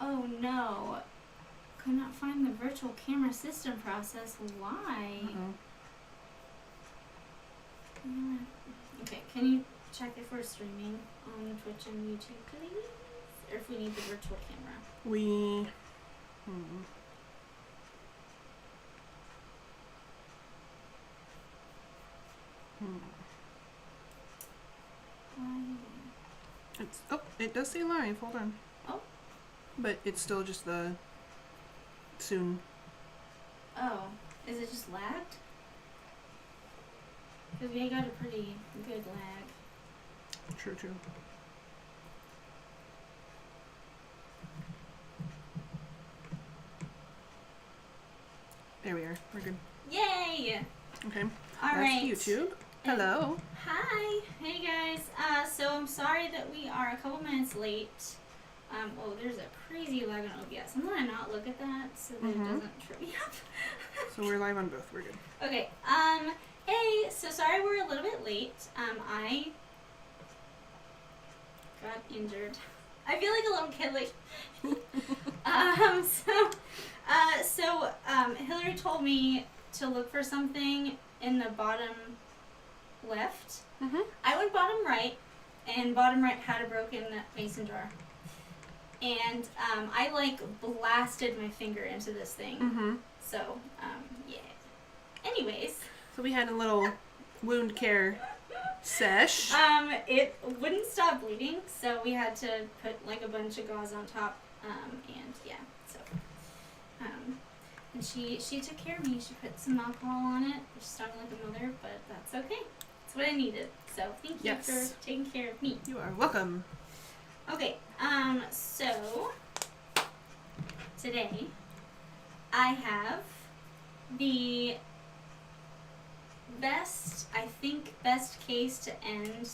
Oh no. Could not find the virtual camera system process. Why? Okay, can you check if we're streaming on Twitch and YouTube, please? Or if we need the virtual camera? We... It's, it does say live. Hold on. Oh. But it's still just the soon. Oh, is it just lagged? Because we got a pretty good lag. True. There we are. We're good. Yay! Okay. All right. That's YouTube. Hello. Hi. Hey guys. So I'm sorry that we are a couple minutes late. Oh, there's a crazy lag on OBS. I'm gonna not look at that so that it doesn't trip me up. So we're live on both. We're good. Okay. Hey. So sorry we're a little bit late. I got injured. I feel like a little kid. Hillary told me to look for something in the bottom left. I went bottom right, and bottom right had a broken mason jar. And I blasted my finger into this thing. So, yeah. Anyways. So we had a little wound care sesh. It wouldn't stop bleeding, so we had to put a bunch of gauze on top. And yeah, so. And she took care of me. She put some alcohol on it, which stung like a mother, but that's okay. It's what I needed. So thank you for taking care of me. You are welcome. Okay, so today I have the best case to end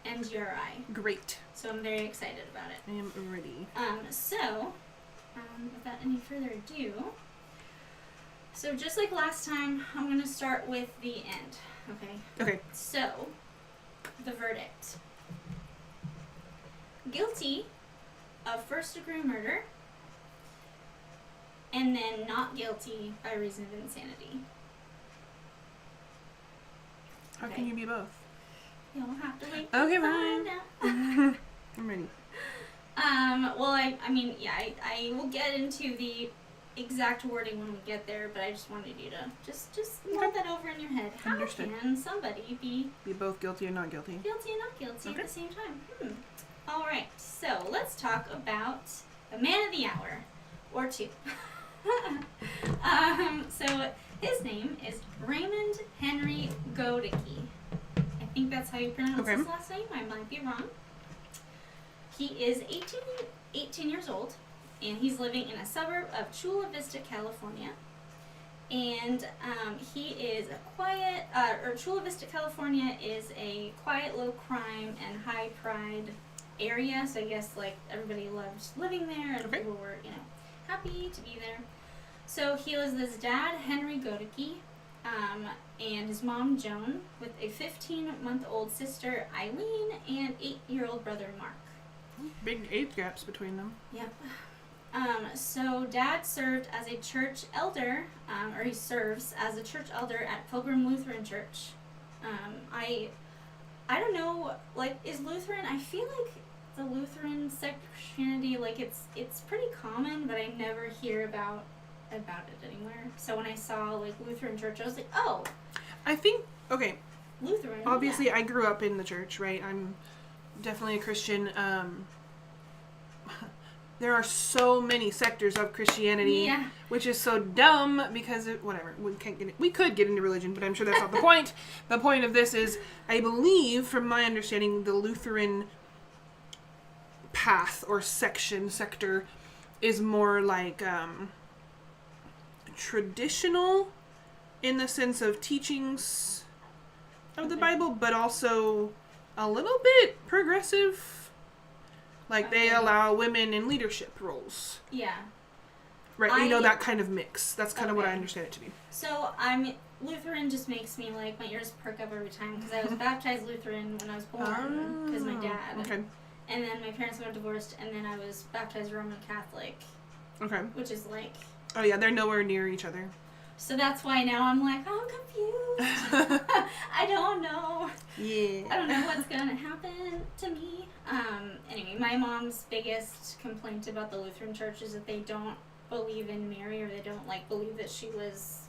NGRI. Great. So I'm very excited about it. I am ready. Without any further ado, so just like last time, I'm going to start with the end, okay? Okay. So, the verdict. Guilty of first-degree murder, and then not guilty by reason of insanity. How can you be both? You'll have to wait to find out. I'm ready. Well, I will get into the exact wording when we get there, but I just wanted you to just mull that over in your head. How can somebody be both guilty and not guilty? Guilty and not guilty at the same time? All right, so let's talk about the man of the hour, or two. So his name is Raymond Henry Goedecke. I think that's how you pronounce his last name. I might be wrong. He is 18 years old, and he's living in a suburb of Chula Vista, California. And he is Chula Vista, California is a quiet, low crime and high pride area. So I guess everybody loved living there, and people were, happy to be there. So he was his dad, Henry Goedecke, and his mom, Joan, with a 15-month-old sister, Eileen, and 8-year-old brother, Mark. Big age gaps between them. Yep. So Dad served as a church elder, or he serves as a church elder at Pilgrim Lutheran Church. I don't know, is Lutheran, I feel like the Lutheran sect of Christianity, it's pretty common, but I never hear about it anywhere. So when I saw, Lutheran Church, I was like, oh. I think, Lutheran. Obviously, I grew up in the church, right? I'm definitely a Christian. There are so many sectors of Christianity, which is so dumb because whatever. We could get into religion, but I'm sure that's not the point. The point of this is, I believe, from my understanding, the Lutheran path or sector is more traditional in the sense of teachings of the Bible, but also a little bit progressive. They allow women in leadership roles. Yeah. Right, that kind of mix. That's kind of what I understand it to be. So, Lutheran just makes me, my ears perk up every time, because I was baptized Lutheran when I was born, because my dad. Okay. and then my parents got divorced, and then I was baptized Roman Catholic. Okay. Which is like... Oh, yeah, they're nowhere near each other. So that's why now I'm like, I'm confused. I don't know. Yeah. I don't know what's going to happen to me. Anyway, my mom's biggest complaint about the Lutheran Church is that they don't believe in Mary, or they don't, like, believe that she was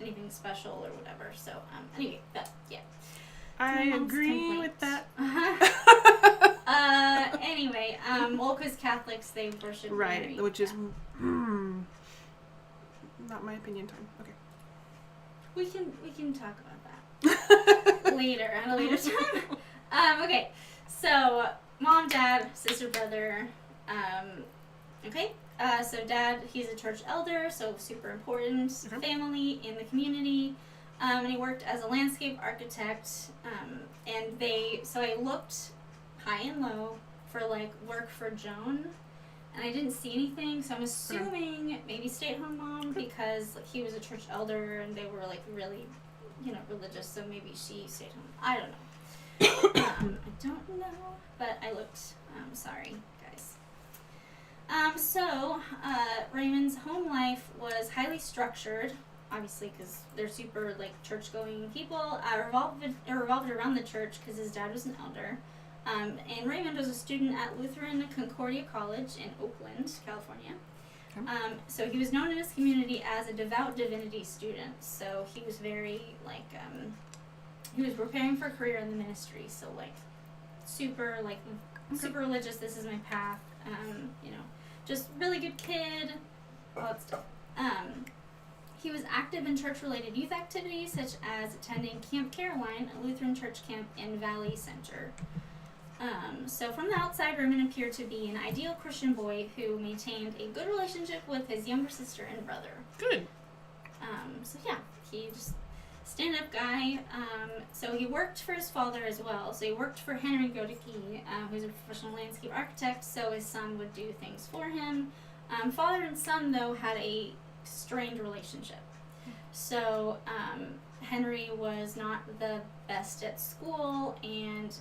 anything special or whatever. So, anyway, but, yeah. I agree with that. Anyway, well, because Catholics, they worship right, Mary. which is not my opinion time. Okay. We can talk about that later at a later time. Okay, so mom, dad, sister, brother. Okay. So dad, he's a church elder, so super important family in the community. And he worked as a landscape architect. So I looked high and low for like work for Joan, and I didn't see anything. So I'm assuming maybe stay-at-home mom, because like, he was a church elder and they were like really, religious. So maybe she stayed home. I don't know. I don't know, but I looked. Sorry, guys. Raymond's home life was highly structured. Obviously, because they're super, like, church-going people. It revolved around the church because his dad was an elder. And Raymond was a student at Lutheran Concordia College in Oakland, California. Okay. So he was known in his community as a devout divinity student. So he was very, like, he was preparing for a career in the ministry. So, like, super religious. This is my path. Just really good kid. All that stuff. He was active in church-related youth activities, such as attending Camp Caroline, a Lutheran church camp in Valley Center. So from the outside, Raymond appeared to be an ideal Christian boy who maintained a good relationship with his younger sister and brother. Good. He just stand-up guy. So he worked for his father as well. So he worked for Henry Goedecke, who's a professional landscape architect, so his son would do things for him. Father and son, though, had a strained relationship. So Henry was not the best at school, and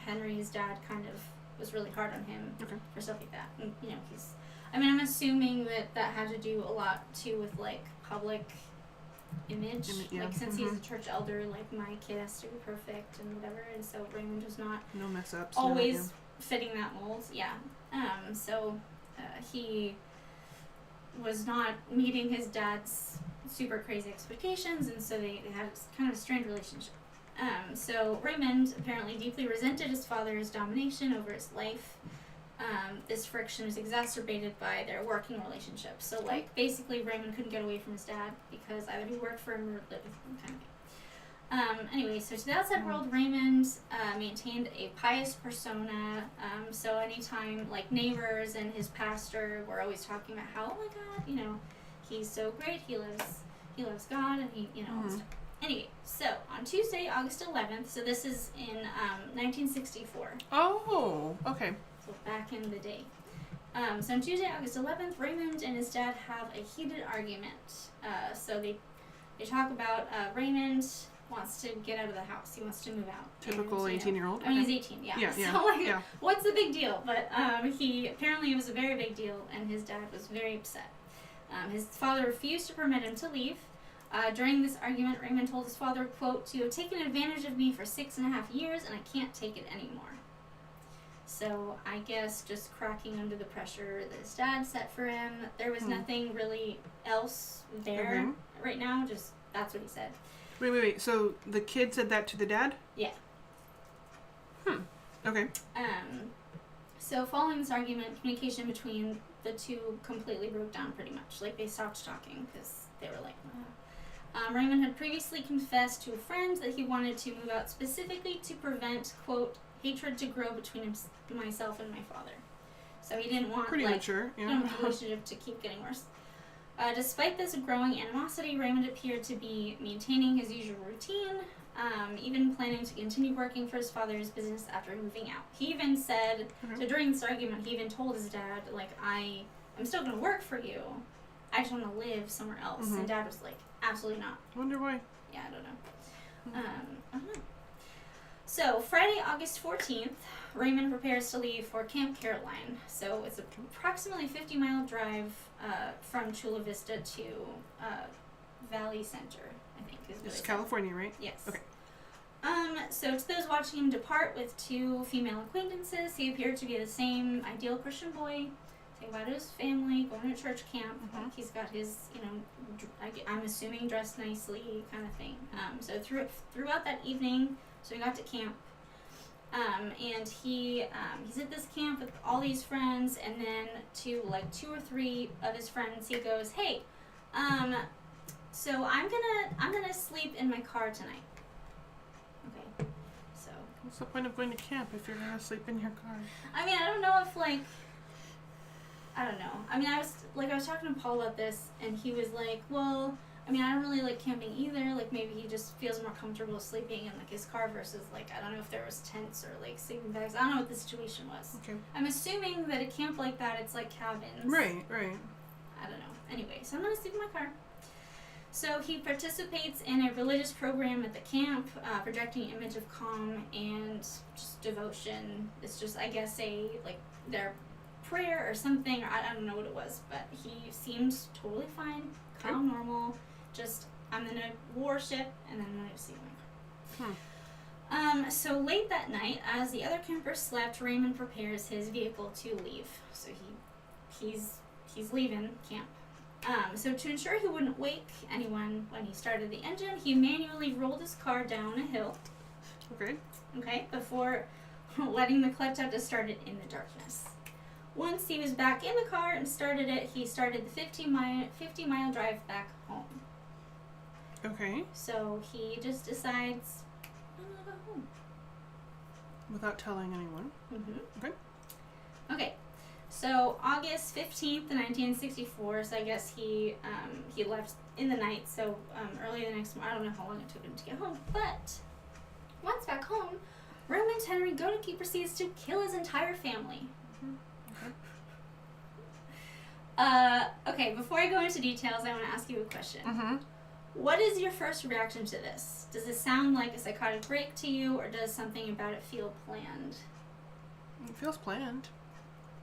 Henry's dad kind of was really hard on him for stuff like that. And, I'm assuming that had to do a lot too with like public image. Like since he's a church elder, like my kid has to be perfect and whatever, and so Raymond was not no mess ups, always fitting that mold. He was not meeting his dad's super crazy expectations, and so they had kind of a strained relationship. So Raymond apparently deeply resented his father's domination over his life. This friction was exacerbated by their working relationship. So, like, basically Raymond couldn't get away from his dad because either he worked for him or lived with him, kind of thing. Anyway, so to the outside world, Raymond maintained a pious persona. So anytime, like, neighbors and his pastor were always talking about how, oh my God, he's so great, he loves God, and he, all this stuff. Anyway, so on Tuesday, August 11th, so this is in 1964. Oh, okay. So back in the day. So on Tuesday, August 11th, Raymond and his dad have a heated argument. So they talk about Raymond wants to get out of the house. He wants to move out. Typical 18-year-old. I mean, he's 18, yeah. So, what's the big deal? But apparently it was a very big deal, and his dad was very upset. His father refused to permit him to leave. During this argument, Raymond told his father, quote, "You have taken advantage of me for 6.5 years, and I can't take it anymore." So I guess just cracking under the pressure that his dad set for him. There was nothing really else there right now. Just that's what he said. Wait. So the kid said that to the dad? Yeah. Okay. So following this argument, communication between the two completely broke down pretty much. Like, they stopped talking because they were like, Raymond had previously confessed to a friend that he wanted to move out specifically to prevent, quote, hatred to grow between myself and my father. So he didn't want, pretty mature, the relationship to keep getting worse. Despite this growing animosity, Raymond appeared to be maintaining his usual routine, even planning to continue working for his father's business after moving out. He even said, so during this argument, he even told his dad, like, I'm still going to work for you. I just want to live somewhere else. And Dad was like, absolutely not. Wonder why. Yeah, I don't know. I don't know. So, Friday, August 14th, Raymond prepares to leave for Camp Caroline. So it's approximately 50-mile drive from Chula Vista to Valley Center, I think. This is California, right? Yes. Okay. So to those watching him depart with two female acquaintances, he appeared to be the same ideal Christian boy, saying bye to his family, going to church camp. Mm-hmm. Like he's got his, I'm assuming dressed nicely kind of thing. So throughout that evening, so we got to camp, and he's at this camp with all these friends, and then to like 2 or 3 of his friends, he goes, "Hey, so I'm gonna sleep in my car tonight." Okay, so. What's the point of going to camp if you're gonna sleep in your car? I mean, I don't know if I don't know. I mean, I was talking to Paul about this, and he was like, well, I mean, I don't really like camping either. Like, maybe he just feels more comfortable sleeping in, like, his car versus, like, I don't know if there was tents or, like, sleeping bags. I don't know what the situation was. Okay. I'm assuming that a camp like that, it's like cabins. Right. I don't know. Anyway, so I'm going to sleep in my car. So he participates in a religious program at the camp, projecting an image of calm and just devotion. It's just, I guess, their prayer or something. Or I don't know what it was, but he seemed totally fine, calm, normal. Just, I'm going to worship, and then I'm going to sleep in my car. So late that night, as the other campers slept, Raymond prepares his vehicle to leave. So he's leaving camp. So to ensure he wouldn't wake anyone when he started the engine, he manually rolled his car down a hill. Okay, before letting the clutch out to start it in the darkness. Once he was back in the car and started it, he started the 50-mile drive back home. Okay. So he just decides, I'm gonna go home. Without telling anyone. Mm-hmm. Okay. Okay. So August 15th, 1964. So I guess he left in the night. So early the next morning, I don't know how long it took him to get home. But once back home, Raymond Henry Goedecke proceeds to kill his entire family. Okay. Before I go into details, I want to ask you a question. Mm-hmm. What is your first reaction to this? Does it sound like a psychotic break to you, or does something about it feel planned? It feels planned.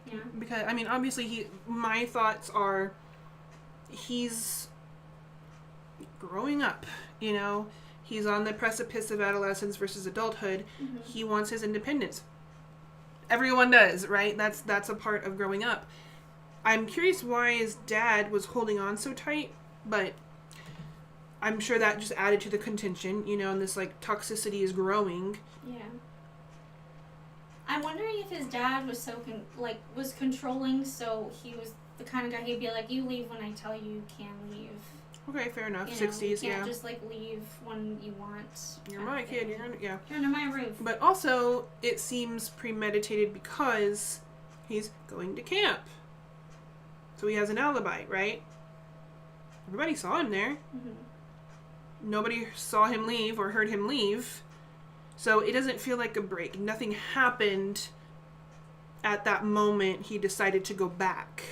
Yeah. Because, I mean, obviously, my thoughts are he's growing up, you know? He's on the precipice of adolescence versus adulthood. Mm-hmm. He wants his independence. Everyone does, right? That's a part of growing up. I'm curious why his dad was holding on so tight, but I'm sure that just added to the contention, you know, and this, like, toxicity is growing. Yeah. I'm wondering if his dad was was controlling, so he was the kind of guy he'd be like, you leave when I tell you can leave. Okay, fair enough. You know, 60s, you can't yeah. just, like, leave when you want. You're my kid, You're under my roof. But also, it seems premeditated because he's going to camp. So he has an alibi, right? Everybody saw him there. Mm-hmm. Nobody saw him leave or heard him leave. So it doesn't feel like a break. Nothing happened at that moment he decided to go back.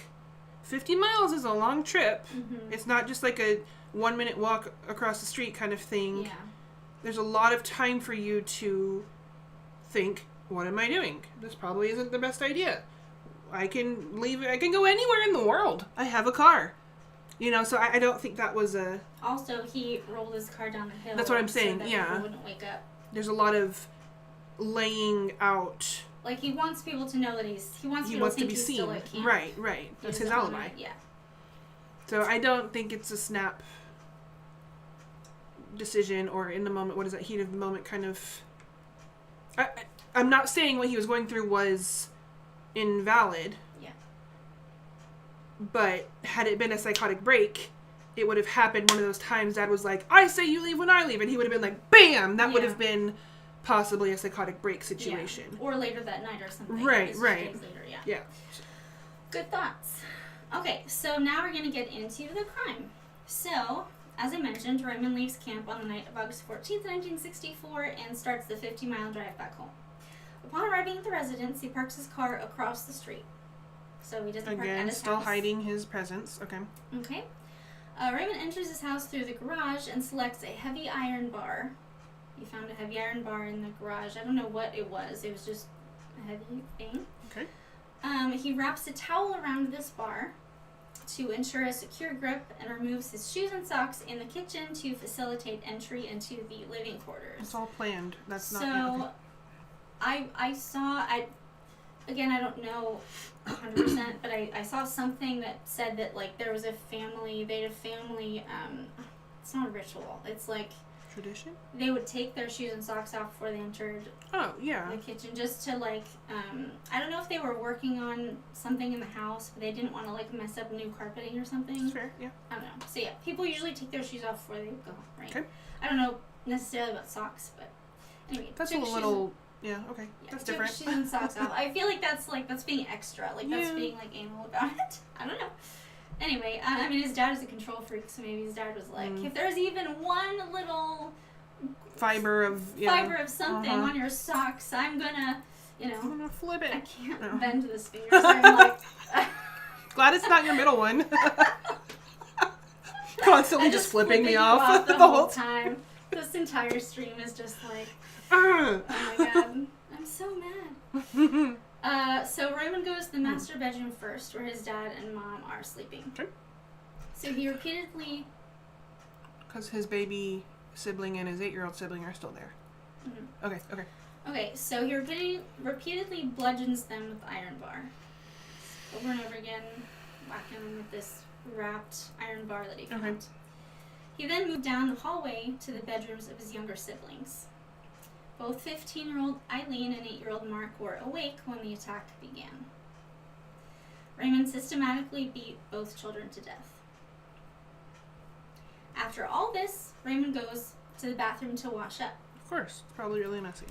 50 miles is a long trip. Mm-hmm. It's not just like a 1-minute walk across the street kind of thing. Yeah. There's a lot of time for you to think, what am I doing? This probably isn't the best idea. I can leave. I can go anywhere in the world. I have a car. You know, so I don't think that was a... Also, he rolled his car down the hill. That's what I'm saying, so that yeah. people wouldn't wake up. There's a lot of laying out. Like, he wants people to know that he wants people to think he's still at camp. Right. That's his alibi. Yeah. So I don't think it's a snap decision or in the moment, what is that, heat of the moment kind of... I'm not saying what he was going through was invalid. Yeah. But had it been a psychotic break, it would have happened one of those times Dad was like, I say you leave when I leave. And he would have been like, bam! That would have been possibly a psychotic break situation. Yeah. Or later that night or something. Right. Days later, yeah. Yeah. Good thoughts. Okay, so now we're going to get into the crime. So, as I mentioned, Raymond leaves camp on the night of August 14th, 1964, and starts the 50-mile drive back home. Upon arriving at the residence, he parks his car across the street. So he doesn't park at his still house. hiding his presence. Okay. Okay. Raymond enters his house through the garage and selects a heavy iron bar. He found a heavy iron bar in the garage. I don't know what it was. It was just a heavy thing. Okay. He wraps a towel around this bar to ensure a secure grip and removes his shoes and socks in the kitchen to facilitate entry into the living quarters. It's all planned. That's not... So, I saw... Again, I don't know 100%, but I saw something that said that, like, there was a family... They had a family... it's not a ritual. It's like... Tradition? They would take their shoes and socks off before they entered the kitchen, just to, like, I don't know if they were working on something in the house, but they didn't want to, like, mess up new carpeting or something. That's fair, yeah. I don't know. So, yeah, people usually take their shoes off before they go home, right? Okay. I don't know necessarily about socks, but anyway. That's a little... Yeah, okay. Yeah, that's took different. shoes and socks off. I feel like that's being extra. Like, that's being, like, anal about it. I don't know. Anyway, I mean, his dad is a control freak, so maybe his dad was like, if there's even one little... fiber of something on your socks, I'm gonna, I'm gonna flip it. I can't bend this finger, so I'm like... Glad it's not your middle one. Constantly just flipping me off the whole time. This entire stream is just like, oh my god, I'm so mad. So Raymond goes to the master bedroom first, where his dad and mom are sleeping. Okay. So he repeatedly... Because his baby sibling and his 8-year-old sibling are still there. Mm-hmm. Okay, so he repeatedly bludgeons them with the iron bar. Over and over again, whacking them with this wrapped iron bar that he found. Okay. He then moved down the hallway to the bedrooms of his younger siblings. Both 15-year-old Eileen and 8-year-old Mark were awake when the attack began. Raymond systematically beat both children to death. After all this, Raymond goes to the bathroom to wash up. Of course. It's probably really messy.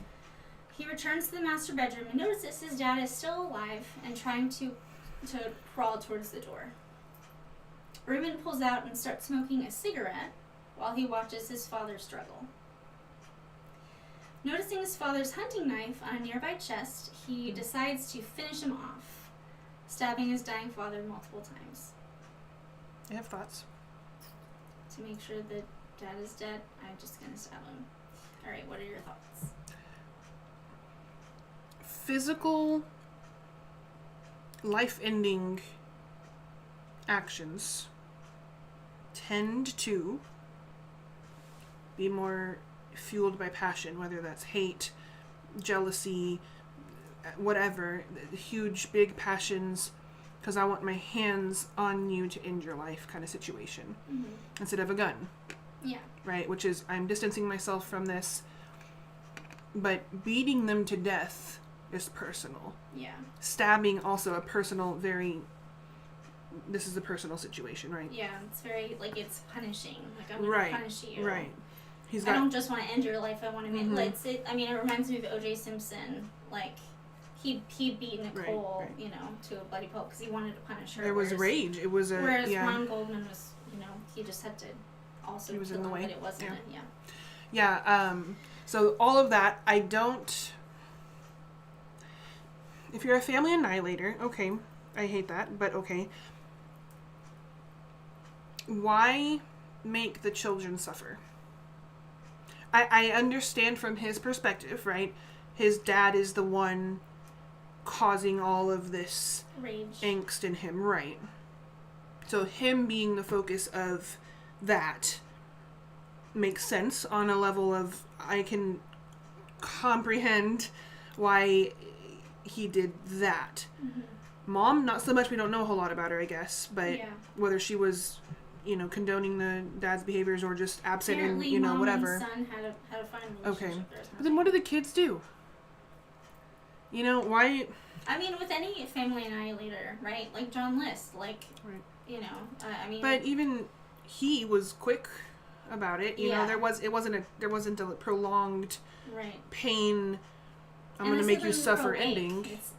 He returns to the master bedroom and notices his dad is still alive and trying to crawl towards the door. Raymond pulls out and starts smoking a cigarette while he watches his father struggle. Noticing his father's hunting knife on a nearby chest, he decides to finish him off, stabbing his dying father multiple times. I have thoughts. To make sure that dad is dead, I'm just going to stab him. Alright, what are your thoughts? Physical, life-ending actions tend to be more fueled by passion, whether that's hate, jealousy, whatever, huge, big passions, because I want my hands on you to end your life kind of situation, instead of a gun. Yeah. Right, which is, I'm distancing myself from this, but beating them to death is personal. Yeah. Stabbing, also a personal, this is a personal situation, right? Yeah, it's very, like, it's punishing. Like, I'm going to punish you. Right. I don't just want to end your life, I want to make, it reminds me of O.J. Simpson. Like, he beat Nicole, to a bloody pulp because he wanted to punish her. There was rage. It was whereas Ron Goldman was, he just had to also he was kill in the him, way. But it wasn't, so all of that, I don't... If you're a family annihilator, okay, I hate that, but okay. Why make the children suffer? I understand from his perspective, right? His dad is the one causing all of this rage, angst in him, right? So him being the focus of that makes sense on a level of, I can comprehend why he did that. Mom, not so much. We don't know a whole lot about her, I guess, but whether she was, condoning the dad's behaviors or just absent apparently, and, Mom whatever. And son had a fine relationship. Okay. But then what do the kids do? Why... I mean, with any family annihilator, right? Like John List, right. But even he was quick about it. There wasn't a prolonged pain. I'm going to make you suffer ending. It's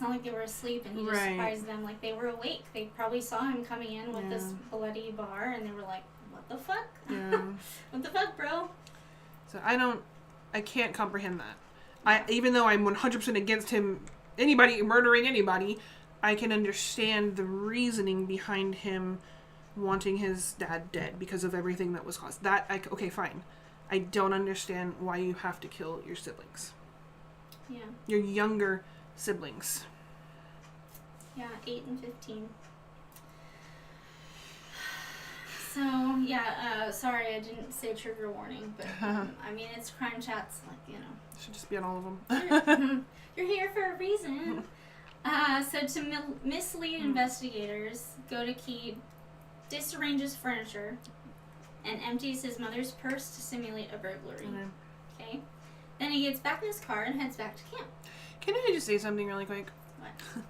not like they were asleep and he just surprised them. Like, they were awake. They probably saw him coming in with this bloody bar and they were like, what the fuck? Yeah. What the fuck, bro? So I can't comprehend that. Even though I'm 100% against anybody murdering anybody, I can understand the reasoning behind him wanting his dad dead because of everything that was caused. Okay, fine. I don't understand why you have to kill your siblings. Yeah. Your younger siblings. Yeah, 8 and 15. So, yeah, sorry I didn't say trigger warning, but, I mean, it's crime chats, like, you know. Should just be on all of them. You're here for a reason. So to mislead investigators, Goedecke disarranges furniture and empties his mother's purse to simulate a burglary. Okay. Then he gets back in his car and heads back to camp. Can I just say something really quick? What?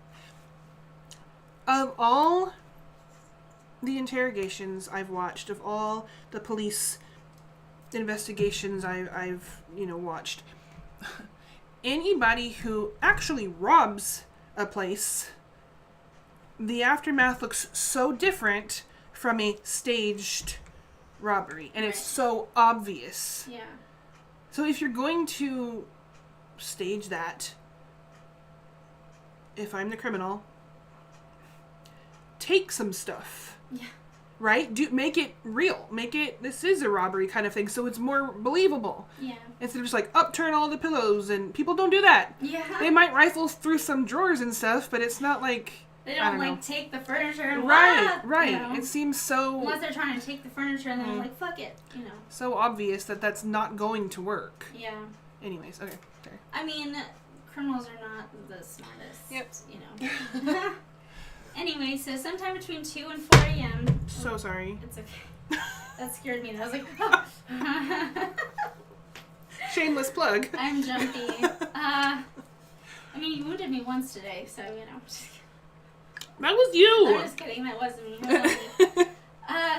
Of all the interrogations I've watched, of all the police investigations I've watched, anybody who actually robs a place, the aftermath looks so different from a staged robbery, and it's so obvious. Yeah. So if you're going to stage that, if I'm the criminal, take some stuff. Yeah. Right? Make it real. Make it, this is a robbery kind of thing, so it's more believable. Yeah. Instead of just like upturn all the pillows, and people don't do that. Yeah. They might rifle through some drawers and stuff, but it's not like, They don't like take the furniture and right. You know? It seems so, unless they're trying to take the furniture and they're like, fuck it, you know. so obvious that that's not going to work. Yeah. Anyways, okay. Sorry. I mean, criminals are not the smartest. Yep. You know. Anyway, so sometime between 2 and 4 a.m. So sorry. It's okay. That scared me. I was like, oh. Shameless plug. I'm jumpy. I mean, you wounded me once today, so, you know. That was you. I'm just kidding. That wasn't me. That wasn't me.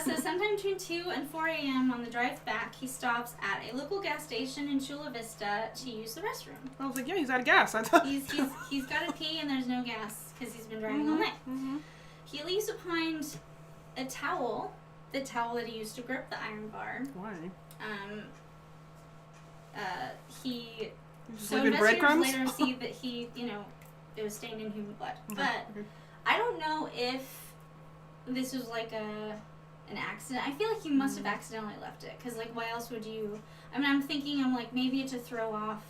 So sometime between 2 and 4 a.m. on the drive back, he stops at a local gas station in Chula Vista to use the restroom. I was like, yeah, he's out of gas. I thought He's got to pee and there's no gas because he's been driving all night. Mm-hmm. He leaves behind a towel, the towel that he used to grip the iron bar. Why? He Just so leaving investigators breadcrumbs? later see that he, it was stained in human blood. Okay. But I don't know if this was like an accident. I feel like he must have accidentally left it, because like why else would you? I mean, I'm like maybe to throw off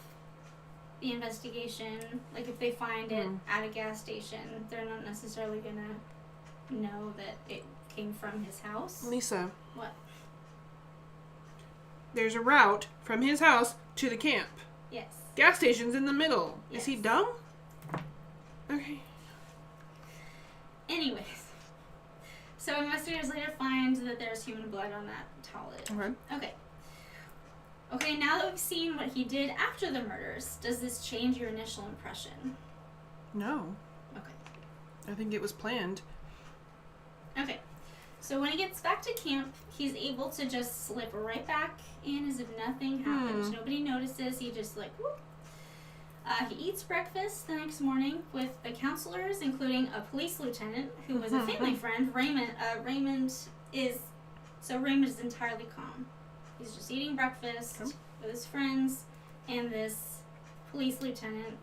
the investigation. Like if they find it at a gas station, they're not necessarily gonna know that it came from his house. Lisa. What? There's a route from his house to the camp. Yes. Gas station's in the middle. Yes. Is he dumb? Okay. Anyways. So investigators later find that there's human blood on that towel. Okay, now that we've seen what he did after the murders, does this change your initial impression? No. Okay. I think it was planned. Okay. So when he gets back to camp, he's able to just slip right back in as if nothing happened. Nobody notices. He just like, whoop. He eats breakfast the next morning with the counselors, including a police lieutenant who was a family friend. Raymond is entirely calm. He's just eating breakfast with his friends and this police lieutenant,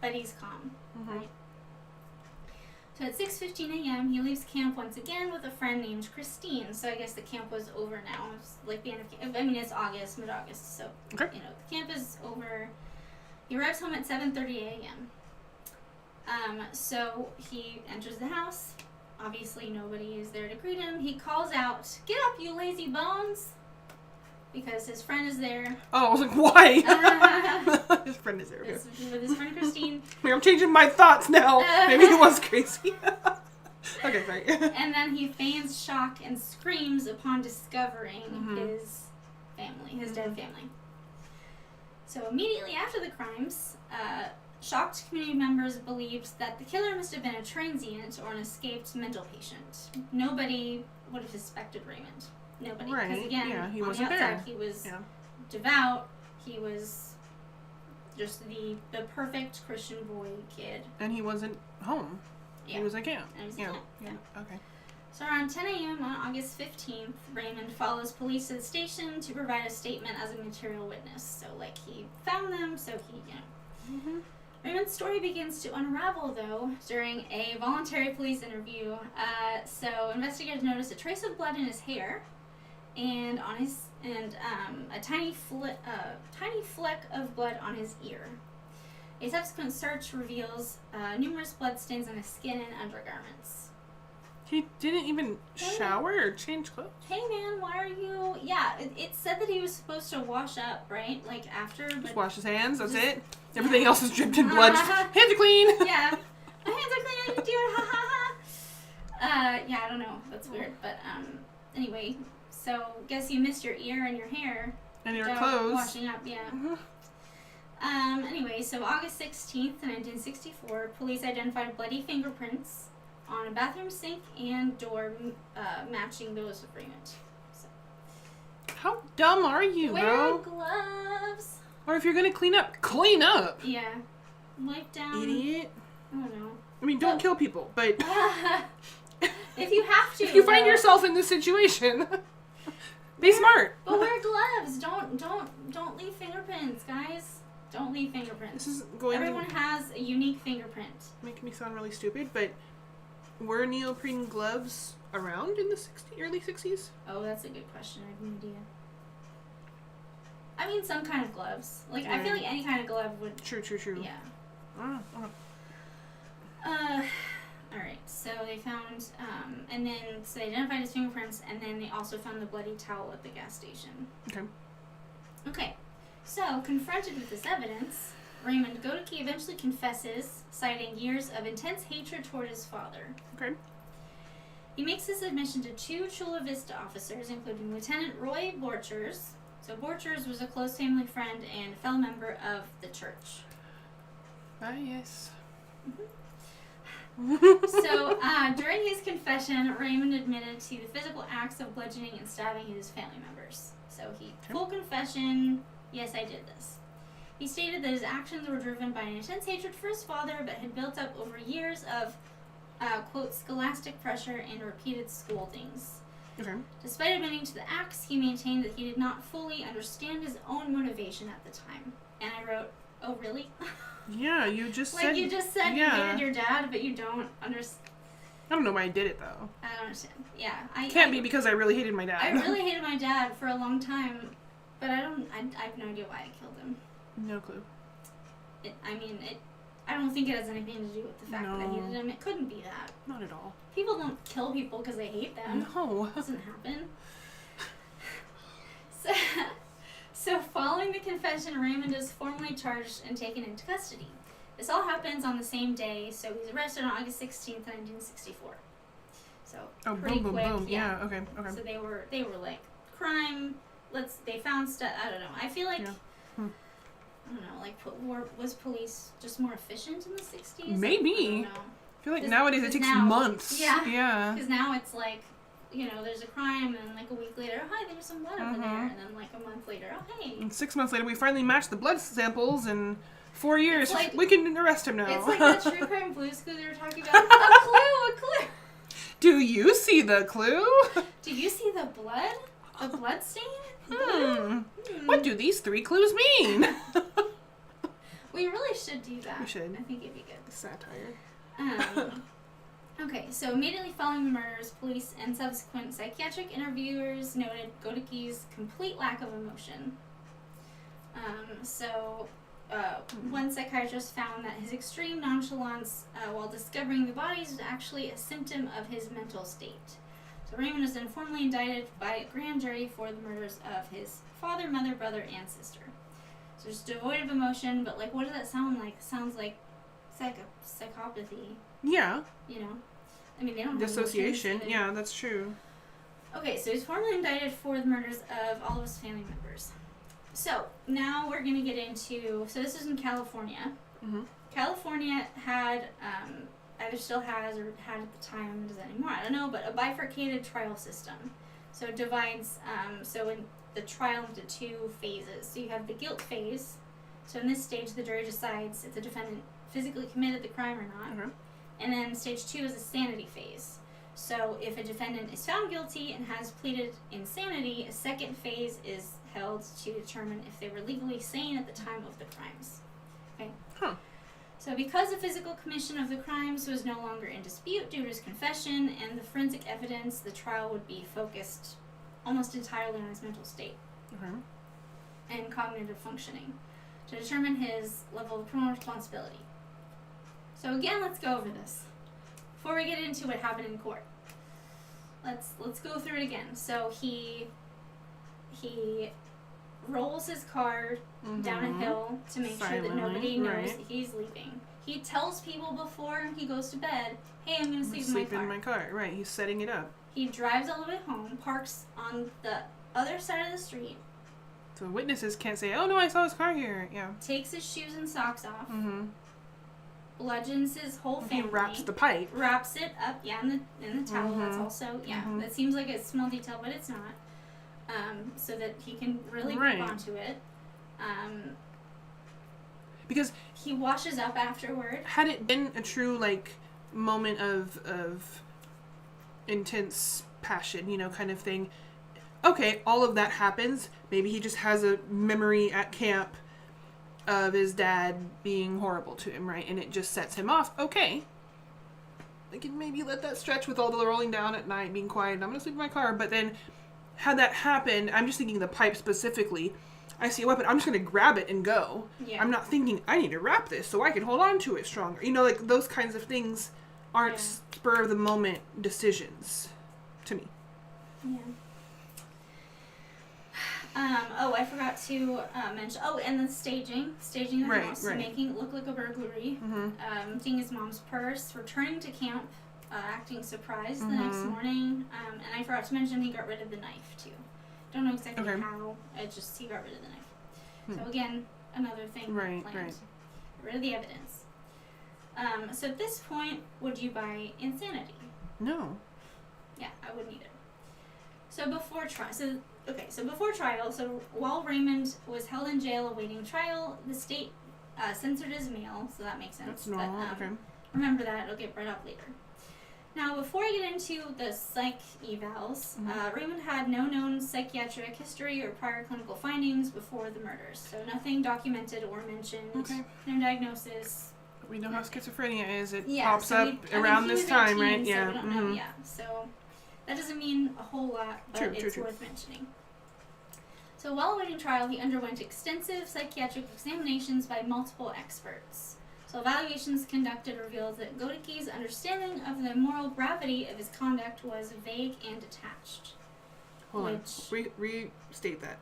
but he's calm, right? So at 6:15 a.m., he leaves camp once again with a friend named Christine. So I guess the camp was over now. It's like the end of camp. I mean, it's August, mid-August, so the camp is over. He arrives home at 7:30 a.m. So he enters the house. Obviously, nobody is there to greet him. He calls out, "Get up, you lazy bones!" Because his friend is there. Oh, I was like, why? His friend is there. Okay. With his friend Christine. I'm changing my thoughts now. Maybe he was crazy. Okay, sorry. And then he feigns shock and screams upon discovering his family, his dead family. So immediately after the crimes, shocked community members believed that the killer must have been a transient or an escaped mental patient. Nobody would have suspected Raymond. Nobody. Because again, he on wasn't the outside, there. he was devout. He was just the perfect Christian boy kid. And he wasn't home. Yeah. He was at camp. And he was at camp. Yeah. Okay. So around 10 a.m. on August 15th, Raymond follows police to the station to provide a statement as a material witness. So, like, he found them, so he, Raymond's story begins to unravel, though, during a voluntary police interview. So investigators notice a trace of blood in his hair, and on his a tiny fleck of blood on his ear. A subsequent search reveals numerous bloodstains on his skin and undergarments. He didn't even shower or change clothes? Hey man, why are you... Yeah, it said that he was supposed to wash up, right? Like after... Just wash his hands, that's it? Everything else is dripped in blood. Hands are clean! Yeah. My hands are clean, I didn't do it, ha ha ha! Yeah, I don't know. That's weird. But, anyway. So, guess you missed your ear and your hair. And your clothes. Washing up, yeah. Mm-hmm. Anyway, so August 16th, 1964, police identified bloody fingerprints on a bathroom sink and door matching those of Raymond. So. How dumb are you, bro? Wear gloves. Or if you're gonna clean up, clean up! Yeah. Wipe down. Idiot. I don't know. I mean, don't kill people, but... If you have to. If you find yourself in this situation, be smart. But wear gloves. Don't leave fingerprints, guys. Don't leave fingerprints. This is going Everyone has a unique fingerprint. Make me sound really stupid, but were neoprene gloves around in the early 60s? Oh, that's a good question. I have no idea. I mean, some kind of gloves. Like, I feel like any kind of glove would... True. Yeah. Alright, so they found, and then, so they identified his fingerprints, and then they also found the bloody towel at the gas station. Okay, so, confronted with this evidence, Raymond Goedecke eventually confesses, citing years of intense hatred toward his father. Okay. He makes his admission to 2 Chula Vista officers, including Lieutenant Roy Borchers. So Borchers was a close family friend and a fellow member of the church. Ah, yes. So, during his confession, Raymond admitted to the physical acts of bludgeoning and stabbing his family members. So full confession, yes, I did this. He stated that his actions were driven by an intense hatred for his father, but had built up over years of, quote, scholastic pressure and repeated scoldings. Okay. Despite admitting to the acts, he maintained that he did not fully understand his own motivation at the time. And I wrote, oh, really? Yeah, you just said... Like, you just said you hated your dad, but you don't understand. I don't know why I did it, though. I don't understand. Yeah. Can't be because I really hated my dad. I really hated my dad for a long time, but I have no idea why I killed him. No clue. I don't think it has anything to do with the fact that I hated him. It couldn't be that. Not at all. People don't kill people because they hate them. No. It doesn't happen. So following the confession, Raymond is formally charged and taken into custody. This all happens on the same day, so he's arrested on August 16th, 1964. So pretty quick. Boom. Yeah, okay. So they were like, crime, they found stuff, I don't know. I feel like, I don't know, like, was police just more efficient in the 60s? Maybe. I don't know. I feel like nowadays it takes months. Yeah. Because now it's like, you know, there's a crime, and like a week later, oh, hi, there's some blood over there, and then like a month later, oh, hey. And 6 months later, we finally matched the blood samples, and 4 years, like, we can arrest him now. It's like that True Crime Blues Clues they were talking about. A clue. Do you see the clue? Do you see the blood? The blood stain? What do these 3 clues mean? We really should do that. We should. I think it'd be good. Satire. Okay, so immediately following the murders, police and subsequent psychiatric interviewers noted Goedecke's complete lack of emotion. One psychiatrist found that his extreme nonchalance while discovering the bodies was actually a symptom of his mental state. So Raymond was then formally indicted by a grand jury for the murders of his father, mother, brother, and sister. So just devoid of emotion, but like, what does that sound like? It sounds like psychopathy. Yeah. You know? I mean, they don't have dissociation. emotions, Yeah, that's true. Okay, so he's formally indicted for the murders of all of his family members. So, now we're going to get into... So, this is in California. Mm-hmm. California had, either still has or had at the time, does anymore, I don't know, but a bifurcated trial system. So, it divides, in the trial into 2 phases. So, you have the guilt phase. So, in this stage, the jury decides if the defendant physically committed the crime or not. Okay. And then stage 2 is a sanity phase. So if a defendant is found guilty and has pleaded insanity, a second phase is held to determine if they were legally sane at the time of the crimes. Okay? Huh. So because the physical commission of the crimes was no longer in dispute due to his confession and the forensic evidence, the trial would be focused almost entirely on his mental state Okay. and cognitive functioning. to determine his level of criminal responsibility. So again, let's go over this. Before we get into what happened in court, let's go through it again. So he rolls his car down a hill to make sure that nobody knows that he's leaving. He tells people before he goes to bed, hey, I'm going to sleep in my car. Right, he's setting it up. He drives all the way home, parks on the other side of the street. So witnesses can't say, oh no, I saw his car here. Yeah. Takes his shoes and socks off. Bludgeons his whole family. He wraps the pipe. Wraps it up, in the towel. That's also, that seems like a small detail, but it's not. So that he can really grip onto it. Because he washes up afterward. Had it been a true, moment of intense passion, kind of thing, okay, all of that happens. Maybe he just has a memory at camp of his dad being horrible to him, right? And it just sets him off. Okay. I can maybe let that stretch with all the rolling down at night, being quiet, and I'm going to sleep in my car. But then, had that happened, I'm just thinking the pipe specifically. I see a weapon, I'm just going to grab it and go. Yeah. I'm not thinking, I need to wrap this so I can hold on to it stronger. Those kinds of things aren't spur-of-the-moment decisions to me. Yeah. I forgot to mention. And the staging the house, so making it look like a burglary. Emptying his mom's purse, returning to camp, acting surprised the next morning. And I forgot to mention he got rid of the knife too. Don't know exactly how. It's just he got rid of the knife. So again, another thing planned. Get rid of the evidence. So at this point, would you buy insanity? No. Yeah, I wouldn't either. So before trial, so while Raymond was held in jail awaiting trial, the state censored his mail, so that makes sense. That's normal, but, remember that, it'll get brought up later. Now, before I get into the psych evals, Raymond had no known psychiatric history or prior clinical findings before the murders, so nothing documented or mentioned, no diagnosis. We know how schizophrenia is, it pops up around this time, 18, right? So we don't know, so that doesn't mean a whole lot, but it's worth mentioning. So while awaiting trial, he underwent extensive psychiatric examinations by multiple experts. So evaluations conducted revealed that Goedecke's understanding of the moral gravity of his conduct was vague and detached. Hold on. Restate that.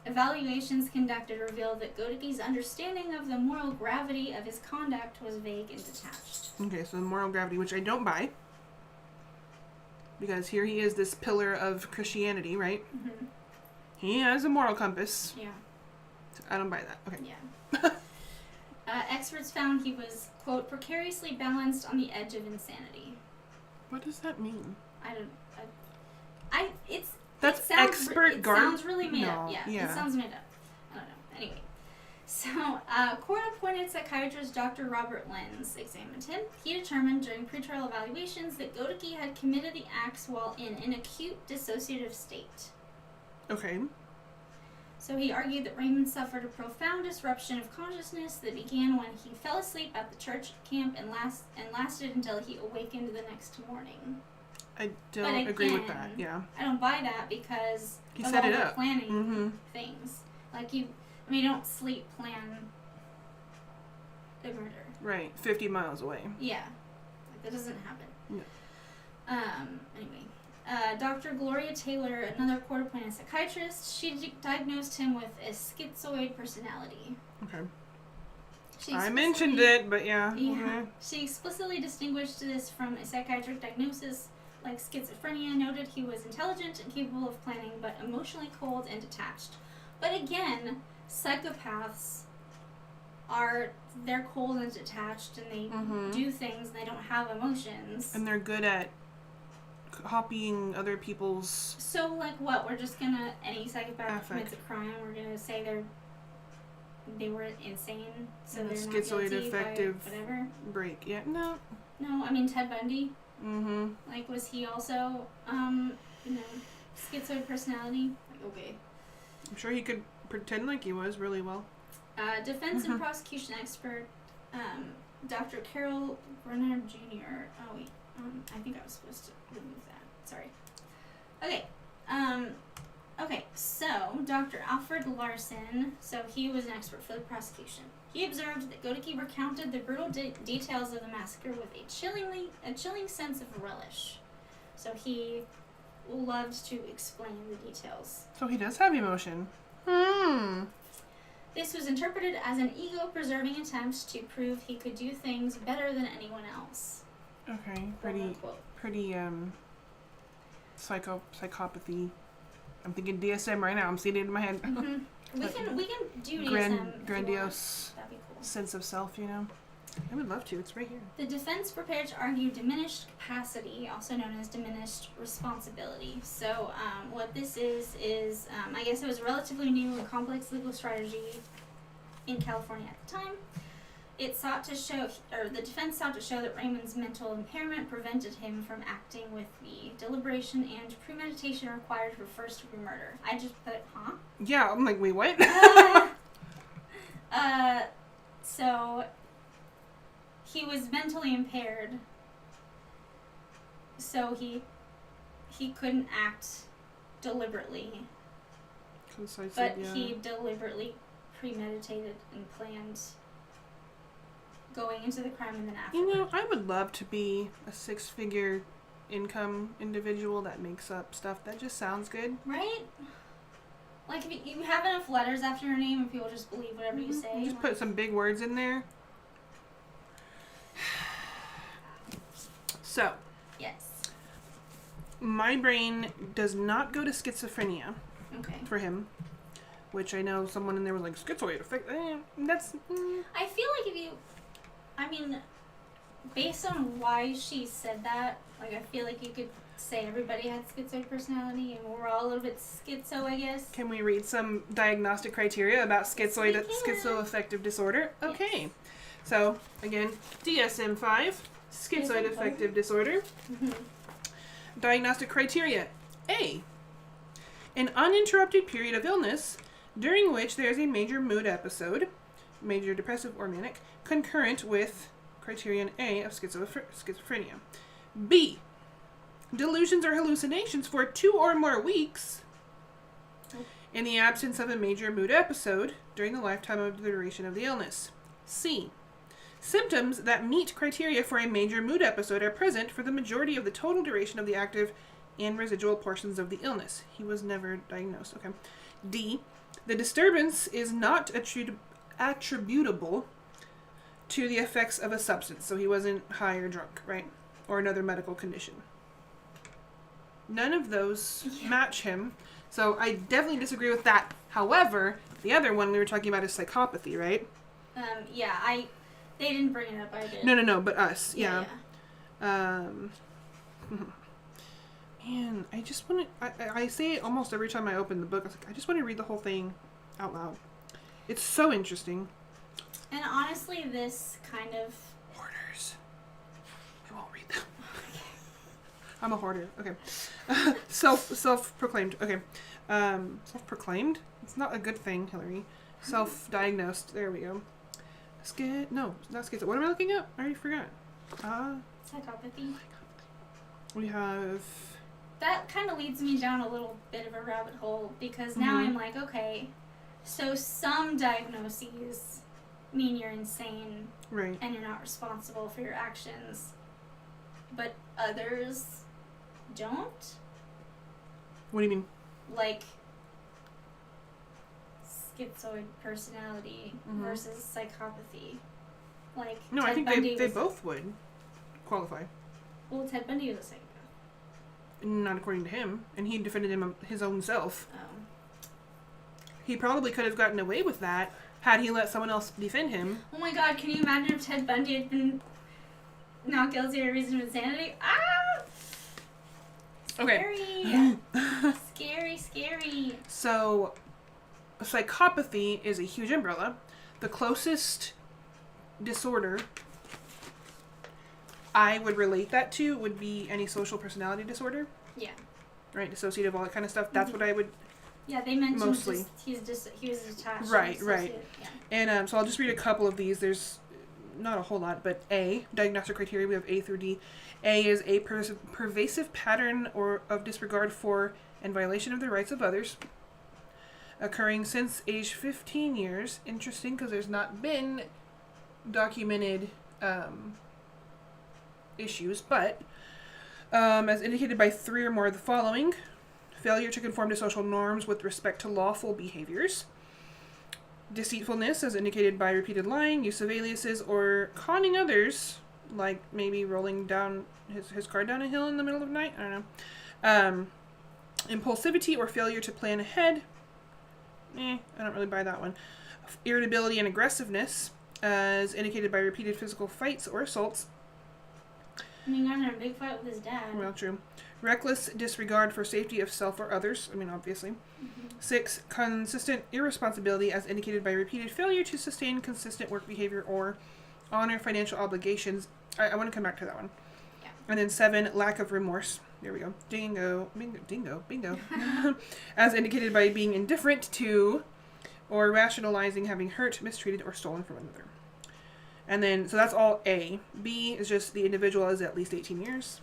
Evaluations conducted revealed that Goedecke's understanding of the moral gravity of his conduct was vague and detached. Okay, so the moral gravity, which I don't buy. Because here he is, this pillar of Christianity, right? He has a moral compass. Yeah. So I don't buy that. Okay. Yeah. Experts found he was, quote, precariously balanced on the edge of insanity. What does that mean? That's expert It sounds really made up. Yeah, it sounds made up. I don't know. Anyway. So, court-appointed psychiatrist Dr. Robert Lenz examined him. He determined during pretrial evaluations that Goedecke had committed the acts while in an acute dissociative state. Okay. So he argued that Raymond suffered a profound disruption of consciousness that began when he fell asleep at the church camp and lasted until he awakened the next morning. I don't agree with that. Yeah. I don't buy that because he set it up. Planning things. You don't sleep plan the murder. Right, 50 miles away. Yeah, that doesn't happen. No. Anyway, Dr. Gloria Taylor, another court-appointed psychiatrist, she diagnosed him with a schizoid personality. Okay. I mentioned it, but yeah. She explicitly distinguished this from a psychiatric diagnosis like schizophrenia, noted he was intelligent and capable of planning, but emotionally cold and detached. But again, psychopaths they're cold and detached, and they do things, and they don't have emotions. And they're good at copying other people's... So, what? We're just gonna... Any psychopath commits a crime, we're gonna say they were insane, so they're not guilty affective by whatever? Break. Yeah, no. No, Ted Bundy. Was he also, schizoid personality? Okay. I'm sure he could pretend like he was really well. Defense and prosecution expert, Dr. Carol Brenner Jr. Oh, wait. I think I was supposed to remove that. Sorry. Okay. Okay, so Dr. Alfred Larson, so he was an expert for the prosecution. He observed that Goedecke recounted the brutal details of the massacre with a chilling sense of relish. So he loved to explain the details. So he does have emotion. This was interpreted as an ego-preserving attempt to prove he could do things better than anyone else. Okay, pretty psychopathy. I'm thinking DSM right now. I'm seeing it in my head. Mm-hmm. We can do DSM. Grandiose That'd be cool. sense of self, you know. I would love to. It's right here. The defense prepared to argue diminished capacity, also known as diminished responsibility. So what this is I guess it was relatively new and complex legal strategy in California at the time. It sought to show, or the defense sought to show that Raymond's mental impairment prevented him from acting with the deliberation and premeditation required for first-degree murder. I just put, huh? Yeah, I'm like, wait, what? So he was mentally impaired, so he couldn't act deliberately, but he deliberately premeditated and planned going into the crime and then after. You know, I would love to be a 6-figure income individual that makes up stuff that just sounds good. Right? Like, if you have enough letters after your name and people just believe whatever you say. Just put some big words in there. So. Yes. My brain does not go to schizophrenia. Okay. For him. Which I know someone in there was like, schizoid effect. That's... I feel like based on why she said that, like, I feel like you could say everybody had schizoid personality and we're all a little bit schizo, I guess. Can we read some diagnostic criteria about schizoaffective disorder? Okay. Yes. So, again, DSM-5, schizoid affective disorder. Mm-hmm. Diagnostic criteria. A. An uninterrupted period of illness during which there is a major mood episode, major depressive or manic, concurrent with criterion A of schizophrenia. B. Delusions or hallucinations for 2 or more weeks in the absence of a major mood episode during the lifetime of the duration of the illness. C. Symptoms that meet criteria for a major mood episode are present for the majority of the total duration of the active and residual portions of the illness. He was never diagnosed. Okay. D. The disturbance is not attributable to the effects of a substance. So he wasn't high or drunk, right? Or another medical condition. None of those match him. So I definitely disagree with that. However, the other one we were talking about is psychopathy, right? They didn't bring it up, I did. No, but us. Yeah. Man, I just want to... I say it almost every time I open the book. I was like, I just want to read the whole thing out loud. It's so interesting. And honestly, this kind of... Hoarders. I won't read them. I'm a hoarder. Okay. Self-proclaimed. Okay. Self-proclaimed? It's not a good thing, Hillary. Self-diagnosed. There we go. No, not schizo. What am I looking at? I already forgot. Psychopathy. We have... That kind of leads me down a little bit of a rabbit hole, because now I'm like, okay, so some diagnoses mean you're insane, right, and you're not responsible for your actions, but others don't? What do you mean? Like schizoid personality versus psychopathy. Like, no, Ted I think Bundy they both would qualify. Well, Ted Bundy was a psychopath. Not according to him, and he defended his own self. Oh. He probably could have gotten away with that had he let someone else defend him. Oh my god, can you imagine if Ted Bundy had been not guilty of reason of insanity? Ah! Scary. Okay. Scary. So, psychopathy is a huge umbrella. The closest disorder I would relate that to would be any social personality disorder. Yeah. Right, dissociative, all that kind of stuff. That's what I would... Yeah, they mentioned mostly. He was detached. Right. Yeah. And so I'll just read a couple of these. There's not a whole lot, but A, diagnostic criteria, we have A through D. A is a pervasive pattern of disregard for and violation of the rights of others, occurring since age 15 years. Interesting, because there's not been documented issues, but as indicated by 3 or more of the following: failure to conform to social norms with respect to lawful behaviors, deceitfulness as indicated by repeated lying, use of aliases, or conning others, like maybe rolling down his car down a hill in the middle of the night, I don't know, impulsivity or failure to plan ahead, I don't really buy that one, irritability and aggressiveness as indicated by repeated physical fights or assaults. I mean, got in a big fight with his dad. Well, true. Reckless disregard for safety of self or others. I mean, obviously. Mm-hmm. 6, consistent irresponsibility as indicated by repeated failure to sustain consistent work behavior or honor financial obligations. I want to come back to that one. Yeah. And then 7, lack of remorse. There we go. Bingo. As indicated by being indifferent to or rationalizing having hurt, mistreated, or stolen from another. And then, so that's all A. B is just the individual is at least 18 years.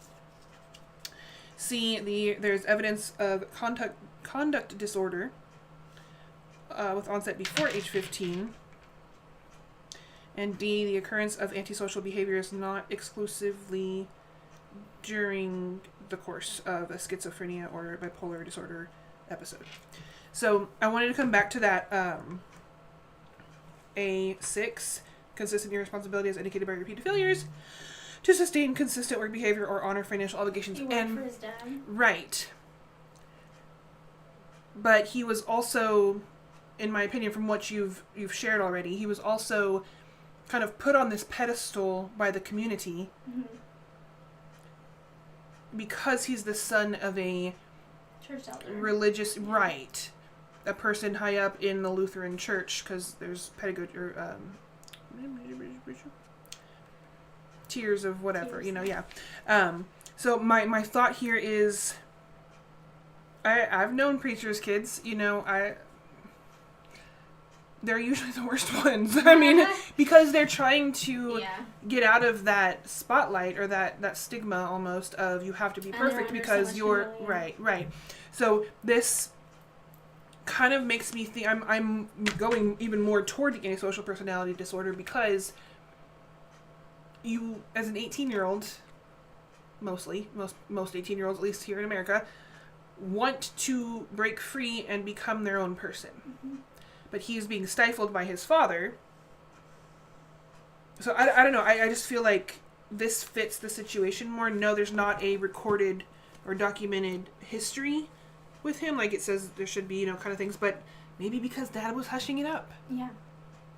C, there's evidence of conduct disorder with onset before age 15. And D, the occurrence of antisocial behavior is not exclusively during the course of a schizophrenia or bipolar disorder episode. So I wanted to come back to that A6, consistent irresponsibility as indicated by repeated failures to sustain consistent work behavior or honor financial obligations. He worked for his dad. Right. But he was also, in my opinion, from what you've shared already, he was also kind of put on this pedestal by the community because he's the son of a church elder. Religious, right. A person high up in the Lutheran church, because there's pedagogy, or tiers of whatever, yeah. So my thought here is, I've known preachers' kids, they're usually the worst ones. I mean, because they're trying to get out of that spotlight or that stigma almost of you have to be perfect because you're right. So this kind of makes me think I'm going even more toward the antisocial personality disorder because you, as an 18-year-old, most 18-year-olds, at least here in America, want to break free and become their own person. Mm-hmm. But he is being stifled by his father. So I don't know. I just feel like this fits the situation more. No, there's not a recorded or documented history with him. Like it says there should be, kind of things. But maybe because Dad was hushing it up. Yeah.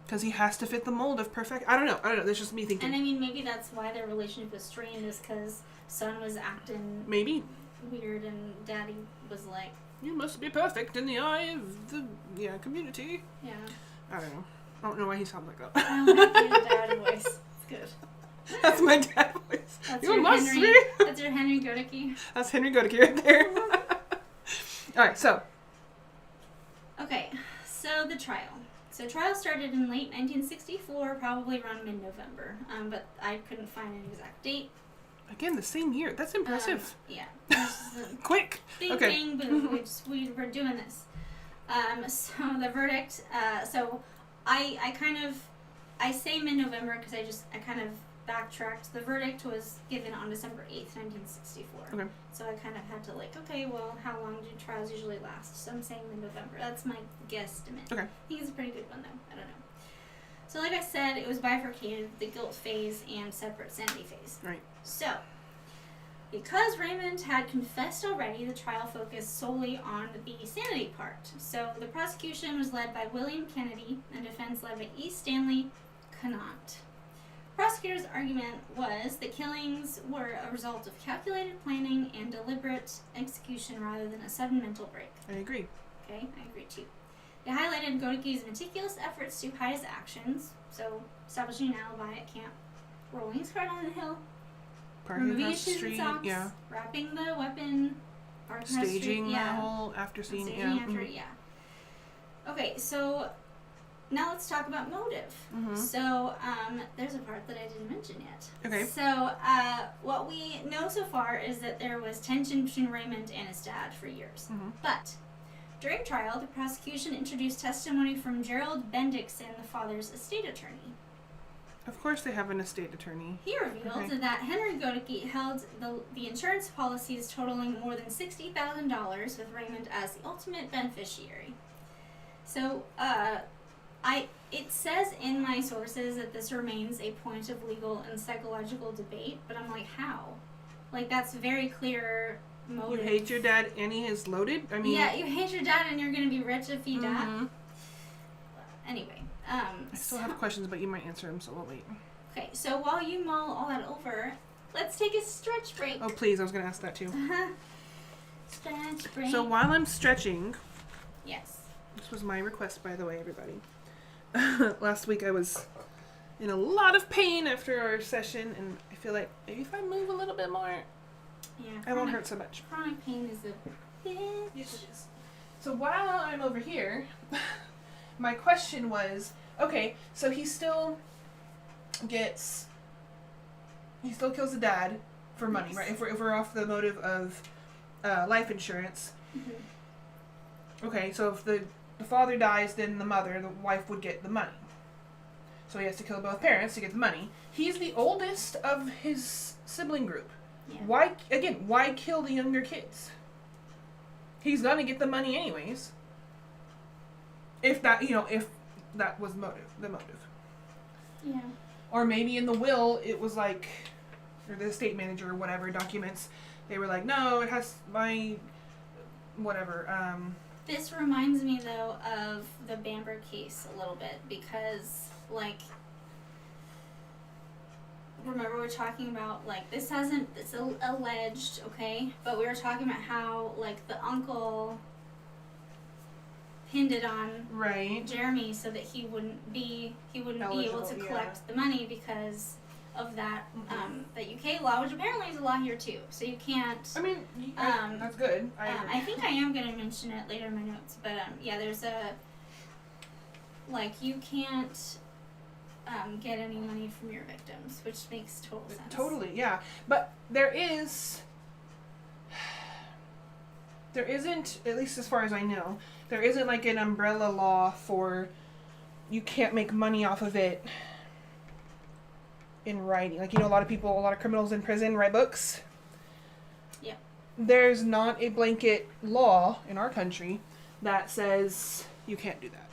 Because he has to fit the mold of perfect. I don't know. That's just me thinking. And I mean, maybe that's why their relationship was strained, is because son was acting weird and Daddy was like, you must be perfect in the eye of the community. Yeah. I don't know. I don't know why he sounds like that. I like your dad voice. It's good. That's my dad voice. That's your Henry Goedecke. That's Henry Goedecke right there. Alright, so. Okay, so the trial. So trial started in late 1964, probably around mid-November. But I couldn't find an exact date. Again, the same year. That's impressive. Yeah. Quick. Bing, boom. We were doing this. So the verdict. So I say mid-November because I kind of backtracked. The verdict was given on December 8th, 1964. Okay. So I kind of had to how long do trials usually last? So I'm saying mid-November. That's my guesstimate. Okay. I think it's a pretty good one though. I don't know. So like I said, it was bifurcated, the guilt phase and separate sanity phase. Right. So, because Raymond had confessed already, the trial focused solely on the sanity part. So the prosecution was led by William Kennedy and defense led by E. Stanley Conant. Prosecutor's argument was that killings were a result of calculated planning and deliberate execution rather than a sudden mental break. I agree. Okay, I agree too. They highlighted Goedecke's meticulous efforts to hide his actions, so establishing an alibi at camp, rolling his car down the hill, removing his shoes and socks, wrapping the weapon, staging the whole after scene, Okay, so now let's talk about motive. Mm-hmm. So, there's a part that I didn't mention yet. Okay. So, what we know so far is that there was tension between Raymond and his dad for years. Mm-hmm. But during trial, the prosecution introduced testimony from Gerald Bendixson, the father's estate attorney. Of course they have an estate attorney. He revealed that Henry Goedecke held the insurance policies totaling more than $60,000 with Raymond as the ultimate beneficiary. So, it says in my sources that this remains a point of legal and psychological debate, but I'm like, how? Like, that's very clear motive. You hate your dad and he is loaded? I mean... Yeah, you hate your dad and you're going to be rich if you die. Mm-hmm. Anyway. I still have questions, but you might answer them, so we'll wait. Okay, so while you mull all that over, let's take a stretch break. Oh, please, I was going to ask that too. Stretch break. So while I'm stretching... Yes. This was my request, by the way, everybody. Last week I was in a lot of pain after our session, and I feel like maybe if I move a little bit more, I won't hurt so much. Chronic pain is a bitch. Yes, it is. So while I'm over here, my question was, okay, so he still kills the dad for money, Yes. right? If we're off the motive of life insurance. Mm-hmm. Okay, so if the father dies, then the wife would get the money. So he has to kill both parents to get the money. He's the oldest of his sibling group. Yeah. Why kill the younger kids? He's gonna get the money anyways. If that was the motive. Yeah. Or maybe in the will, it was like, or the estate manager or whatever documents, they were like, no, it has my, whatever, This reminds me, though, of the Bamber case a little bit, because, like, remember we were talking about, like, it's alleged, okay? But we were talking about how, like, the uncle pinned it on right. Jeremy so that he wouldn't be able to collect the money because of that that UK law, which apparently is a law here too. So you can't. I mean, that's good. I think I am going to mention it later in my notes, but there's you can't get any money from your victims, which makes total sense. Totally, yeah. But there isn't, at least as far as I know, there isn't like an umbrella law for you can't make money off of it in writing. Like, a lot of criminals in prison write books. Yeah. There's not a blanket law in our country that says you can't do that.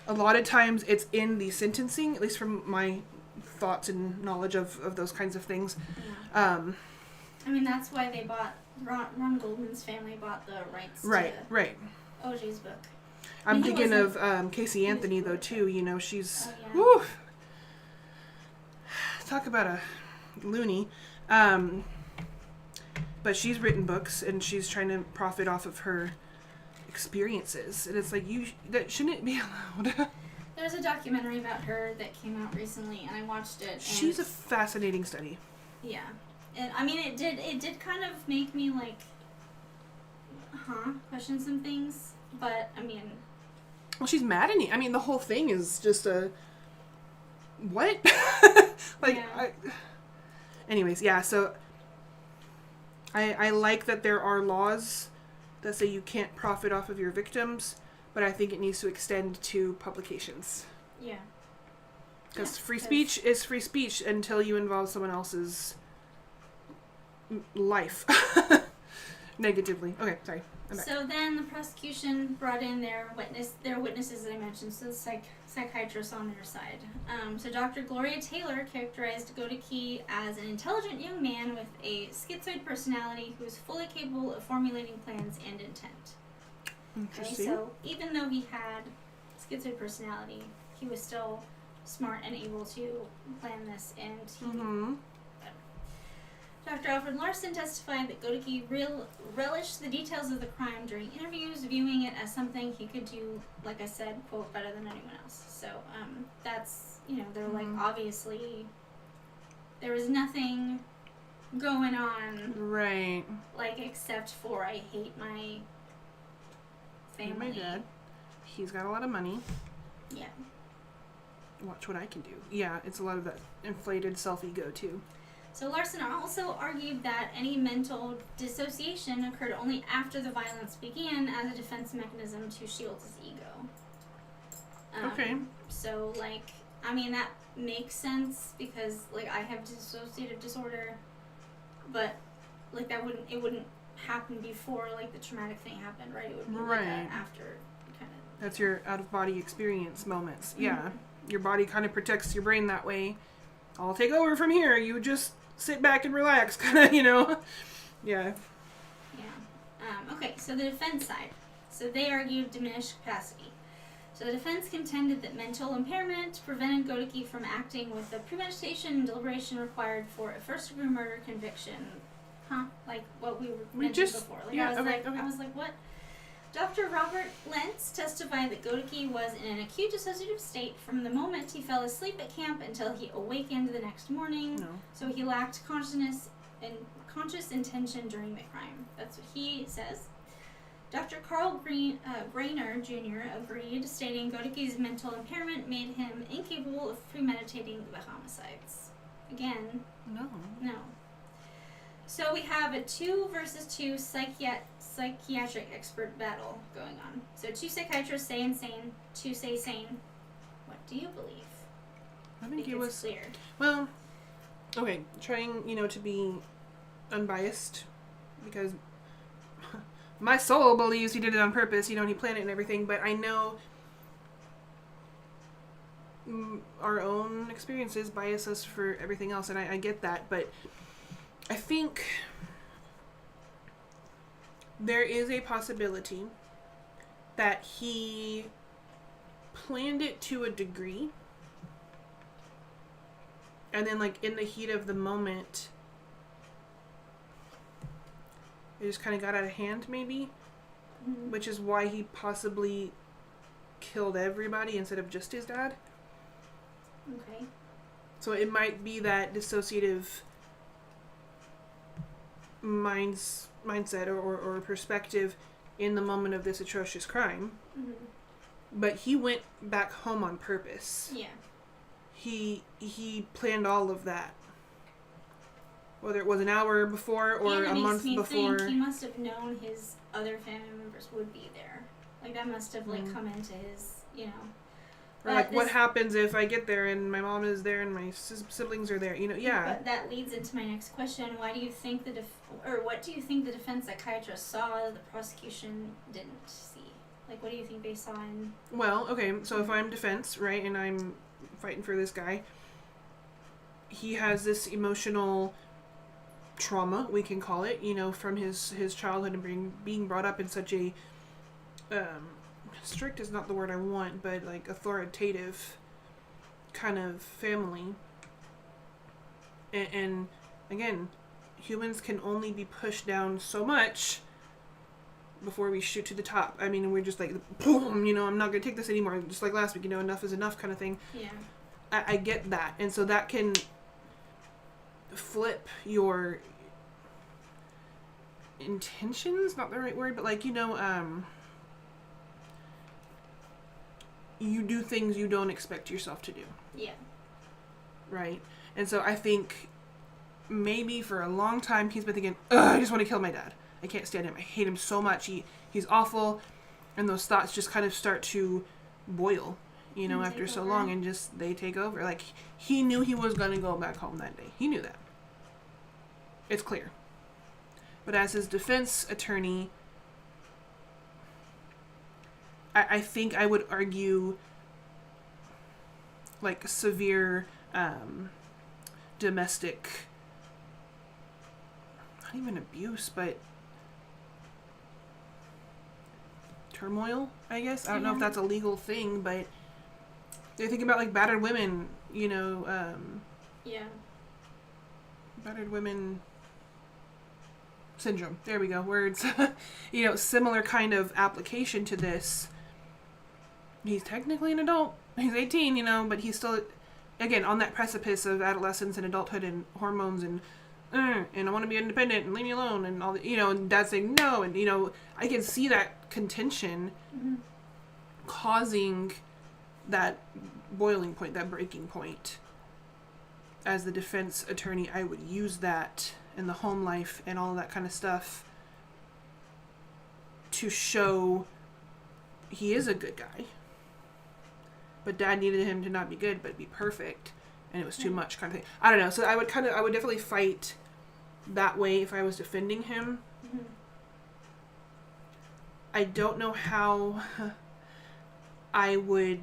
A lot of times it's in the sentencing, at least from my thoughts and knowledge of those kinds of things. Yeah. I mean, that's why they bought, Ron Goldman's family bought the rights to OJ's book. I'm thinking of Casey Anthony, though, too. She's... Oh, yeah. Woo! Talk about a loony. But she's written books, and she's trying to profit off of her experiences. And it's like, that shouldn't be allowed. There's a documentary about her that came out recently, and I watched it. And she's a fascinating study. Yeah. And, I mean, it did kind of make me, like, question some things. But, I mean... Well, she's maddening. I mean, the whole thing is just a... What? Anyways, yeah, so... I like that there are laws that say you can't profit off of your victims, but I think it needs to extend to publications. Yeah. Because free speech is free speech until you involve someone else's life negatively. Okay, sorry. I'm back. So then the prosecution brought in their witnesses that I mentioned, so the psychiatrists on their side. So Dr. Gloria Taylor characterized Goedecke as an intelligent young man with a schizoid personality who is fully capable of formulating plans and intent. Interesting. Okay, so even though he had schizoid personality, he was still smart and able to plan this, and he... Dr. Alfred Larson testified that Goedecke relished the details of the crime during interviews, viewing it as something he could do, like I said, quote, better than anyone else. So, that's, they're like, obviously, there was nothing going on. Right. Like, except for I hate my family. My dad. He's got a lot of money. Yeah. Watch what I can do. Yeah, it's a lot of that inflated self-ego, too. So Larson also argued that any mental dissociation occurred only after the violence began as a defense mechanism to shield his ego. Okay. So, like, I mean, that makes sense because, like, I have dissociative disorder, but, like, it wouldn't happen before, like, the traumatic thing happened, right? It would be like that after, kind of. That's your out-of-body experience moments. Mm-hmm. Yeah. Your body kind of protects your brain that way. I'll take over from here. You just sit back and relax, kind of, Yeah. Yeah. Okay, so the defense side. So they argued diminished capacity. So the defense contended that mental impairment prevented Goedecke from acting with the premeditation and deliberation required for a first-degree murder conviction. Huh? Like what we mentioned before. Like, yeah, I was like, what? Dr. Robert Lentz testified that Goedecke was in an acute dissociative state from the moment he fell asleep at camp until he awakened the next morning. No. So he lacked consciousness and conscious intention during the crime. That's what he says. Dr. Carl Grainer Jr. agreed, stating Goedecke's mental impairment made him incapable of premeditating the homicides. Again, No. So we have a 2 versus 2 psychiatric expert battle going on. So 2 psychiatrists say insane, 2 say sane. What do you believe? I think it was clear. Well, okay, trying, to be unbiased, because my soul believes he did it on purpose, he planned it and everything, but I know our own experiences bias us for everything else, and I get that, but I think there is a possibility that he planned it to a degree, and then, like, in the heat of the moment, it just kind of got out of hand, maybe, which is why he possibly killed everybody instead of just his dad. Okay. So it might be that dissociative mindset or perspective in the moment of this atrocious crime. Mm-hmm. But he went back home on purpose. Yeah. He planned all of that. Whether it was an hour before or a month before. Think he must have known his other family members would be there. Like, that must have, like, come into his, Or, like, what happens if I get there and my mom is there and my siblings are there, yeah. But that leads into my next question. Why do you think what do you think the defense psychiatrist saw that the prosecution didn't see? Like, what do you think they saw in... Well, okay, so if I'm defense, right, and I'm fighting for this guy, he has this emotional trauma, we can call it, from his childhood and being brought up in such a... strict is not the word I want, but, like, authoritative kind of family. And again, humans can only be pushed down so much before we shoot to the top. I mean, we're just like, boom, I'm not going to take this anymore. Just like last week, enough is enough kind of thing. Yeah. I get that. And so that can flip your intentions, not the right word, but, like, you do things you don't expect yourself to do. Yeah. Right? And so I think maybe for a long time he's been thinking, I just want to kill my dad. I can't stand him. I hate him so much. He's awful. And those thoughts just kind of start to boil, after so long, and just they take over. Like, he knew he was going to go back home that day. He knew that. It's clear. But as his defense attorney, I think I would argue, like, severe domestic, not even abuse, but turmoil, I guess. I don't know if that's a legal thing, but they're thinking about, like, battered women, yeah. Battered women syndrome. There we go. Words. Similar kind of application to this. He's technically an adult. He's 18, but he's still, again, on that precipice of adolescence and adulthood and hormones and I want to be independent and leave me alone and all the, and dad's saying no, and, I can see that contention. Mm-hmm. causing that boiling point, that breaking point. As the defense attorney, I would use that in the home life and all of that kind of stuff to show he is a good guy. But Dad needed him to not be good, but be perfect. And it was too much kind of thing. I don't know. So I would definitely fight that way if I was defending him. Mm-hmm. I don't know how I would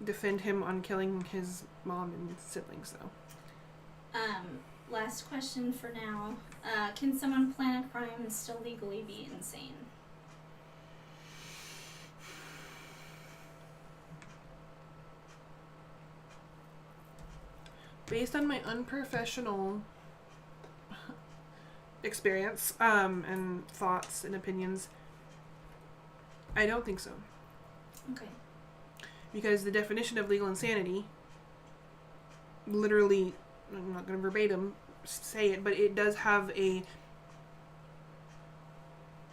defend him on killing his mom and siblings, though. Last question for now. Can someone plan a crime and still legally be insane? Based on my unprofessional experience and thoughts and opinions, I don't think so. Okay. Because the definition of legal insanity, literally, I'm not going to verbatim say it, but it does have a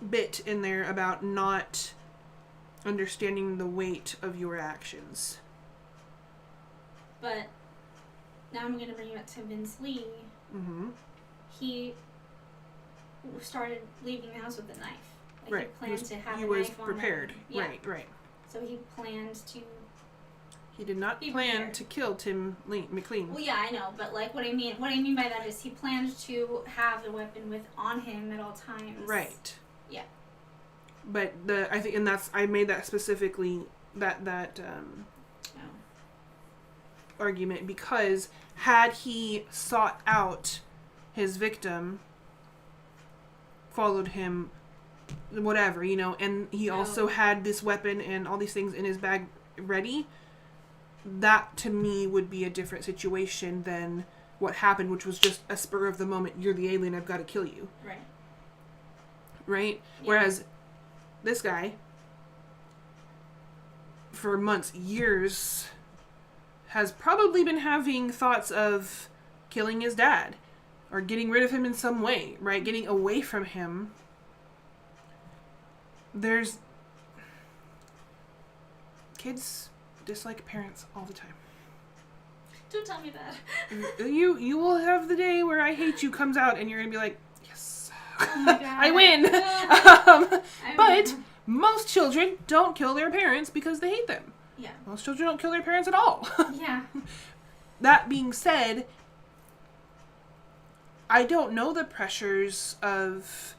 bit in there about not understanding the weight of your actions. But now I'm going to bring you back to Vince Lee. Mm-hmm. He started leaving the house with a knife. Like Right. He planned to have a He was knife prepared. on him. Yeah. Right. So he planned to... He did not Be plan prepared. to kill Tim McLean. Well, yeah, I know, but like what I mean by that is he planned to have the weapon on him at all times. Right. Yeah. But I made that specifically that argument because had he sought out his victim, followed him, whatever, and he also had this weapon and all these things in his bag ready, that to me would be a different situation than what happened, which was just a spur of the moment, you're the alien, I've got to kill you. Right. Right? Yeah. Whereas this guy, for months, years, has probably been having thoughts of killing his dad or getting rid of him in some way, right? Getting away from him. There's... Kids dislike parents all the time. Don't tell me that. You will have the day where I hate you comes out and you're going to be like, yes, Oh my God. I win. But most children don't kill their parents because they hate them. Yeah. Most children don't kill their parents at all. Yeah. That being said, I don't know the pressures of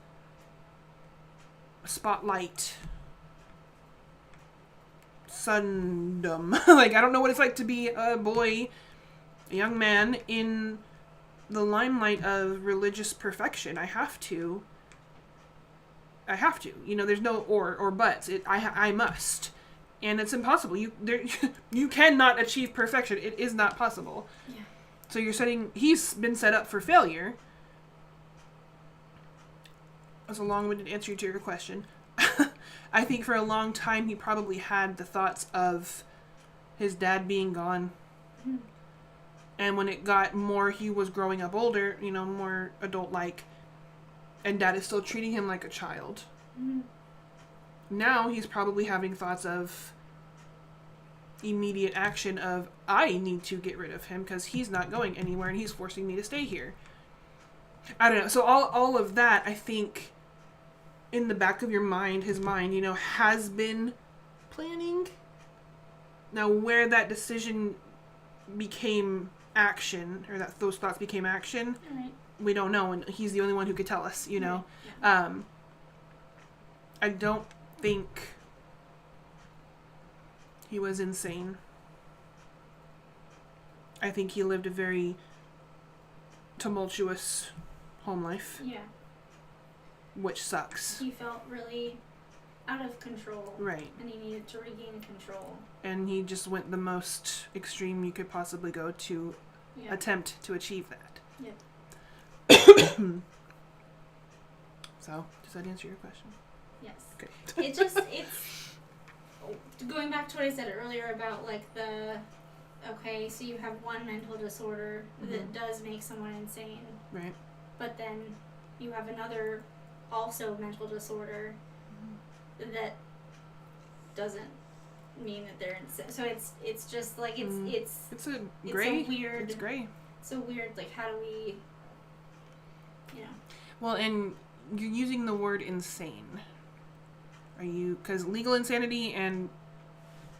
spotlight, sundom. Like, I don't know what it's like to be a boy, a young man in the limelight of religious perfection. I have to. There's no or buts. I must. And it's impossible. You cannot achieve perfection. It is not possible. Yeah. So he's been set up for failure. That's a long-winded answer to your question. I think for a long time he probably had the thoughts of his dad being gone. Mm-hmm. And when it got more, he was growing up older, more adult-like. And Dad is still treating him like a child. Mm-hmm. Now he's probably having thoughts of immediate action of, I need to get rid of him because he's not going anywhere and he's forcing me to stay here. I don't know. So all of that, I think, in the back of your mind, his mind, has been planning. Now, where that decision became action, or that those thoughts became action, Right. we don't know, and he's the only one who could tell us, Yeah. I don't think he was insane. I think he lived a very tumultuous home life, Yeah. which sucks. He felt really out of control. Right. And he needed to regain control. And he just went the most extreme you could possibly go to Yeah. attempt to achieve that. Yeah. So, does that answer your question? Yes. Okay. It's going back to what I said earlier about so you have one mental disorder that does make someone insane, Right. but then you have another also mental disorder that doesn't mean that they're insane. So it's just like it's a gray. It's a weird. It's gray. It's a weird, like, how do we, you know. Well, and you're using the word insane. Are you, because legal insanity and...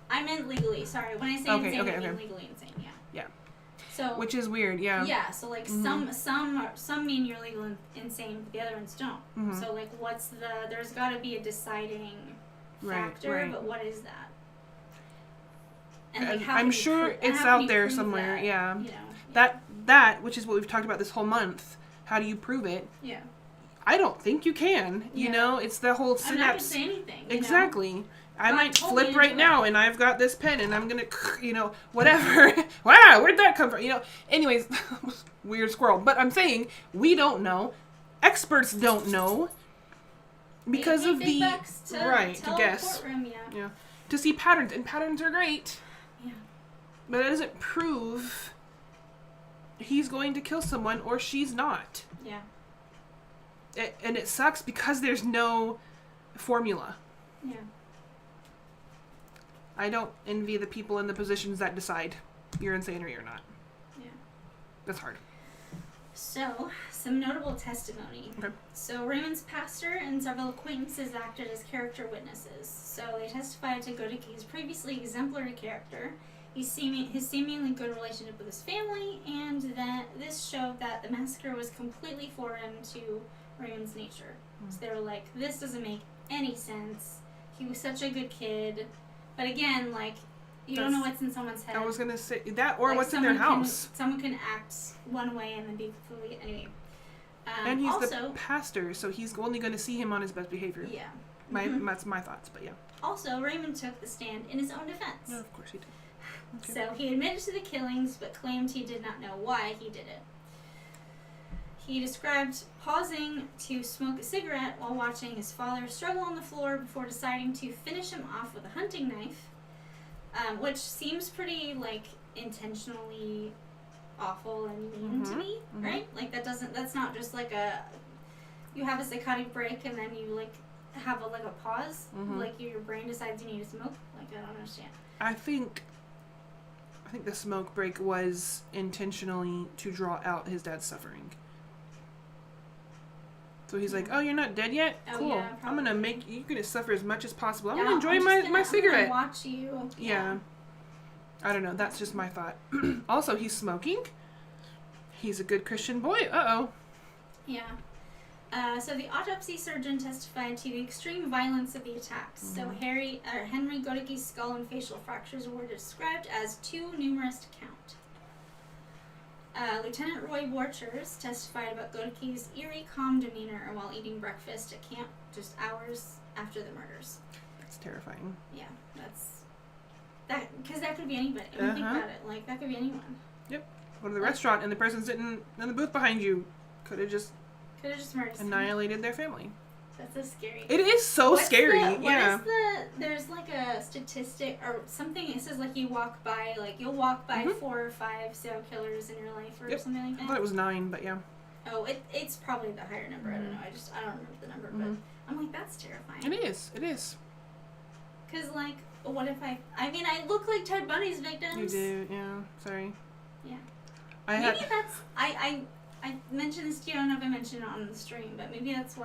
I meant legally, sorry. When I say insane, I mean legally insane, yeah. Yeah. So... Which is weird, yeah. Yeah, so, like, some mean you're legally insane, but the other ones don't. Mm-hmm. So, like, there's got to be a deciding factor, right. but what is that? And, like, how I'm sure it's out there somewhere, that, yeah. You know, That, which is what we've talked about this whole month, how do you prove it? Yeah. I don't think you can. You know, it's the whole synapse. I'm not going to say anything. Exactly. Know? I might told flip me to right do now, and I've got this pen, and I'm gonna, you know, whatever. Wow, where'd that come from? You know. Anyways, weird squirrel. But I'm saying we don't know. Experts don't know because of the to guess. Yeah. To see patterns, and patterns are great. Yeah. But that doesn't prove he's going to kill someone or she's not. Yeah. And it sucks because there's no formula. Yeah. I don't envy the people in the positions that decide you're insane or you're not. Yeah. That's hard. So, some notable testimony. Okay. So, Raymond's pastor and several acquaintances acted as character witnesses. So, they testified to Goedecke's previously exemplary character, his seemingly good relationship with his family, and that this showed that the massacre was completely foreign to Raymond's nature. So they were like, this doesn't make any sense. He was such a good kid. But again, like, you don't know what's in someone's head. I was going to say that, or like what's in their house. Someone can act one way and then be completely... Anyway. And he's the pastor, so he's only going to see him on his best behavior. Yeah. That's my thoughts, but yeah. Also, Raymond took the stand in his own defense. No, of course he did. Okay. So he admitted to the killings, but claimed he did not know why he did it. He described pausing to smoke a cigarette while watching his father struggle on the floor before deciding to finish him off with a hunting knife, which seems pretty, like, intentionally awful and mean to me, right? Like, that's not just like you have a psychotic break and then you, like, have a pause, like your brain decides you need to smoke. Like, I don't understand. I think the smoke break was intentionally to draw out his dad's suffering. So he's like, oh, you're not dead yet? Cool. Yeah, I'm going to make you're going to suffer as much as possible. I'm going to enjoy my cigarette. I'm gonna watch you. Yeah. I don't know. That's just my thought. Also, he's smoking. He's a good Christian boy. Uh-oh. Yeah. So the autopsy surgeon testified to the extreme violence of the attacks. So Henry Goedecke's skull and facial fractures were described as too numerous to count. Lieutenant Roy Borchers testified about Goedecke's eerie, calm demeanor while eating breakfast at camp just hours after the murders. That's terrifying. Yeah, because that could be anybody. I mean, think about it. Like, that could be anyone. Yep. Go to the restaurant and the person sitting in the booth behind you could have just murdered annihilated their family. That's so scary. It is so scary. There's like a statistic or something. It says like you'll walk by 4 or 5 serial killers in your life or something like that. I thought it was 9, but yeah. Oh, it's probably the higher number. I don't know. I don't remember the number, but I'm like, that's terrifying. It is. Cause like, what if I look like Ted Bundy's victims. You do, yeah. Sorry. Yeah. I mentioned this to you. I don't know if I mentioned it on the stream, but maybe that's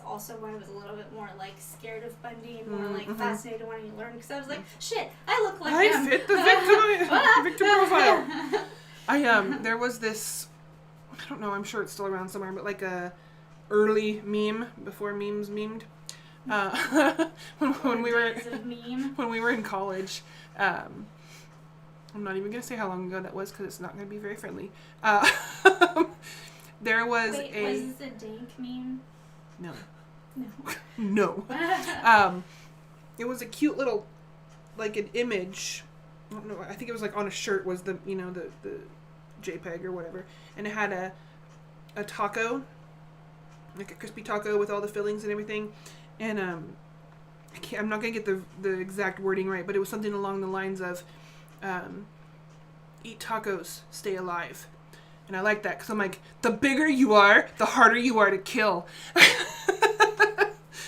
also why I was a little bit more, like, scared of Bundy and more, like, fascinated wanting to learn, because I was like, shit, I look like him. I fit the victim profile. There was this, I don't know, I'm sure it's still around somewhere, but, like, a early meme, before memes memed, when we were in college, I'm not even going to say how long ago that was because it's not going to be very friendly. There was was this a dank meme? No. No. No. It was a cute little, like, an image. I don't know. I think it was like on a shirt was the JPEG or whatever, and it had a taco, like a crispy taco with all the fillings and everything, and I'm not gonna get the exact wording right, but it was something along the lines of, eat tacos, stay alive. And I like that because I'm like, the bigger you are, the harder you are to kill.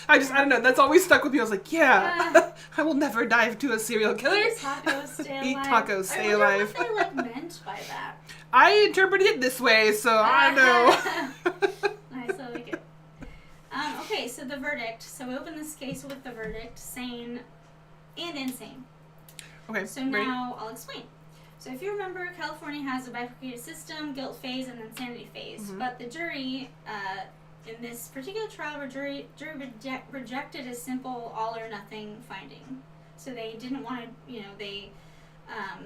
I don't know. That's always stuck with me. I was like, yeah, I will never dive to a serial killer. Eat tacos, stay alive. Eat tacos, stay I wonder alive. what they meant by that. I interpreted it this way, so I know. Nice, I like it. Okay, so the verdict. So we open this case with the verdict, sane and insane. Okay. So now I'll explain. So if you remember, California has a bifurcated system, guilt phase and then sanity phase. Mm-hmm. But the jury, in this particular trial, jury rejected a simple all or nothing finding. So they didn't want to,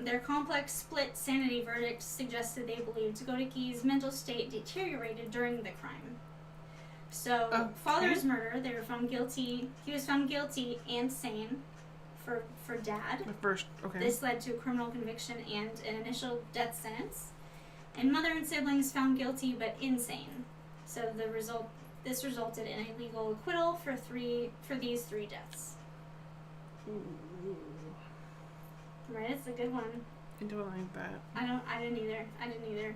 their complex split sanity verdict suggested they believed Goedecke's mental state deteriorated during the crime. So, father's murder, they were found guilty. He was found guilty and sane for dad. First, okay. This led to a criminal conviction and an initial death sentence. And mother and siblings found guilty but insane. So this resulted in a legal acquittal for these 3 deaths. Ooh. Right, it's a good one. I don't like that. I didn't either.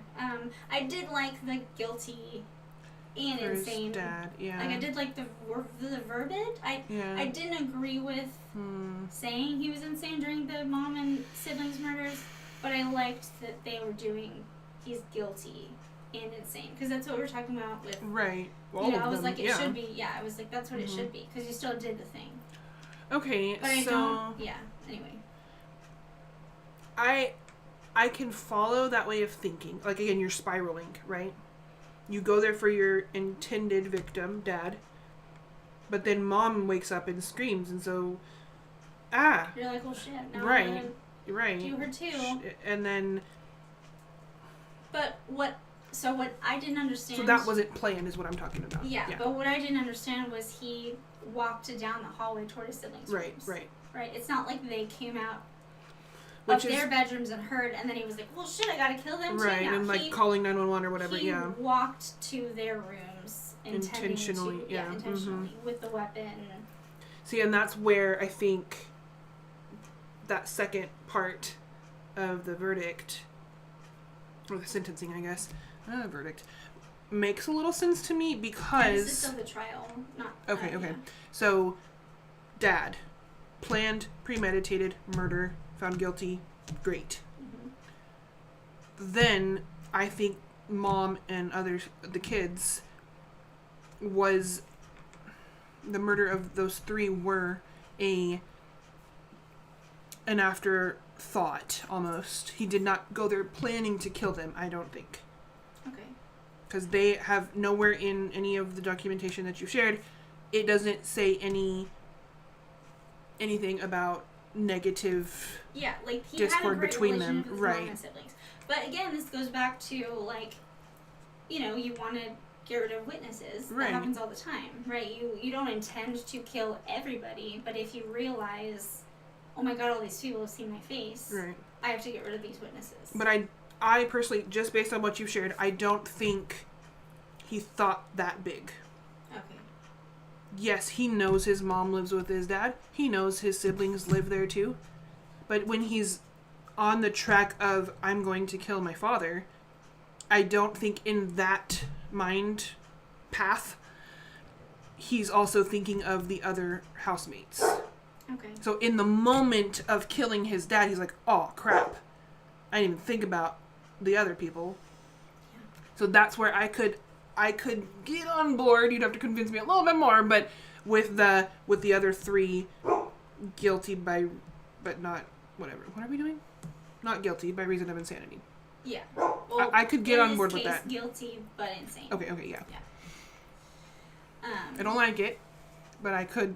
I did like the guilty and First insane. dad, yeah. Like I did like the verbiage. I didn't agree with saying he was insane during the mom and siblings murders, but I liked that they were doing he's guilty and insane because that's what we were talking about with. Right. I was like it should be. Yeah, I was like that's what it should be because you still did the thing. Okay, but I so don't. Yeah. Anyway. I can follow that way of thinking. Like again, you're spiraling, right? You go there for your intended victim, dad, but then mom wakes up and screams, and so, You're like, well, shit. Now right. Do her too. And then. But what I didn't understand. So that wasn't planned, is what I'm talking about. Yeah, but what I didn't understand was he walked down the hallway toward his siblings' rooms. Right. Right. It's not like they came out of their bedrooms and heard, and then he was like, well, shit, I gotta kill them too. Right, now. and like calling 911 or whatever, he walked to their rooms intentionally with the weapon. See, and that's where I think that second part of the verdict, or the sentencing, I guess, verdict, makes a little sense to me because... This is still the trial, not... Okay. So, dad, planned, premeditated murder, found guilty, great. Mm-hmm. Then, I think mom and the kids, was... The murder of those 3 were an afterthought, almost. He did not go there planning to kill them, I don't think. Okay. Because they have nowhere in any of the documentation that you've shared, it doesn't say anything about negative discord between them. Right. Siblings. But again, this goes back to, you want to get rid of witnesses. Right. That happens all the time, right? You don't intend to kill everybody, but if you realize, oh my god, all these people have seen my face, right, I have to get rid of these witnesses. But I personally, just based on what you've shared, I don't think he thought that big. Okay. Yes, he knows his mom lives with his dad. He knows his siblings live there too. But when he's on the track of, I'm going to kill my father, I don't think in that mind path, he's also thinking of the other housemates. Okay. So in the moment of killing his dad, he's like, oh crap, I didn't even think about the other people. Yeah. So that's where I could get on board. You'd have to convince me a little bit more, but with the other 3, guilty by, but not, whatever. What are we doing? Not guilty by reason of insanity. Yeah. Well, I could get on board with that. Guilty but insane. Okay, yeah. I don't like it, but I could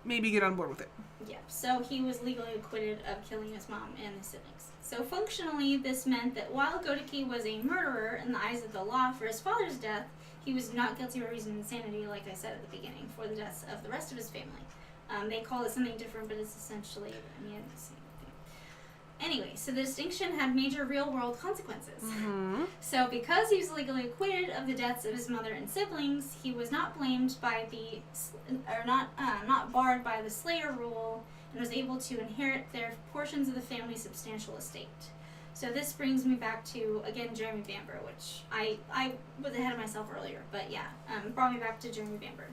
maybe get on board with it. Yeah, so he was legally acquitted of killing his mom and his siblings. So functionally, this meant that while Goedecke was a murderer in the eyes of the law for his father's death, he was not guilty by reason of insanity, like I said at the beginning, for the deaths of the rest of his family. They call it something different, but it's essentially, the same thing. Anyway, so the distinction had major real-world consequences. Mm-hmm. So because he was legally acquitted of the deaths of his mother and siblings, he was not blamed by not barred by the Slayer rule, and was able to inherit their portions of the family's substantial estate. So this brings me back to, again, Jeremy Bamber, which I was ahead of myself earlier, but yeah, brought me back to Jeremy Bamber.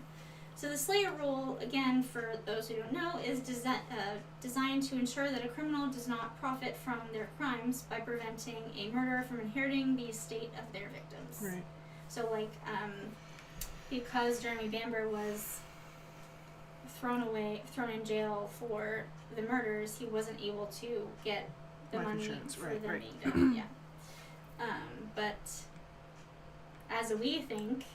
So the Slayer rule, again, for those who don't know, is designed to ensure that a criminal does not profit from their crimes by preventing a murderer from inheriting the estate of their victims. Right. So, like, because Jeremy Bamber was thrown in jail for the murders, he wasn't able to get the Life money insurance, for right, them right. being done. Yeah. But as we think,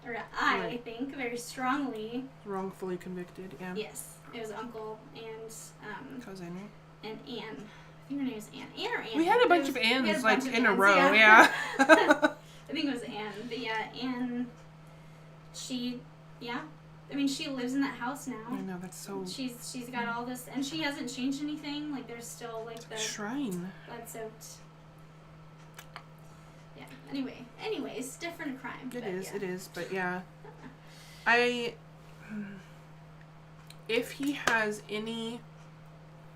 or I Right. think very strongly, Wrongfully convicted, yeah. yes, it was uncle and Cousin. and Anne. I think her name was Anne. Anne or Anne? We had a bunch of Annes, like, in a row, yeah. I think it was Anne. But yeah, Anne, she lives in that house now. I know, that's so... She's got all this, and she hasn't changed anything. Like, there's still, like, the shrine. blood-soaked... Yeah, anyways, different crime. It is, but yeah. If he has any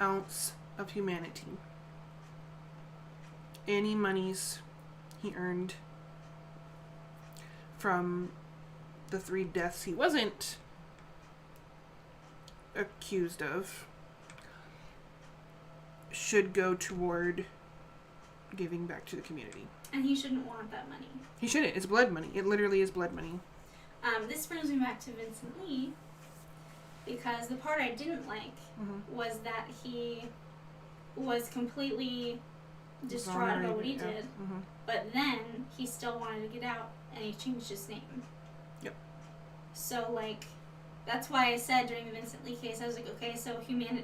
ounce of humanity, any monies he earned from the 3 deaths he wasn't accused of should go toward giving back to the community. And he shouldn't want that money. He shouldn't. It's blood money. It literally is blood money. This brings me back to Vincent Lee, because the part I didn't like was that he was completely distraught about what he did, but then he still wanted to get out, and he changed his name. Yep. So, like, that's why I said during the Vincent Lee case, I was like, okay, so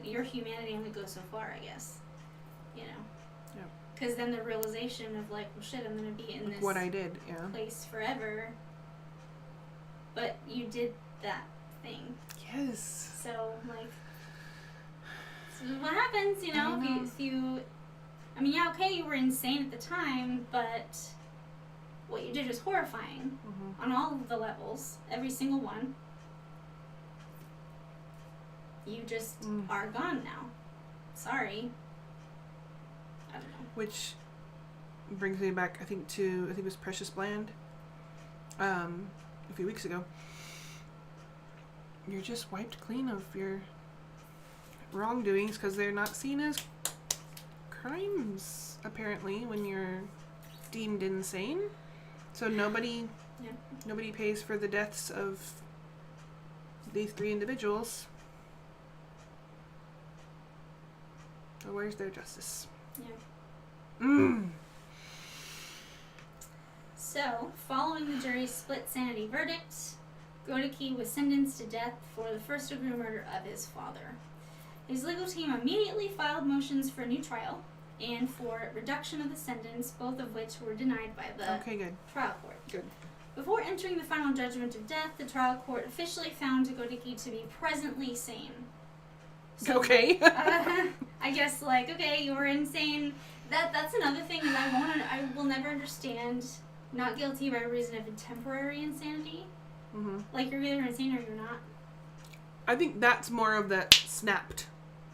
your humanity only goes so far, I guess. You know? Yep. Because then the realization of, like, well, shit, I'm going to be in this what I did, yeah. place forever. But you did that thing. Yes. So, like, this is what happens, you know? If you, I mean, yeah, okay, you were insane at the time, but what you did was horrifying on all of the levels, every single one. You just are gone now. Sorry. I don't know. Which brings me back, I think it was Precious Bland, a few weeks ago. You're just wiped clean of your wrongdoings because they're not seen as crimes, apparently, when you're deemed insane. So nobody pays for the deaths of these 3 individuals. So where's their justice? Yeah. So, following the jury's split sanity verdict, Goedecke was sentenced to death for the first-degree murder of his father. His legal team immediately filed motions for a new trial and for reduction of the sentence, both of which were denied by the trial court. Good. Before entering the final judgment of death, the trial court officially found Goedecke to be presently sane. So, okay. I guess, like, okay, you were insane. That's another thing that I will never understand. Not guilty by reason of temporary insanity. Like, you're either insane or you're not. I think that's more of that snapped.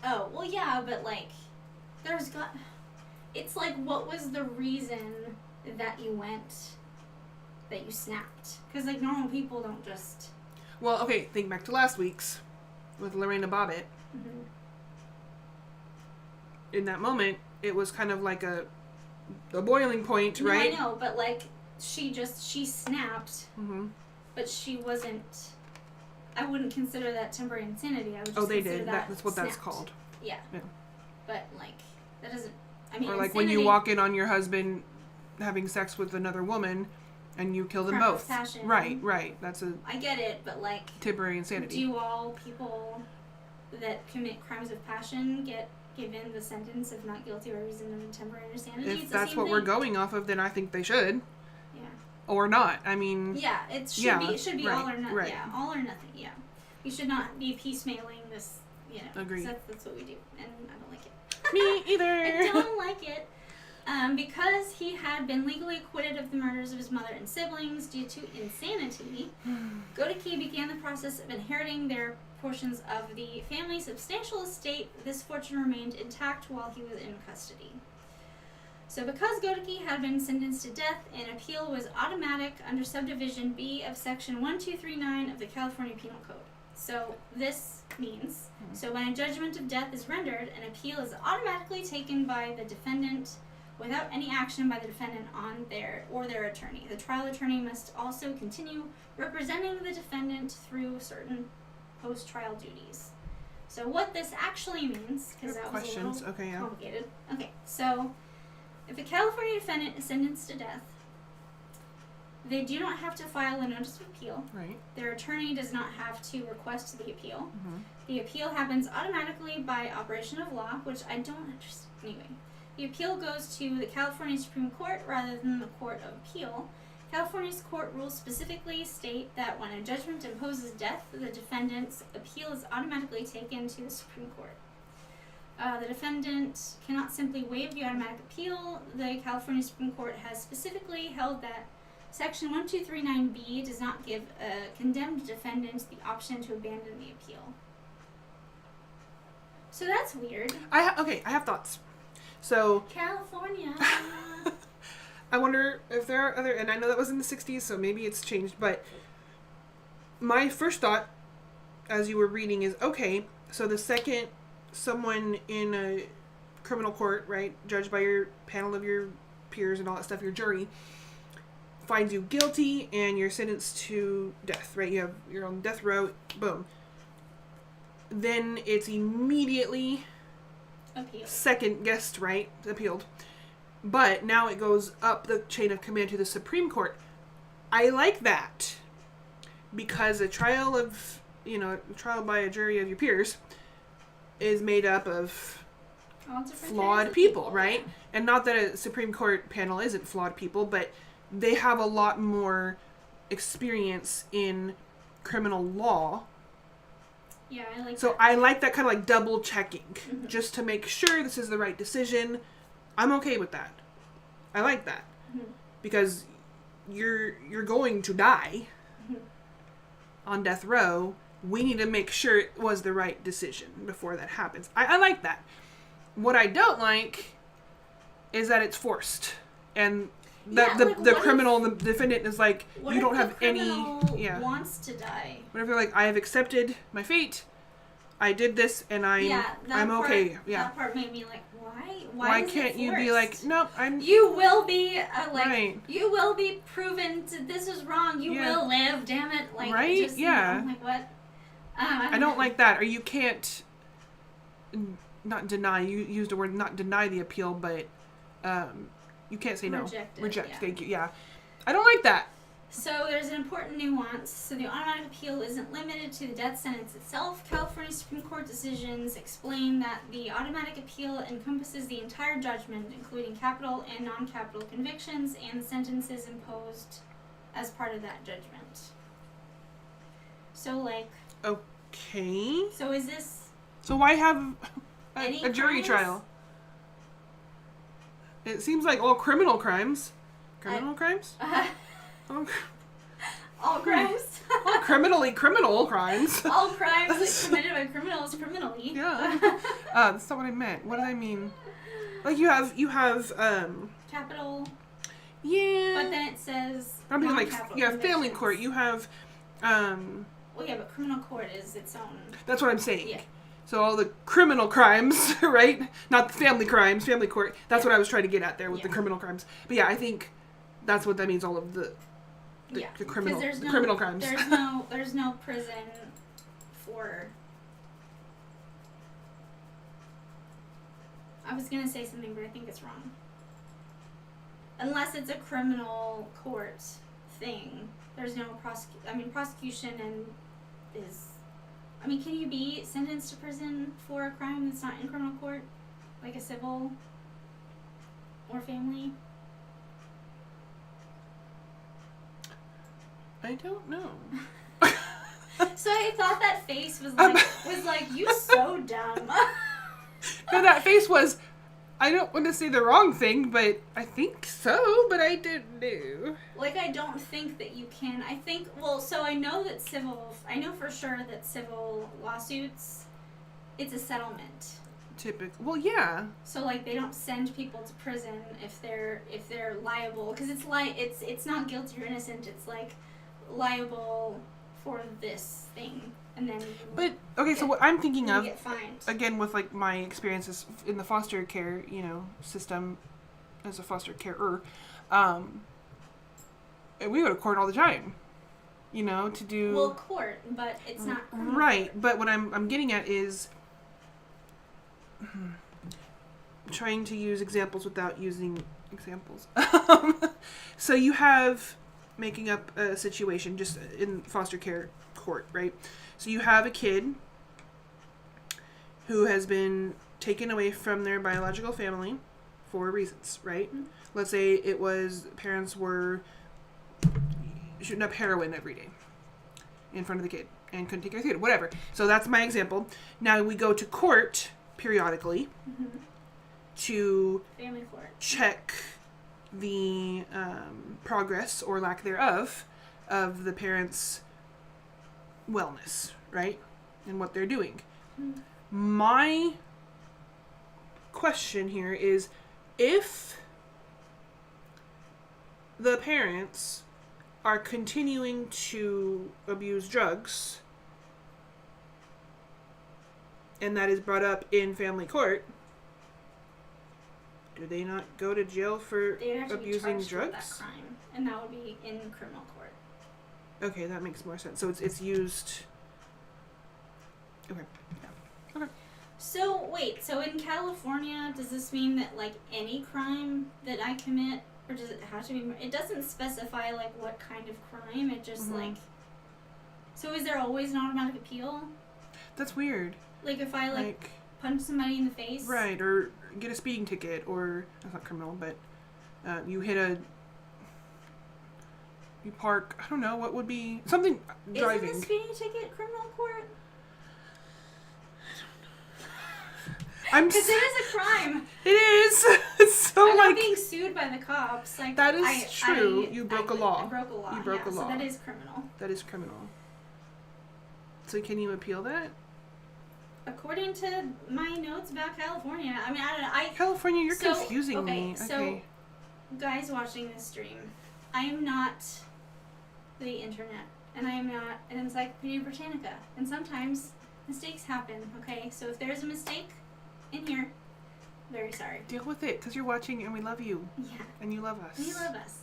Oh, well, yeah, but, like, it's like, what was the reason that you snapped? Because, like, normal people don't just... Well, okay, think back to last week's with Lorena Bobbitt. In that moment, it was kind of like a boiling point, right? No, I know, but, like, she snapped, but she wasn't... I wouldn't consider that temporary insanity. I would just they consider did. That's what that's called. Yeah. But, like, that doesn't... I mean, or, like, when you walk in on your husband having sex with another woman and you kill them both. Passion. Right. That's a... I get it, but, like... temporary insanity. Do all people that commit crimes of passion get given the sentence of not guilty by reason of temporary insanity? If that's what we're going off of, then I think they should. Yeah. Or not. I mean... Yeah, it should be all or nothing. Right. Yeah, all or nothing, yeah. You should not be piecemealing this, you know. Agreed. That's what we do, and I don't like it. Me either. I don't like it. Because he had been legally acquitted of the murders of his mother and siblings due to insanity, Goedecke began the process of inheriting their portions of the family's substantial estate. This fortune remained intact while he was in custody. So because Goedecke had been sentenced to death, an appeal was automatic under subdivision B of section 1239 of the California Penal Code. So this means, so when a judgment of death is rendered, an appeal is automatically taken by the defendant without any action by the defendant on their attorney. The trial attorney must also continue representing the defendant through certain post-trial duties. So what this actually means, because that was a little complicated. Okay, so if a California defendant is sentenced to death, they do not have to file a notice of appeal. Right. Their attorney does not have to request the appeal. Mm-hmm. The appeal happens automatically by operation of law, which I don't understand. Anyway, the appeal goes to the California Supreme Court rather than the Court of Appeal. California's court rules specifically state that when a judgment imposes death, the defendant's appeal is automatically taken to the Supreme Court. The defendant cannot simply waive the automatic appeal. The California Supreme Court has specifically held that Section 1239B does not give a condemned defendant the option to abandon the appeal. So that's weird. I have thoughts. So California. I wonder if there are other, and I know that was in the 60s, so maybe it's changed, but my first thought as you were reading is, okay, so the second someone in a criminal court, right, judged by your panel of your peers and all that stuff, your jury, finds you guilty and you're sentenced to death, right? You're on death row, boom. Then it's immediately Appeal. second guessed, right? Appealed. But now it goes up the chain of command to the Supreme Court. I like that. Because a trial by a jury of your peers is made up of flawed people, right? Yeah. And not that a Supreme Court panel isn't flawed people, but they have a lot more experience in criminal law. Yeah, I like So that. I like that kind of like double checking, Mm-hmm. just to make sure this is the right decision. I'm okay with that. I like that. Mm-hmm. Because you're going to die on death row. We need to make sure it was the right decision before that happens. I like that. What I don't like is that it's forced. And the criminal, the defendant is like, you don't have any... Yeah. Wants to die. What if they're like, I have accepted my fate. I did this and I'm okay. Yeah. That part made me like, Why can't you be like, nope, You will be right. You will be proven this is wrong. You will live. Damn it! Like right? Just, yeah. Like what? I don't like that. Or you can't not deny. You used the word not deny the appeal, but you can't say no. Reject. Yeah. Thank you. Yeah. I don't like that. So there's an important nuance. So the automatic appeal isn't limited to the death sentence itself. California Supreme Court decisions explain that the automatic appeal encompasses the entire judgment, including capital and non-capital convictions, and the sentences imposed as part of that judgment. So, like... Okay. So is this... So why have a jury crimes? trial? It seems like all criminal crimes. Criminal crimes? All crimes. All criminal crimes. All crimes committed by criminals criminally. Yeah. That's not what I meant. What did I mean? Like you have Capital. Yeah. But then it says I'm mean like non-capital you have family convictions. court. You have Well, yeah, but criminal court is its own. That's what I'm saying. Yeah. So all the criminal crimes, right? Not the family crimes, family court. That's what I was trying to get at there with the criminal crimes. But yeah, I think that's what that means. All of the criminal crimes. There's no prison for. I was gonna say something, but I think it's wrong. Unless it's a criminal court thing, there's no prosecution can you be sentenced to prison for a crime that's not in criminal court, like a civil or family? I don't know. So I thought that face was like you so dumb. No, that face was, I don't want to say the wrong thing, but I think so, but I didn't know. Like, I don't think that you can. I think, so I know for sure that civil lawsuits, it's a settlement. Typical. Well, yeah. So like they don't send people to prison if they're liable, because it's not guilty or innocent. It's like liable for this thing, and then. But okay, so what I'm thinking of, get fined. Again, with like my experiences in the foster care, system, as a foster carer, we go to court all the time. To do... Well, court, but it's not... Right, but what I'm getting at is trying to use examples without using examples. So you have, making up a situation just in foster care court, right? So you have a kid who has been taken away from their biological family for reasons, right? Mm-hmm. Let's say it was parents were shooting up heroin every day in front of the kid and couldn't take care of the kid, whatever. So that's my example. Now we go to court periodically to family court. Check the progress or lack thereof of the parents' wellness, right? And what they're doing. Mm-hmm. My question here is, if the parents are continuing to abuse drugs, and that is brought up in family court, do they not go to jail for abusing drugs? With that crime, and that would be in criminal court. Okay, that makes more sense. So it's used. Okay. Yeah. Okay. So wait, so in California, does this mean that like any crime that I commit, or does it have to be? It doesn't specify like what kind of crime. It just like. So is there always an automatic appeal? That's weird. Like if I like punch somebody in the face. Right, or get a speeding ticket, or that's not criminal, but you you park. I don't know what would be something driving. Isn't a speeding ticket criminal court? Because it is a crime. It is. It's so I'm like not being sued by the cops. Like that is true. You broke a law. I broke a law. You broke a law. So that is criminal. That is criminal. So can you appeal that? According to my notes about California, I mean, I don't know. California, you're confusing me. Okay. So, guys watching this stream, I am not the internet, and I am not an Encyclopedia Britannica, and sometimes mistakes happen. Okay, so if there's a mistake in here, very sorry. Deal with it, because you're watching and we love you. Yeah. And you love us. And you love us.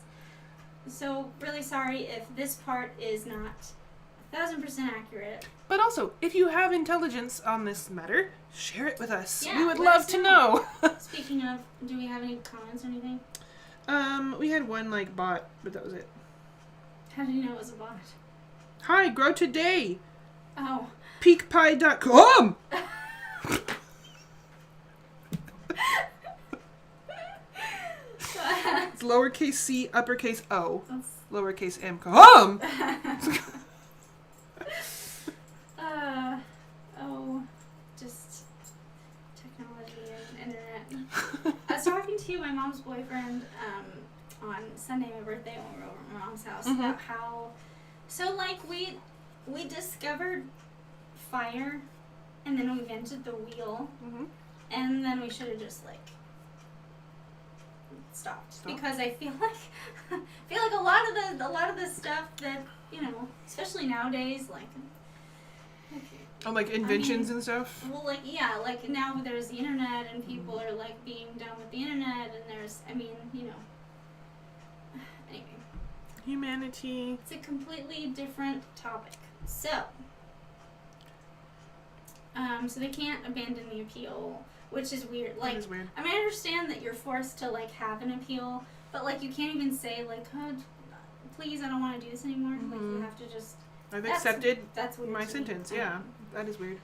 So, really sorry if this part is not 1,000% accurate. But also, if you have intelligence on this matter, share it with us. Yeah, we would love to know. Speaking of, do we have any comments or anything? We had one, bot, but that was it. How did you know it was a bot? Hi, grow today. Oh. Peakpie.com. It's lowercase c, uppercase O, lowercase m. Just technology and internet. I was talking to my mom's boyfriend on Sunday, my birthday, when we were over at my mom's house, about how, we discovered fire, and then we invented the wheel, and then we should have just stopped. Because I feel like a lot of the stuff that, especially nowadays, inventions and stuff? Well, now there's the internet, and people are, being done with the internet, and there's, anyway. Humanity. It's a completely different topic. So they can't abandon the appeal, which is weird. That is weird. I mean, I understand that you're forced to, have an appeal, but, you can't even say, oh, please, I don't want to do this anymore. You have to just... I've accepted that's my sentence, yeah. That is weird.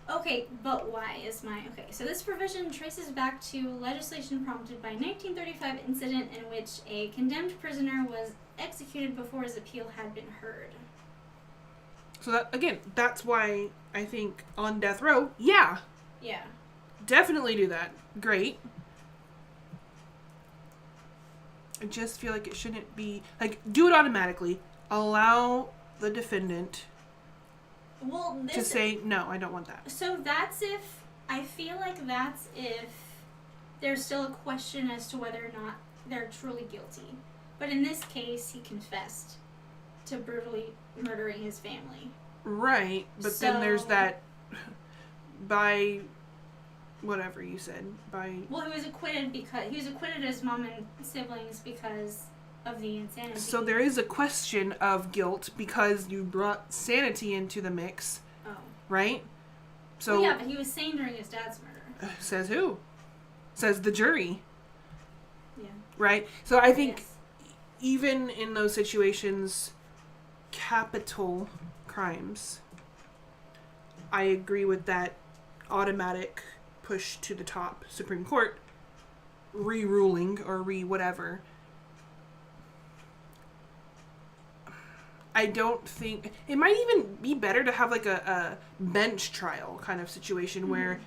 Okay, but why is okay, so this provision traces back to legislation prompted by a 1935 incident in which a condemned prisoner was executed before his appeal had been heard. So that's why I think on death row, yeah. Yeah. Definitely do that. Great. I just feel like it shouldn't be, do it automatically. Allow the defendant to say, no, I don't want that. So that's if I feel like that's if there's still a question as to whether or not they're truly guilty. But in this case, he confessed to brutally murdering his family. Right, but then there's that by whatever you said, by... Well, he was acquitted of his mom and siblings because of the insanity. So there is a question of guilt because you brought sanity into the mix. Oh. Right? So Well, yeah, but he was sane during his dad's murder. Says who? Says the jury. Yeah. Right? So I think Yes. even in those situations, capital crimes, I agree with that automatic push to the top Supreme Court re-ruling or whatever. I don't think... It might even be better to have like a bench trial kind of situation where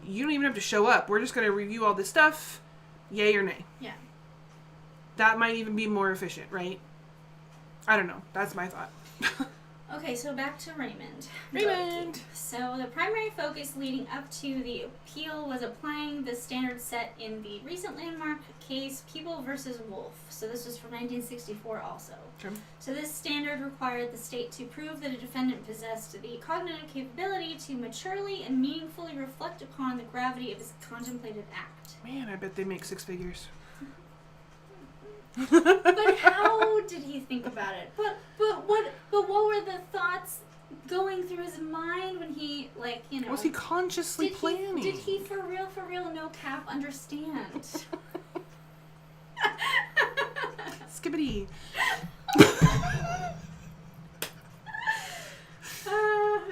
you don't even have to show up. We're just going to review all this stuff, yay or nay. Yeah. That might even be more efficient, right? I don't know. That's my thought. Okay, so back to Raymond. Raymond! So the primary focus leading up to the appeal was applying the standard set in the recent landmark case People versus Wolf. So this was from 1964 also. Okay. So this standard required the state to prove that a defendant possessed the cognitive capability to maturely and meaningfully reflect upon the gravity of his contemplated act. Man, I bet they make six figures. But how did he think about it? But what were the thoughts going through his mind when he, like, you know... Was he consciously planning? Did he for real, no cap, understand? Skibbity.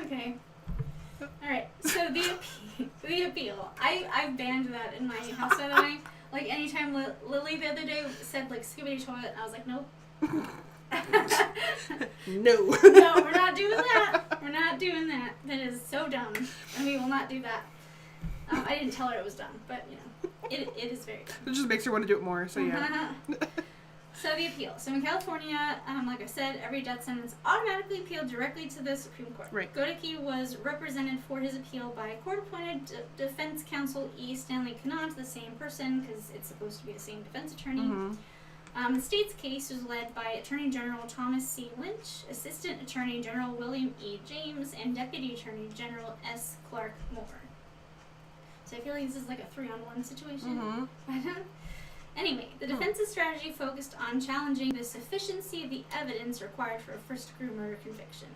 Okay. Alright, so the appeal. I banned that in my house the other day. Like, anytime Lily the other day said, like, skibbity toilet, I was like, nope. No. No, we're not doing that. We're not doing that. That is so dumb. And we will not do that. I didn't tell her it was dumb, but, you know, it is very dumb. It just makes her want to do it more, so yeah. So the appeal. So in California, like I said, every death sentence automatically appealed directly to the Supreme Court. Right. Goedecke was represented for his appeal by court-appointed defense counsel E. Stanley Conant, the same person, because it's supposed to be the same defense attorney. Mm-hmm. The state's case was led by Attorney General Thomas C. Lynch, Assistant Attorney General William E. James, and Deputy Attorney General S. Clark Moore. So I feel like this is like a 3-on-1 situation. Mm-hmm. Anyway, the defense's strategy focused on challenging the sufficiency of the evidence required for a first-degree murder conviction.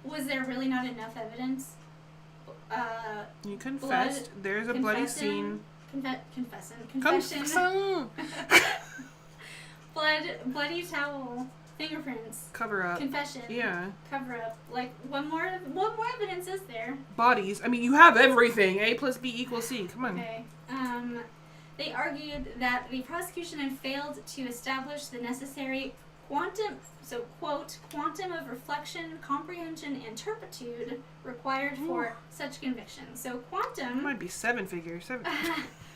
Was there really not enough evidence? You confessed. There's a bloody scene. Confession. Bloody towel. Fingerprints. Cover up. Confession. Yeah. Cover up. Like, what more evidence is there? Bodies. I mean, you have everything. A plus B equals C. Come on. Okay. They argued that the prosecution had failed to establish the necessary quantum of reflection, comprehension, and turpitude required for such conviction. So quantum... It might be 7 figures.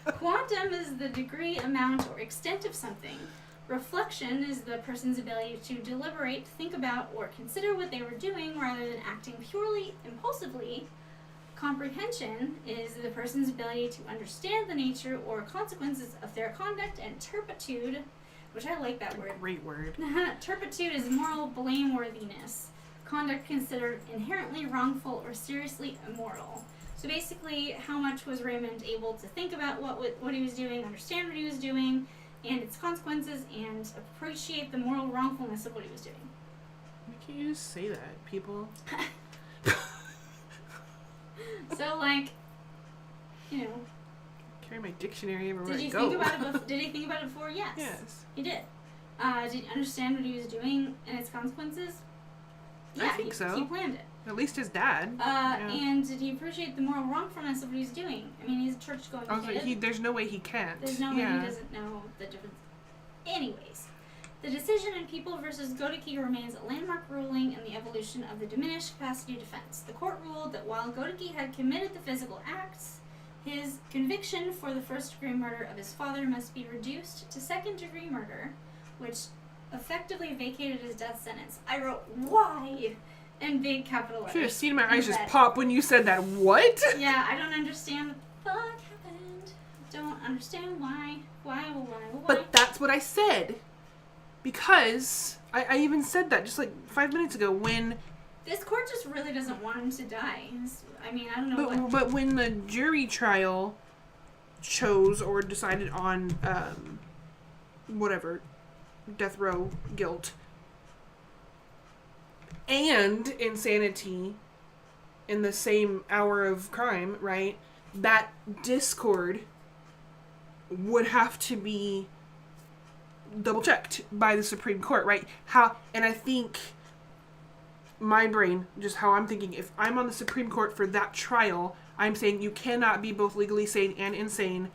Quantum is the degree, amount, or extent of something. Reflection is the person's ability to deliberate, think about, or consider what they were doing rather than acting purely impulsively. Comprehension is the person's ability to understand the nature or consequences of their conduct, and turpitude, which I like that word. Great word. Turpitude is moral blameworthiness, conduct considered inherently wrongful or seriously immoral. So basically, how much was Raymond able to think about what he was doing, understand what he was doing, and its consequences, and appreciate the moral wrongfulness of what he was doing. Why can't you just say that, people? So, like, you know. Carry my dictionary everywhere Did I he go. think about it? Did he think about it before? Yes. Yes. He did. Did he understand what he was doing and its consequences? I think so. He planned it. At least his dad. And did he appreciate the moral wrongfulness of what he's doing? I mean, he's a church-going kid. There's no way he can't. There's no way he doesn't know the difference. Anyways, the decision in People versus Goedecke remains a landmark ruling in the evolution of the diminished capacity defense. The court ruled that while Goedecke had committed the physical acts, his conviction for the first-degree murder of his father must be reduced to second-degree murder, which effectively vacated his death sentence. I wrote, why? In big capital letters. Should have seen my eyes In just red. pop when you said that. What? Yeah, I don't understand what the fuck happened. Don't understand why. Why? But that's what I said. Because I even said that just like 5 minutes ago when... This court just really doesn't want him to die. I mean, I don't know what... But when the jury trial chose or decided on, whatever, death row guilt and insanity in the same hour of crime, right? That discord would have to be double checked by the Supreme Court, right? And I think my brain, just how I'm thinking, if I'm on the Supreme Court for that trial, I'm saying you cannot be both legally sane and insane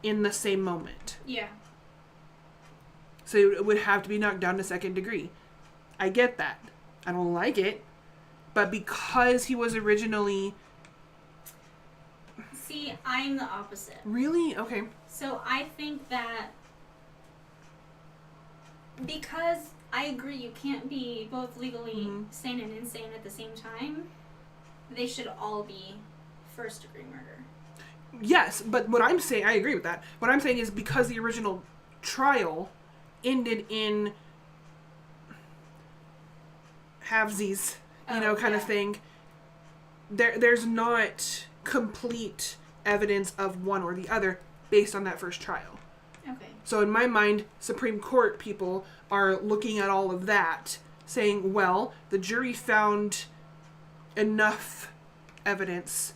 in the same moment. Yeah. So it would have to be knocked down to second degree. I get that. I don't like it. But because he was originally... See, I'm the opposite. Really? Okay. So I think that because I agree you can't be both legally sane and insane at the same time, they should all be first degree murder. Yes, but what I'm saying, I agree with that. What I'm saying is because the original trial ended in halvesies, kind of thing, there's not complete evidence of one or the other based on that first trial. Okay. So in my mind, Supreme Court people are looking at all of that, saying, well, the jury found enough evidence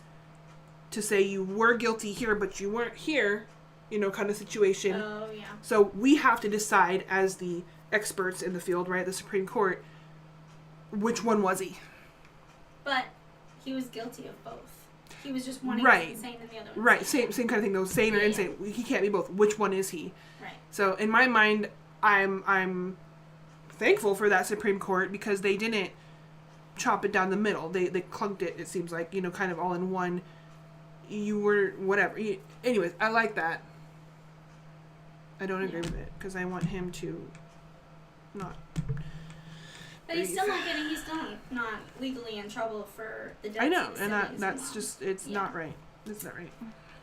to say you were guilty here, but you weren't here, kind of situation. Oh, yeah. So we have to decide as the experts in the field, right, the Supreme Court, which one was he? But he was guilty of both. He was just one right. insane and the other one. Right, same kind of thing though, sane or insane. He can't be both. Which one is he? Right. So in my mind, I'm thankful for that Supreme Court because they didn't chop it down the middle. They clunked it seems like, kind of all in one. You were whatever. Anyways, I like that. I don't agree with it because I want him to not. But he's still not legally in trouble for the death. I know, and that's just not right. It's not right.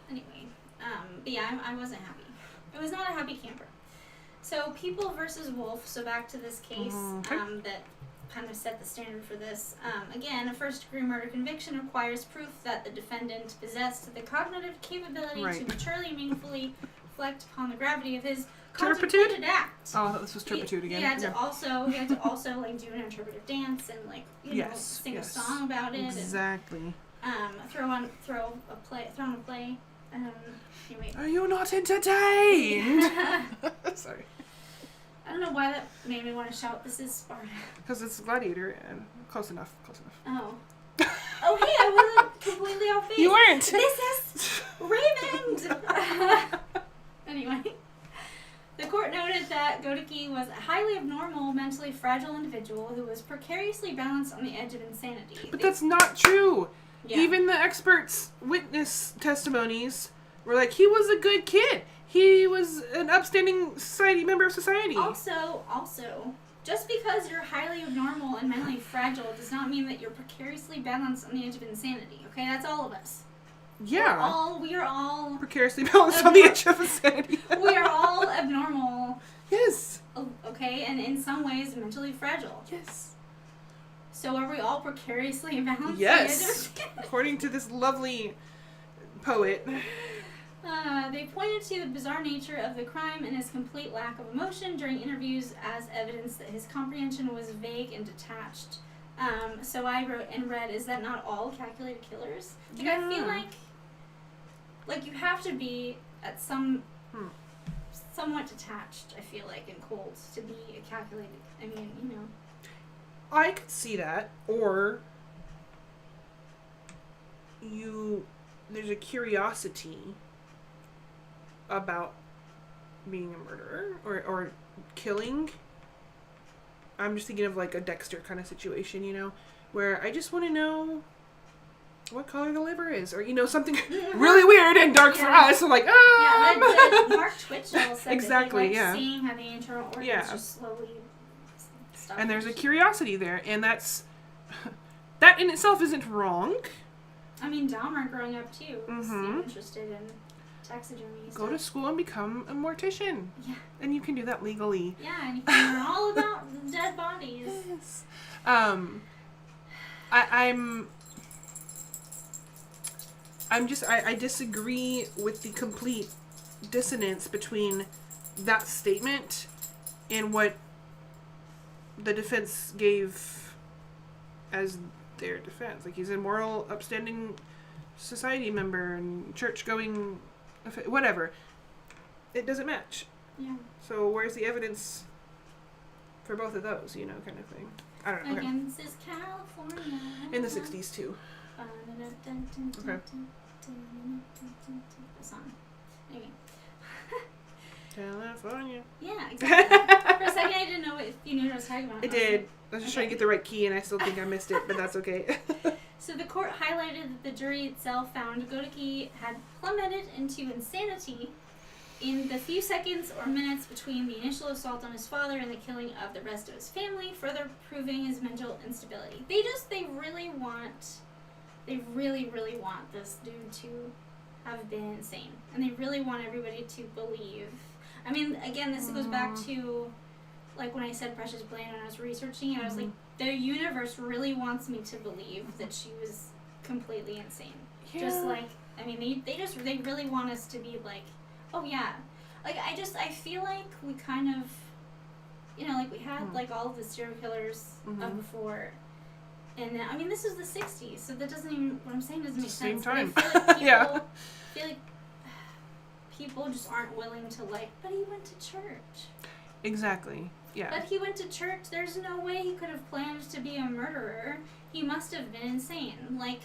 Anyway, but yeah, I wasn't happy. It was not a happy camper. So People versus Wolf. So back to this case that kind of set the standard for this. Again, a first-degree murder conviction requires proof that the defendant possessed the cognitive capability to maturely and meaningfully reflect upon the gravity of his contemplated act. Oh, I thought this was turpitude again. He had to also like do an interpretive dance and like sing a song about it. Exactly. And, throw on a play. Anyway. Are you not entertained? Sorry. I don't know why that made me want to shout. This is Sparta. Because it's Gladiator and close enough. Oh. Oh, hey, I wasn't completely off base. You weren't. This is Raymond. Anyway. The court noted that Goedecke was a highly abnormal, mentally fragile individual who was precariously balanced on the edge of insanity. But that's not true. Yeah. Even the experts' witness testimonies were like, he was a good kid. He was an upstanding member of society. Also, just because you're highly abnormal and mentally fragile does not mean that you're precariously balanced on the edge of insanity. Okay, that's all of us. Yeah. We are all precariously balanced on the edge of insanity. We are all abnormal. Yes. Okay, and in some ways mentally fragile. Yes. So are we all precariously balanced? Yes. According to this lovely poet. They pointed to the bizarre nature of the crime and his complete lack of emotion during interviews as evidence that his comprehension was vague and detached. So I wrote and read, is that not all calculated killers? Like, I feel like you have to be at somewhat detached, I feel like, and cold to be a calculated, I could see that, or there's a curiosity about being a murderer or killing. I'm just thinking of like a Dexter kind of situation, where I just want to know what color the liver is, or something really weird and dark for us. I'm like, Mark Twitchell said exactly, that he likes seeing how the internal organs just slowly stop. And there's a curiosity there, and that's that in itself isn't wrong. I mean, Dahmer growing up too was Mm-hmm. interested in taxidermy. Go to school and become a mortician. Yeah. And you can do that legally. Yeah, and you can learn all about dead bodies. Yes. I disagree with the complete dissonance between that statement and what the defense gave as their defense. Like, he's a moral, upstanding society member and church-going, whatever. It doesn't match. Yeah. So where's the evidence for both of those, you know, kind of thing? I don't know. Okay. Again, this is California. In the 60s, too. Okay. The song. Anyway. California. Yeah, exactly. For a second, I didn't know if you knew what I was talking about. I did. I was just trying to get the right key, and I still think I missed it, but that's okay. So the court highlighted that the jury itself found Goedecke had plummeted into insanity in the few seconds or minutes between the initial assault on his father and the killing of the rest of his family, further proving his mental instability. They really really want this dude to have been insane. And they really want everybody to believe. I mean, again, this goes back to, like, when I said Precious Bland when I was researching it, I was like, the universe really wants me to believe that she was completely insane. Yeah. Just like, I mean, they really want us to be like, oh yeah. Like, I feel like we kind of, you know, like, we had, like, all of the serial killers of before. And now, I mean, this was the 60s, so that doesn't even, what I'm saying doesn't make Same sense. time. But I feel like people, Yeah. People just aren't willing to, like, but he went to church. Exactly. Yeah. But he went to church. There's no way he could have planned to be a murderer. He must have been insane. Like,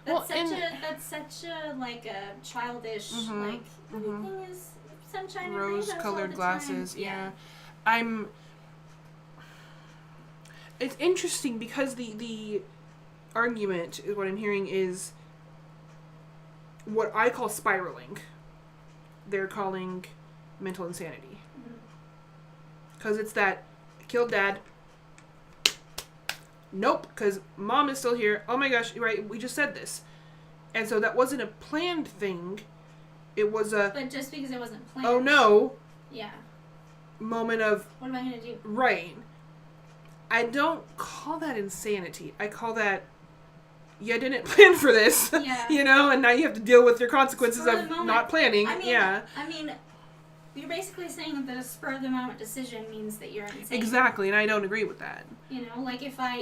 that's such a like a childish, like, everything is sunshine and rainbows all rose-colored the glasses. time. Yeah. It's interesting because the argument is what I'm hearing is what I call spiraling. They're calling mental insanity. Because it's that, killed dad. Nope, because mom is still here. Oh my gosh, right, we just said this. And so that wasn't a planned thing. It was a... But just because it wasn't planned. Oh no. Yeah. Moment of... What am I going to do? Right. I don't call that insanity. I call that, you didn't plan for this. Yeah. You know, and now you have to deal with your consequences Spur of of the moment. not planning. I mean, yeah. I mean, you're basically saying that a spur of the moment decision means that you're insane. Exactly, and I don't agree with that. You know, like if I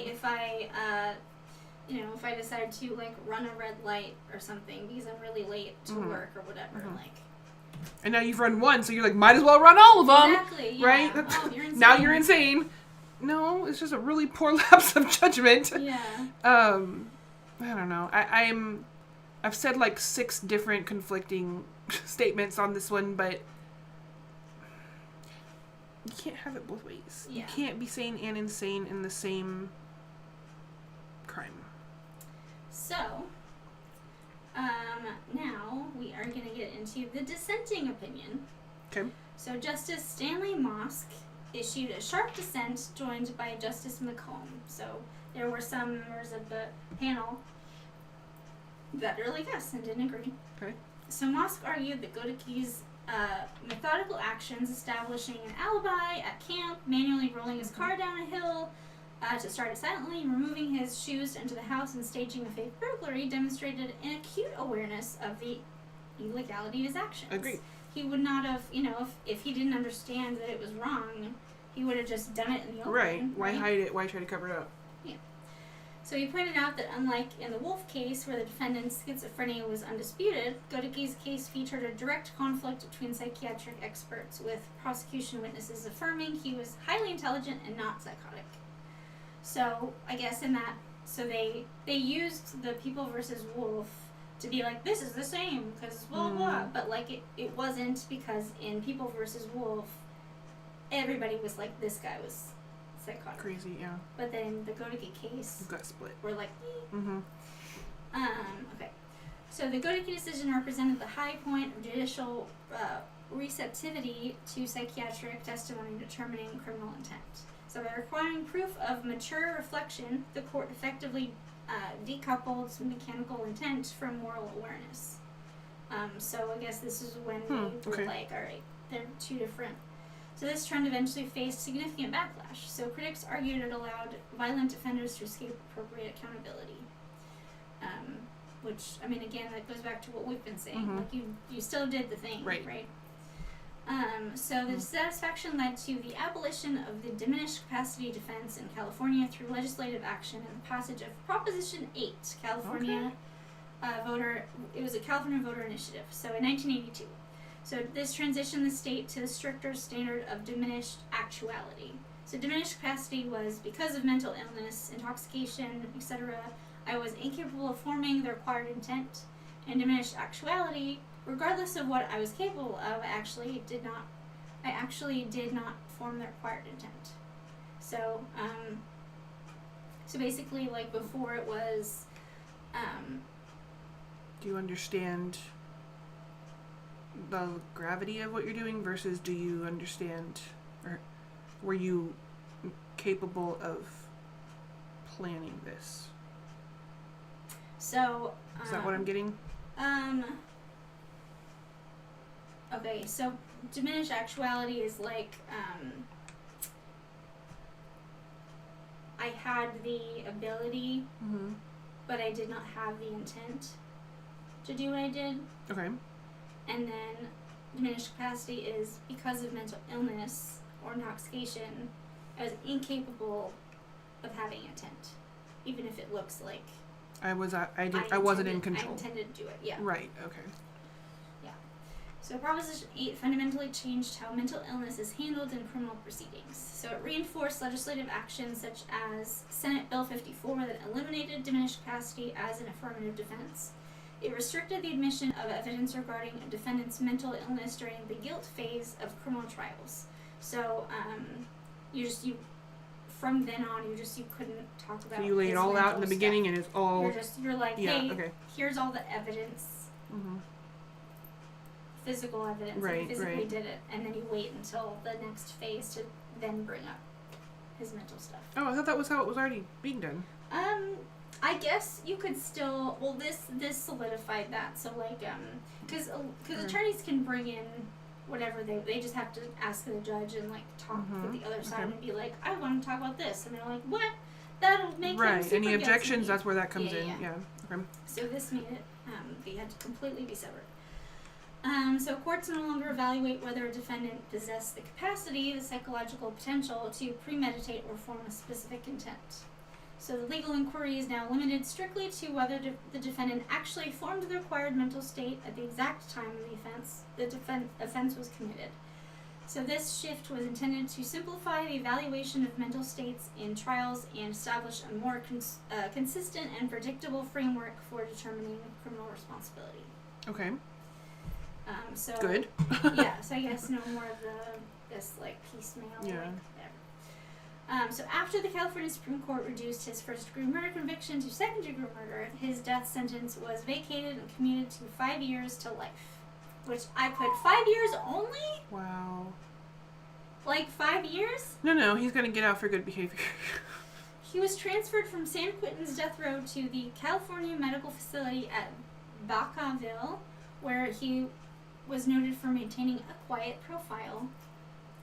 decide to, like, run a red light or something because I'm really late to work or whatever, like. And now you've run one, so you're like, might as well run all of them. Exactly, yeah. Right? Oh, you're insane. Now you're insane. No, it's just a really poor lapse of judgment. Yeah. I don't know. I've said like 6 different conflicting statements on this one, but you can't have it both ways. Yeah. You can't be sane and insane in the same crime. So, now we are going to get into the dissenting opinion. Okay. So Justice Stanley Mosk issued a sharp dissent joined by Justice McComb. So there were some members of the panel that are like us and didn't agree. Okay. So Mosk argued that Goedecke's methodical actions, establishing an alibi at camp, manually rolling his car down a hill to start it silently, removing his shoes to enter the house, and staging a fake burglary, demonstrated an acute awareness of the illegality of his actions. Agreed. He would not have, if he didn't understand that it was wrong, he would have just done it in the open. Right. Why hide it? Why try to cover it up? Yeah. So he pointed out that unlike in the Wolf case, where the defendant's schizophrenia was undisputed, Goedecke's case featured a direct conflict between psychiatric experts, with prosecution witnesses affirming he was highly intelligent and not psychotic. So I guess in that, so they used the People versus Wolf to be like, this is the same, because blah, blah, but like it wasn't, because in People versus Wolf, everybody was like, this guy was psychotic. Crazy, yeah. But then the Goedecke case, Got split. we're like, Mm-hmm. okay. So the Goedecke decision represented the high point of judicial receptivity to psychiatric testimony determining criminal intent. So by requiring proof of mature reflection, the court effectively decoupled mechanical intent from moral awareness. So I guess this is when they were like, all right, they're two different. So this trend eventually faced significant backlash. So critics argued it allowed violent offenders to escape appropriate accountability. Which, I mean, again, that goes back to what we've been saying. Like, you still did the thing, right? So the dissatisfaction led to the abolition of the diminished capacity defense in California through legislative action and the passage of Proposition 8, California it was a California voter initiative, so in 1982. So this transitioned the state to the stricter standard of diminished actuality. So diminished capacity was because of mental illness, intoxication, etc. I was incapable of forming the required intent, and diminished actuality, regardless of what I was capable of, I actually did not form the required intent. So, so basically, like before, it was. Do you understand the gravity of what you're doing versus do you understand, or were you capable of planning this? So. Is that what I'm getting? Okay, so diminished actuality is like, I had the ability, but I did not have the intent to do what I did. Okay. And then diminished capacity is because of mental illness or intoxication, I was incapable of having intent, even if it looks like I wasn't in control. I intended to do it, yeah. Right, okay. So Proposition 8 fundamentally changed how mental illness is handled in criminal proceedings. So it reinforced legislative actions such as Senate Bill 54 that eliminated diminished capacity as an affirmative defense. It restricted the admission of evidence regarding a defendant's mental illness during the guilt phase of criminal trials. So from then on, you couldn't talk about. So you lay it all out in the beginning, and it's all. You're like, hey, here's all the evidence. Physical evidence that he physically did it, and then you wait until the next phase to then bring up his mental stuff. Oh, I thought that was how it was already being done. I guess you could still. Well, this solidified that. So like, because attorneys can bring in whatever they just have to ask the judge and like talk with the other side and be like, I want to talk about this, and they're like, what? That'll make him super Any objections? guilty. That's where that comes in. Yeah. Okay. So this made it. They had to completely be severed. So courts no longer evaluate whether a defendant possessed the capacity, the psychological potential to premeditate or form a specific intent. So the legal inquiry is now limited strictly to whether the defendant actually formed the required mental state at the exact time of the offense was committed. So this shift was intended to simplify the evaluation of mental states in trials and establish a more consistent and predictable framework for determining criminal responsibility. Okay. So good. Yeah, so I guess no more of this like piecemeal, whatever. So after the California Supreme Court reduced his first-degree murder conviction to second-degree murder, his death sentence was vacated and commuted to 5 years to life. Which I put 5 years only? Wow. Like 5 years? No, he's gonna get out for good behavior. He was transferred from San Quentin's death row to the California Medical Facility at Vacaville, where he was noted for maintaining a quiet profile.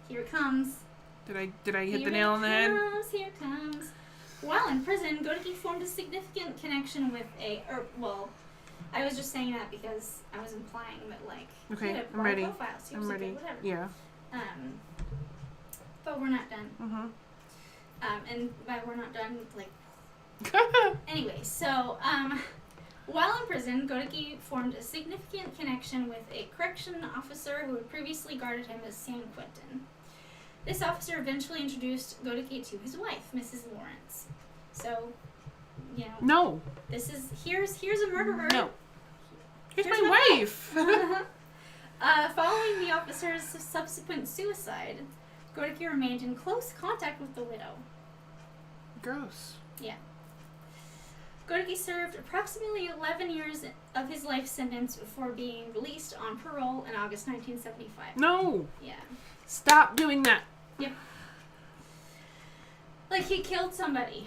Here it comes. Did I hit the nail on the head? Here it comes. While in prison, Goedecke formed a significant connection with I was just saying that because I was implying that he had a I'm ready. profile, so I'm ready. whatever. Yeah. But we're not done. And by we're not done, anyway, so, while in prison, Goedecke formed a significant connection with a correction officer who had previously guarded him as San Quentin. This officer eventually introduced Goedecke to his wife, Mrs. Lawrence. So, No. Here's a murderer. No. Here's my wife. Following the officer's subsequent suicide, Goedecke remained in close contact with the widow. Gross. Yeah. Goedecke served approximately 11 years of his life sentence before being released on parole in August 1975. No. Yeah. Stop doing that. Yep. Like, he killed somebody.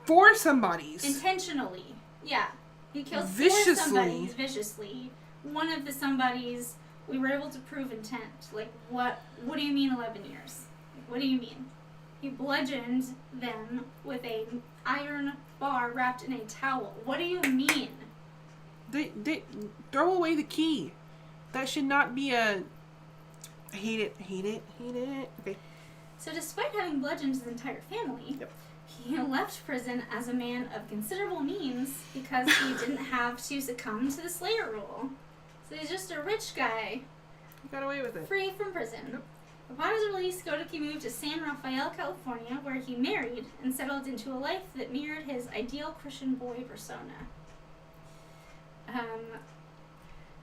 4 somebodies. Intentionally. Yeah. He killed 4 Viciously. somebodies viciously. One of the somebodies, we were able to prove intent. Like, what do you mean 11 years? What do you mean? He bludgeoned them with an iron bar wrapped in a towel. What do you mean? They throw away the key. That should not be a... I hate it. Okay. So despite having bludgeoned his entire family, Yep. he left prison as a man of considerable means because he didn't have to succumb to the Slayer rule. So he's just a rich guy, You got away with it. free from prison. Yep. Upon his release, Goedecke moved to San Rafael, California, where he married and settled into a life that mirrored his ideal Christian boy persona.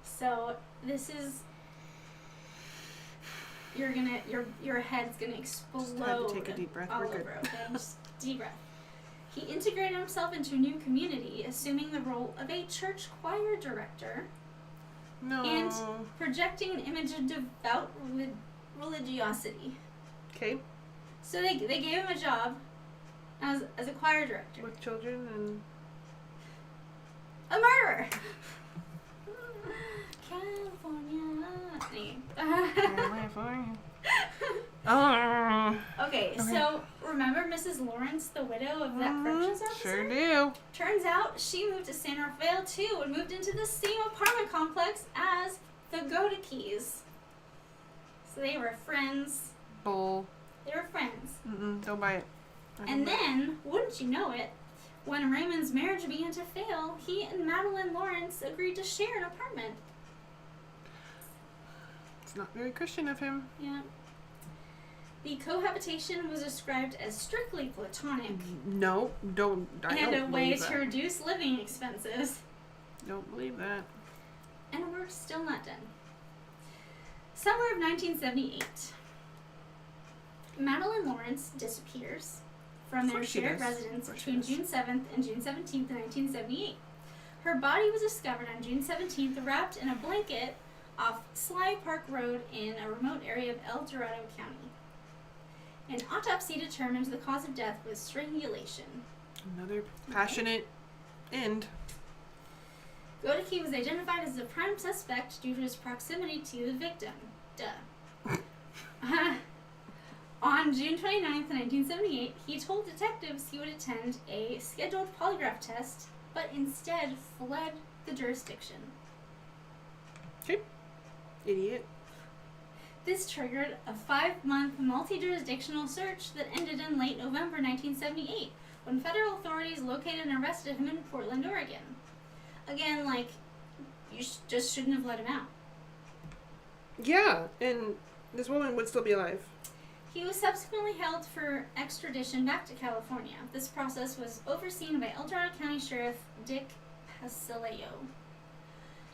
So this is... Your head's gonna explode. Just had to take a deep breath. All We're good. over, okay? Just deep breath. He integrated himself into a new community, assuming the role of a church choir director No. and projecting an image of devout religiosity. Okay. So they gave him a job as a choir director. With children and... A murderer! California. Okay, so remember Mrs. Lawrence, the widow of that corrections officer? Sure do. Turns out she moved to San Rafael too and moved into the same apartment complex as the Goedeckes. So they were friends. Bull. They were friends. Don't buy it. And then, wouldn't you know it, when Raymond's marriage began to fail, he and Madeline Lawrence agreed to share an apartment. It's not very Christian of him. Yeah. The cohabitation was described as strictly platonic No, don't. I and don't a way believe to that. reduce living expenses. Don't believe that. And we're still not done. Summer of 1978. Madeline Lawrence disappears from their shared residence between June 7th and June 17th, 1978. Her body was discovered on June 17th wrapped in a blanket off Sly Park Road in a remote area of El Dorado County. An autopsy determined the cause of death was strangulation. Another passionate end. Goedecke was identified as the prime suspect due to his proximity to the victim. Duh. On June 29th, 1978, he told detectives he would attend a scheduled polygraph test, but instead fled the jurisdiction. Okay. Idiot. This triggered a 5-month multi-jurisdictional search that ended in late November 1978, when federal authorities located and arrested him in Portland, Oregon. Again, like, you just shouldn't have let him out. Yeah, and this woman would still be alive. He was subsequently held for extradition back to California. This process was overseen by El Dorado County Sheriff Dick Pasileo.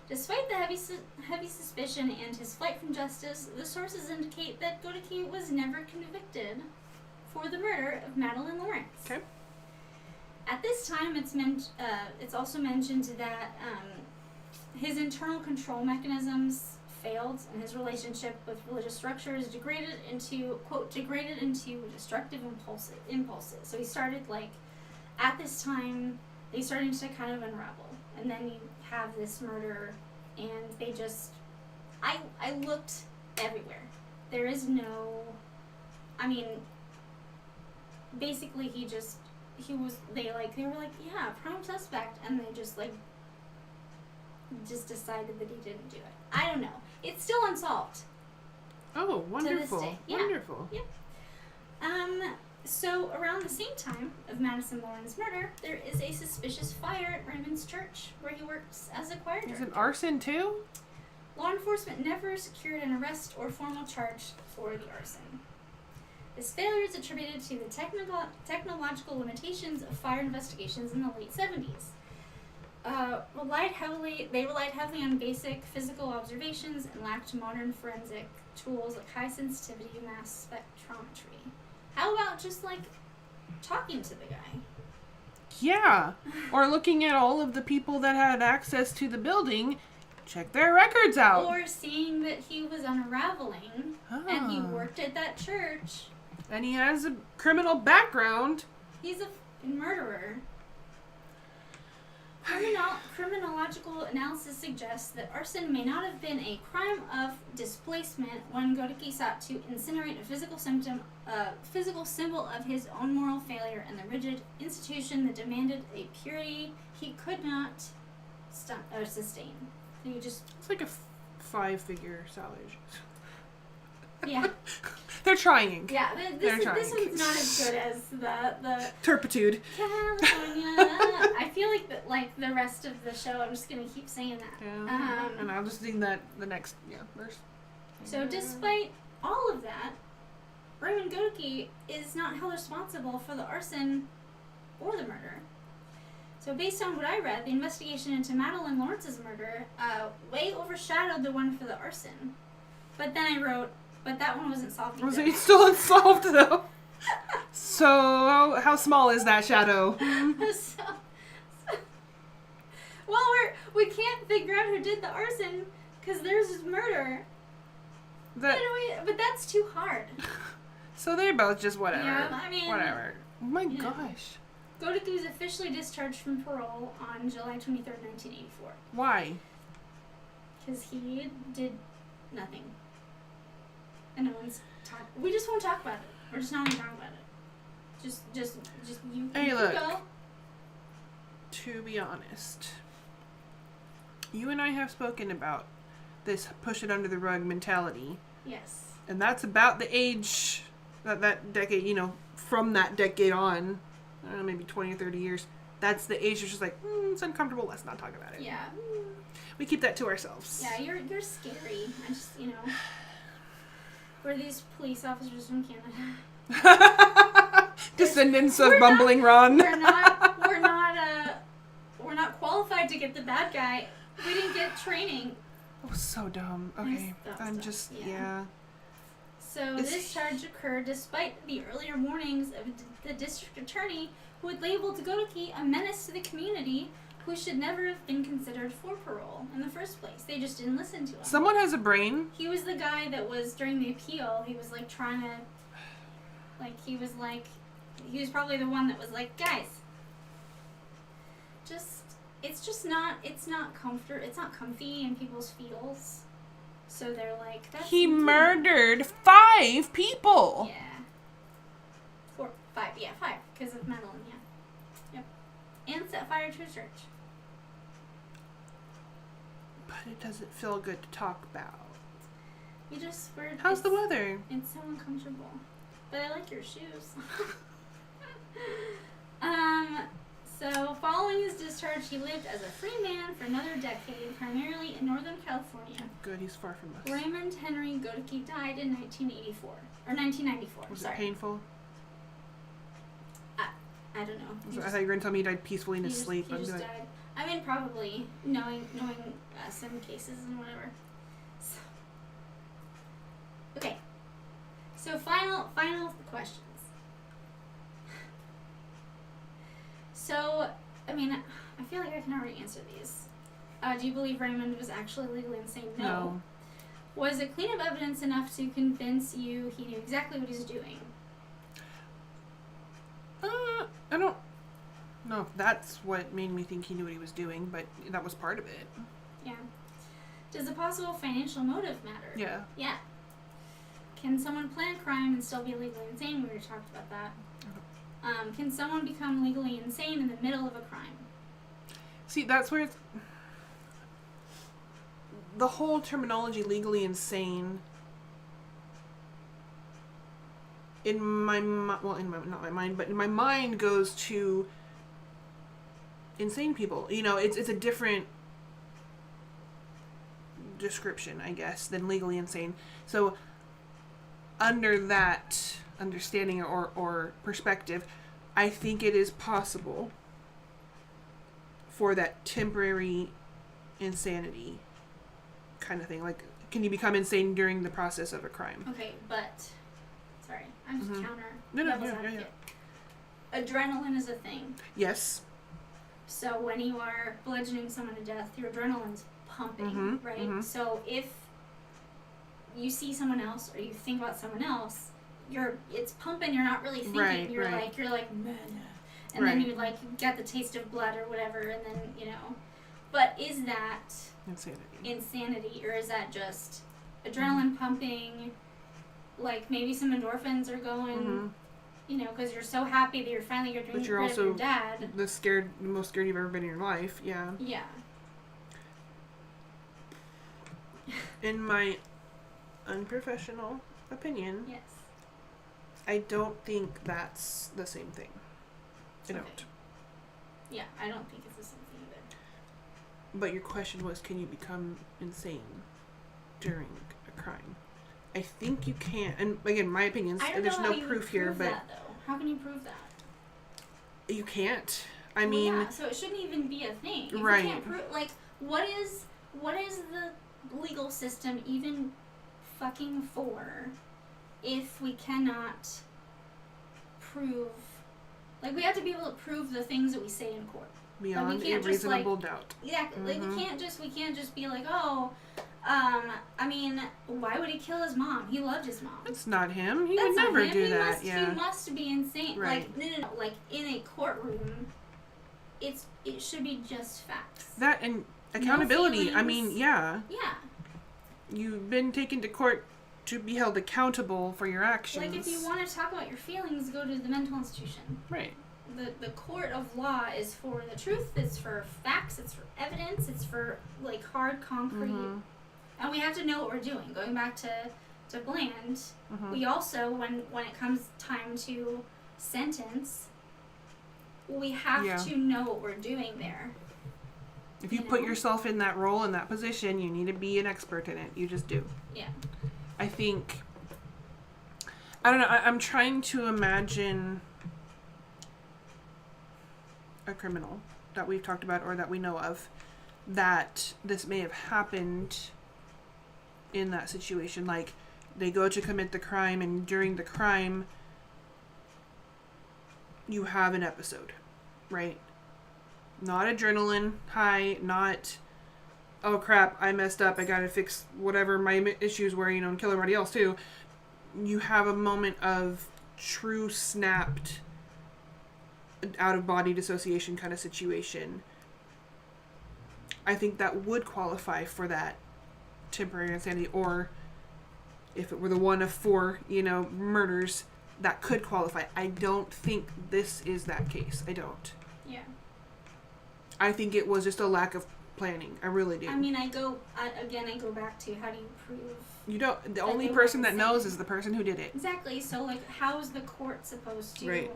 Despite the heavy suspicion and his flight from justice, the sources indicate that Goedecke was never convicted for the murder of Madeline Lawrence. Okay. At this time, it's also mentioned that his internal control mechanisms failed, and his relationship with religious structures degraded into destructive impulses. So he started, like, at this time, they started to kind of unravel, and then you have this murder, and they just, I looked everywhere. There is no, I mean, basically they were like, yeah, prime suspect, and they just decided that he didn't do it. I don't know. It's still unsolved. Oh, wonderful. To this day. Yeah. Wonderful. Yep. So around the same time of Madison Lauren's murder, there is a suspicious fire at Raymond's church, where he works as a choir director. Is it arson too? Law enforcement never secured an arrest or formal charge for the arson. This failure is attributed to the technological limitations of fire investigations in the late 70s. They relied heavily on basic physical observations and lacked modern forensic tools like high sensitivity mass spectrometry. How about just talking to the guy? Yeah. Or looking at all of the people that had access to the building, check their records out. Or seeing that he was unraveling and he worked at that church. And he has a criminal background. He's a murderer. Criminological analysis suggests that arson may not have been a crime of displacement when Goedecke sought to incinerate a physical symbol of his own moral failure and the rigid institution that demanded a purity he could not sustain. So you just... It's like a 5-figure salvage. Yeah. They're trying. Yeah, this one's not as good as the Turpitude. California. I feel like the rest of the show, I'm just gonna keep saying that. Yeah. And I'll just sing that the next verse. So despite all of that, Raymond Goedecke is not held responsible for the arson or the murder. So based on what I read, the investigation into Madeline Lawrence's murder way overshadowed the one for the arson. But then I wrote, but that one wasn't solved either. Was it still unsolved though? So how small is that shadow? Well, we can't figure out who did the arson because there's this murder. But that's too hard. So they're both just whatever. Yeah, I mean, whatever. Oh my gosh. Goedecke was officially discharged from parole on July 23rd, 1984. Why? Because he did nothing. And no one's talking. We just won't talk about it. We're just not going to talk about it. Just you. Hey, you look. Go. To be honest, you and I have spoken about this push it under the rug mentality. Yes. And that's about the age that decade, from that decade on, I don't know, maybe 20 or 30 years. That's the age you're just like, it's uncomfortable, let's not talk about it. Yeah. We keep that to ourselves. Yeah, you're scary. I just, we're these police officers from Canada. Descendants of Bumbling Ron. We're not qualified to get the bad guy. We didn't get training. That was so dumb. Okay. Yeah. So this charge occurred despite the earlier warnings of the district attorney who had labeled Goedecke a menace to the community who should never have been considered for parole in the first place. They just didn't listen to him. Someone has a brain. He was the guy that was, during the appeal, he was trying to, he was probably the one that was like, guys, it's not comfy in people's feels. So they're like, that's... He murdered 5 people. Yeah. 5, because of Madeline, yeah. Yep. And set fire to a church. But it doesn't feel good to talk about. How's the weather? It's so uncomfortable. But I like your shoes. So, following his discharge, he lived as a free man for another decade, primarily in Northern California. Good, he's far from us. Raymond Henry Goedecke died in 1994. Or 1994, Was it painful? I don't know. I thought you were going to tell me he died peacefully in his sleep. He just died. I mean, probably, knowing some cases and whatever. So. Okay. So, final questions. So, I mean, I feel like I can already answer these. Do you believe Raymond was actually legally insane? No. Was it clean of evidence enough to convince you he knew exactly what he was doing? I don't know if that's what made me think he knew what he was doing, but that was part of it. Yeah. Does a possible financial motive matter? Yeah. Yeah. Can someone plan a crime and still be legally insane? We already talked about that. Can someone become legally insane in the middle of a crime? See, that's where it's... The whole terminology legally insane... In my mind goes to insane people. It's a different description, I guess, than legally insane. So, under that understanding or perspective, I think it is possible for that temporary insanity kind of thing. Like, can you become insane during the process of a crime? Okay, but... Sorry, I'm just counter. No, yeah. Adrenaline is a thing. Yes. So when you are bludgeoning someone to death, your adrenaline's pumping, right? So if you see someone else or you think about someone else, it's pumping, you're not really thinking. Right, you're right. like, nah. And then you like get the taste of blood or whatever, and then, you know. But is that insanity, or is that just adrenaline pumping? Like maybe some endorphins are going, you know, because you're so happy that you're finally getting rid of your dad. The most scared you've ever been in your life. Yeah. Yeah. In my unprofessional opinion, yes, I don't think that's the same thing. I don't. Yeah, I don't think it's the same thing either. But your question was, can you become insane during a crime? I think you can. And again, my opinion, there's no proof here, but that, though. How can you prove that? You can't. I mean, yeah, so it shouldn't even be a thing. If right. You can't prove, like, what is the legal system even fucking for if we cannot prove, like, we have to be able to prove the things that we say in court beyond a reasonable doubt. Exactly. Like we can't just be like, oh, I mean, why would he kill his mom? He loved his mom. It's not him. He would never do that. He must be insane. Right. Like no. Like in a courtroom, it should be just facts. That and accountability. No, I mean, yeah. Yeah. You've been taken to court to be held accountable for your actions. Like if you want to talk about your feelings, go to the mental institution. Right. The court of law is for the truth. It's for facts. It's for evidence. It's for like hard concrete. And we have to know what we're doing. Going back to Bland, we also, when it comes time to sentence, we have to know what we're doing there. If you put yourself in that role, in that position, you need to be an expert in it. You just do. Yeah. I think, I don't know, I'm trying to imagine a criminal that we've talked about or that we know of, that this may have happened in that situation. Like, they go to commit the crime, and during the crime, you have an episode, right? Not adrenaline high, not, oh crap, I messed up, I gotta fix whatever my issues were, and kill everybody else too. You have a moment of true snapped, out-of-body dissociation kind of situation. I think that would qualify for that temporary insanity, or if it were the one of 4, murders, that could qualify. I don't think this is that case. I don't. Yeah. I think it was just a lack of planning. I really do. I mean, I go back to, how do you prove? You don't. The only person that knows is the person who did it. Exactly. So, like, how is the court supposed to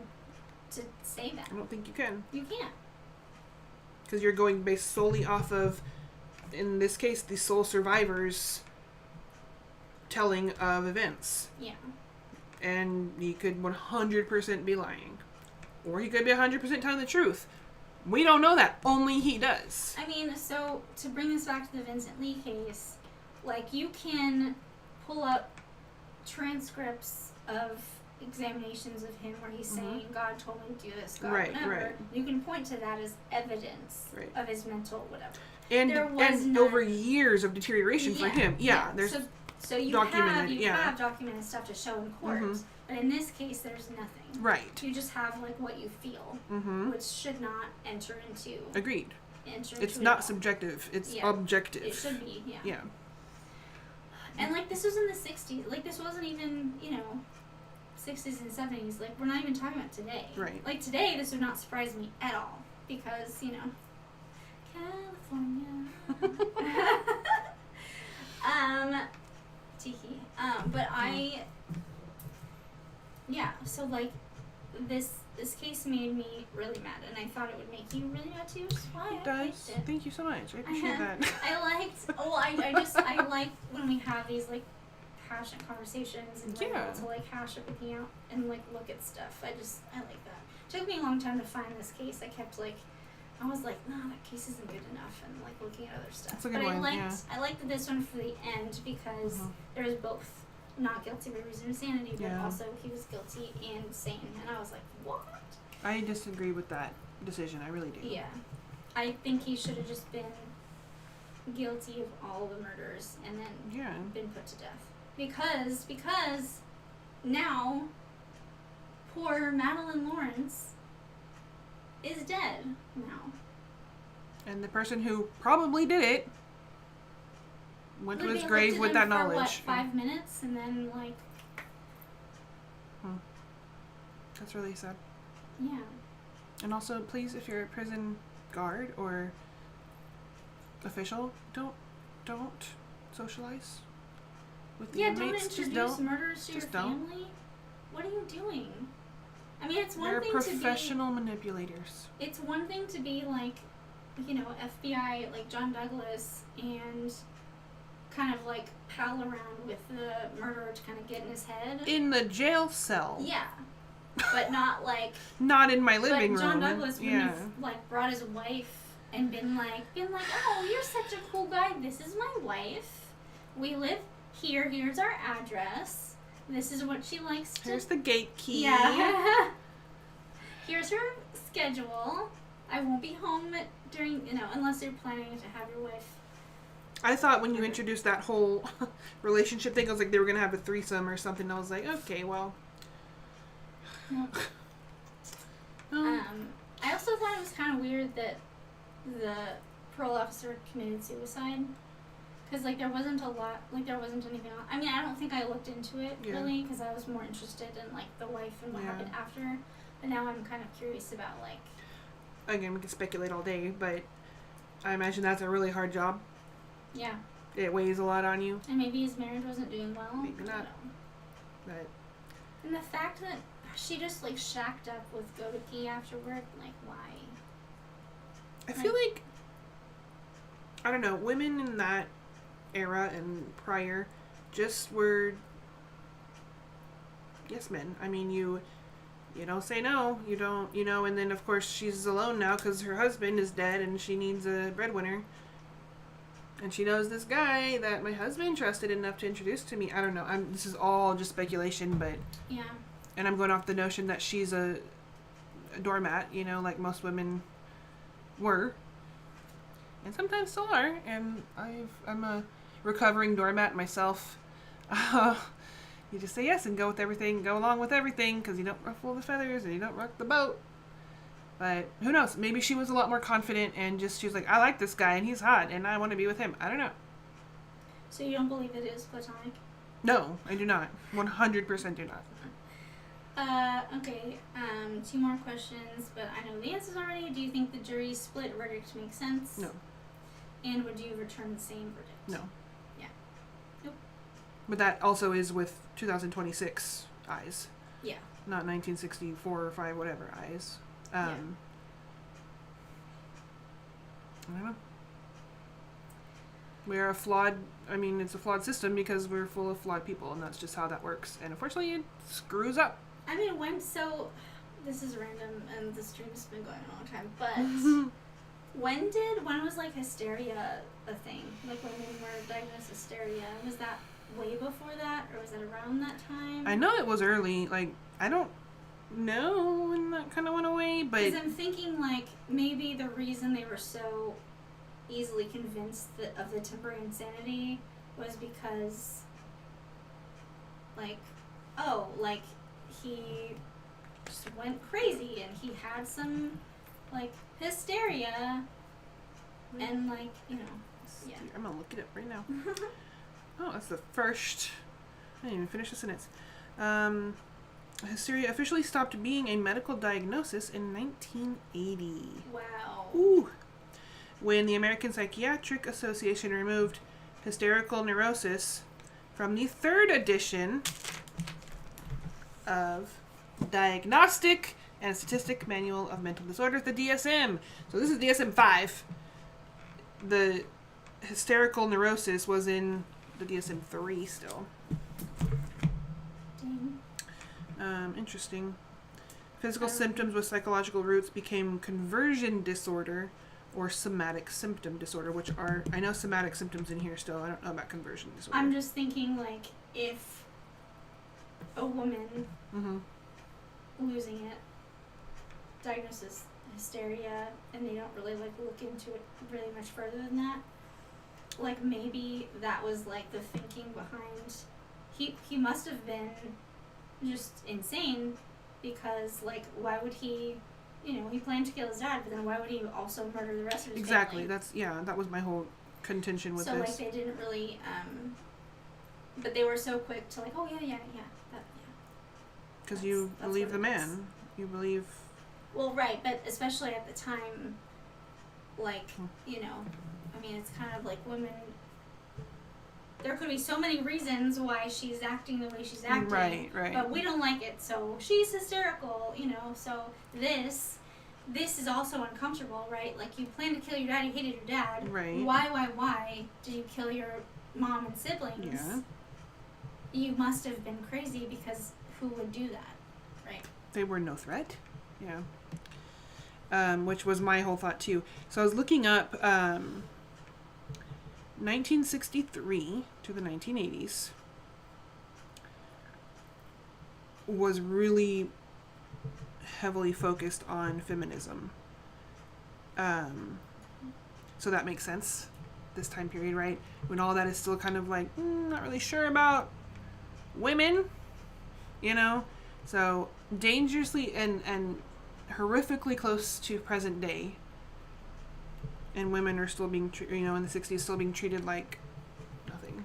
to say that? I don't think you can. You can't. Because you're going based solely off of, in this case, the sole survivor's telling of events. Yeah. And he could 100% be lying. Or he could be 100% telling the truth. We don't know that. Only he does. I mean, so, to bring this back to the Vincent Lee case, like, you can pull up transcripts of examinations of him where he's saying, God told me to do this, God, whatever. Right. You can point to that as evidence of his mental whatever. And over years of deterioration for him. Yeah. There's so you documented, have documented stuff to show in court. But in this case, there's nothing. Right. You just have, like, what you feel, which should not enter into... Agreed. It's not subjective. It's objective. It should be, yeah. Yeah. And, like, this was in the 60s. Like, this wasn't even, 60s and 70s. Like, we're not even talking about today. Right. Like, today, this would not surprise me at all. Because, California. Tiki. But so, like, this case made me really mad, and I thought it would make you really mad too, which is why it does. Thank you so much. I appreciate that. I like when we have these, like, passionate conversations and we're able to, like, hash everything out and, like, look at stuff. I like that. It took me a long time to find this case. I was like, no, that case isn't good enough, and, like, looking at other stuff. That's a good one, I liked this one for the end because there was both not guilty by reason of insanity, but also he was guilty and sane, and I was like, what? I disagree with that decision. I really do. Yeah. I think he should have just been guilty of all the murders and then been put to death. Because now, poor Madeline Lawrence is dead now. And the person who probably did it went to his grave with that knowledge. For, what, 5 minutes, and then, like... That's really sad. Yeah. And also, please, if you're a prison guard or official, don't socialize with the inmates. Don't introduce murderers to your family. What are you doing? I mean, it's one thing to be... They're professional manipulators. It's one thing to be, like, you know, FBI, like John Douglas, and kind of, like, pal around with the murderer to kind of get in his head. In the jail cell. Yeah. But not, like... Not in my living room. John Douglas wouldn't have, like, brought his wife and been like, oh, you're such a cool guy. This is my wife. We live here. Here's our address. This is what she likes to... Here's the gate key. Yeah. Here's her schedule. I won't be home during, you know, unless you're planning to have your wife. I thought when you introduced that whole relationship thing, I was like, they were going to have a threesome or something. I was like, okay, well... Nope. I also thought it was kind of weird that the parole officer committed suicide. Because, like, there wasn't anything else. I mean, I don't think I looked into it, really, because I was more interested in, like, the wife and what happened after. But now I'm kind of curious about, like... Again, we can speculate all day, but I imagine that's a really hard job. Yeah. It weighs a lot on you. And maybe his marriage wasn't doing well. Maybe not. But... And the fact that she just, like, shacked up with Goedecke afterward, like, why? I feel like, I don't know, women in that era and prior just were yes men. I mean, you don't say no, you don't, you know, and then of course she's alone now because her husband is dead and she needs a breadwinner. And she knows this guy that my husband trusted enough to introduce to me. I don't know. This is all just speculation, but... Yeah. And I'm going off the notion that she's a doormat, you know, like most women were. And sometimes still are. And I'm a recovering doormat myself. You just say yes and go with everything, go along with everything, because you don't ruffle the feathers and you don't rock the boat. But who knows? Maybe she was a lot more confident and just she was like, I like this guy and he's hot and I want to be with him. I don't know. So you don't believe it is platonic? No, I do not. 100% do not. Okay. 2 more questions, but I know the answers already. Do you think the jury's split verdict makes sense? No. And would you return the same verdict? No. Yeah. Nope. But that also is with 2026 eyes. Yeah. Not 1964 or 5 whatever eyes. I don't know. We're it's a flawed system because we're full of flawed people, and that's just how that works. And unfortunately, it screws up. I mean, this is random, and the stream has been going a long time, but when was, like, hysteria a thing? Like, when women were diagnosed with hysteria, was that way before that, or was it around that time? I know it was early, like, I don't know when that kind of went away, but... Because I'm thinking, like, maybe the reason they were so easily convinced of the temporary insanity was because, like, he just went crazy and he had some, like, hysteria and, like, you know, yeah. I'm gonna look it up right now. Oh, that's the first... I didn't even finish the sentence. Hysteria officially stopped being a medical diagnosis in 1980. Wow. Ooh. When the American Psychiatric Association removed hysterical neurosis from the 3rd edition of Diagnostic and Statistic Manual of Mental Disorders, the DSM. So this is DSM-5. The hysterical neurosis was in the DSM-3 still. Interesting. Physical symptoms with psychological roots became conversion disorder or somatic symptom disorder, which are, I know somatic symptoms in here still. I don't know about conversion disorder. I'm just thinking, like, if a woman losing it diagnoses hysteria and they don't really, like, look into it really much further than that, like, maybe that was, like, the thinking behind... He must have been just insane because, like, why would he, he planned to kill his dad, but then why would he also murder the rest of his Exactly. family? That was my whole contention with so, this. So, like, they didn't really, but they were so quick to, like, oh, yeah. Because you believe the man. You believe... Well, right, but especially at the time, like, I mean, it's kind of like women... There could be so many reasons why she's acting the way she's acting. Right. But we don't like it, so she's hysterical, so this is also uncomfortable, right? Like, you planned to kill your dad, you hated your dad. Right. Why did you kill your mom and siblings? Yeah. You must have been crazy, because who would do that, right? They were no threat. Yeah. Which was my whole thought, too. So I was looking up 1963 to the 1980s was really heavily focused on feminism. So that makes sense. This time period, right? When all that is still kind of like, not really sure about women, So dangerously and horrifically close to present day. And women are still being, in the 60s, still being treated like nothing.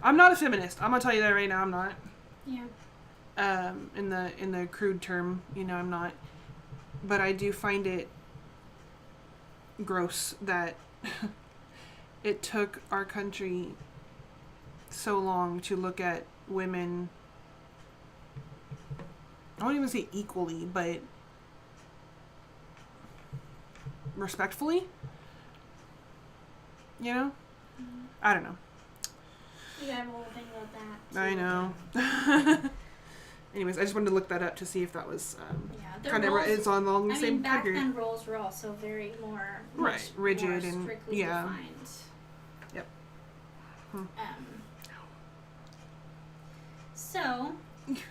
I'm not a feminist. I'm gonna tell you that right now. I'm not. Yeah. In the crude term, I'm not. But I do find it gross that it took our country so long to look at women. I won't even say equally, but respectfully. I don't know. We have a whole thing about that. I know. Anyways, I just wanted to look that up to see if that was kind of it's along the same back period. then roles were also very more rigid more and strictly defined. Yep. So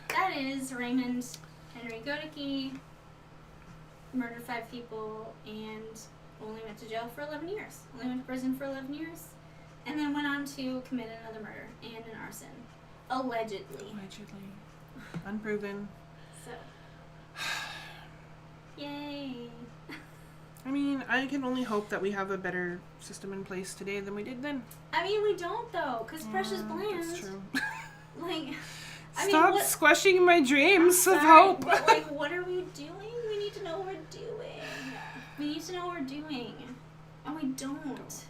that is Raymond Henry Goedecke. Murdered 5 people and only went to jail for 11 years. Only went to prison for 11 years. And then went on to commit another murder and an arson. Allegedly. Unproven. So. Yay. I mean, I can only hope that we have a better system in place today than we did then. I mean, we don't, though, because Precious Bland. That's true. Stop squashing my dreams of hope. But, what are we doing? We need to know what we're doing. We need to know what we're doing. And we don't.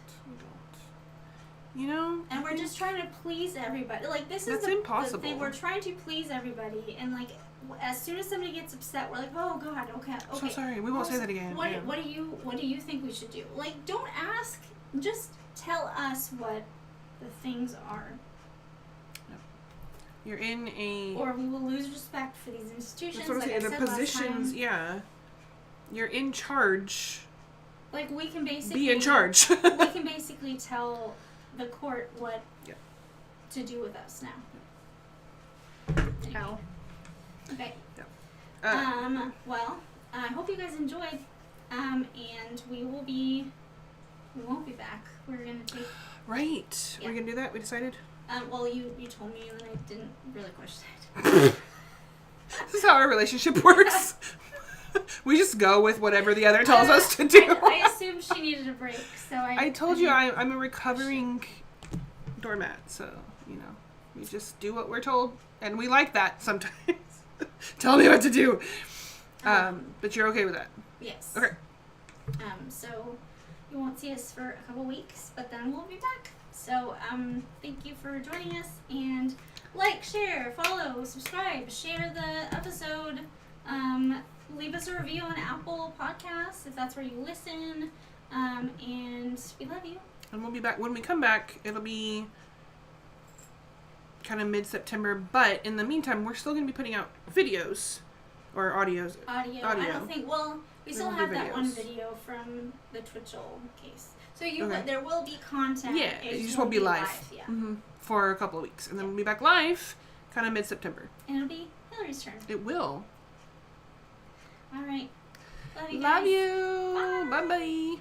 And we're just trying to please everybody. This is impossible. The thing. We're trying to please everybody. And, as soon as somebody gets upset, we're like, oh, God, okay. So sorry. We won't say that again. What do you think we should do? Don't ask. Just tell us what the things are. You're in a... Or we will lose respect for these institutions. That's what I'm saying. The positions, You're in charge. We can basically... Be in charge. We can basically tell the court what to do with us now. Anyway. Ow. Okay. Yeah. Well, I hope you guys enjoyed. And we won't be back. We're going to take... Right. Yeah. We're going to do that? We decided? Well, you told me, and then I didn't really question it. This is how our relationship works. We just go with whatever the other tells us to do. I assumed she needed a break, so I told you I'm a recovering doormat, so, we just do what we're told, and we like that sometimes. Tell me what to do. But you're okay with that? Yes. Okay. So you won't see us for a couple weeks, but then we'll be back. So, thank you for joining us, and share, follow, subscribe, share the episode, leave us a review on Apple Podcasts if that's where you listen, and we love you. And we'll be back. When we come back, it'll be kind of mid-September, but in the meantime, we're still going to be putting out videos, or audio. I don't think, we still have that one video from the Twitchell case. So there will be content. Yeah, you just won't be live. Yeah. Mm-hmm. For a couple of weeks. And then we'll be back live kind of mid-September. And it'll be Hillary's turn. It will. All right. Love you guys. Love you. Bye-bye.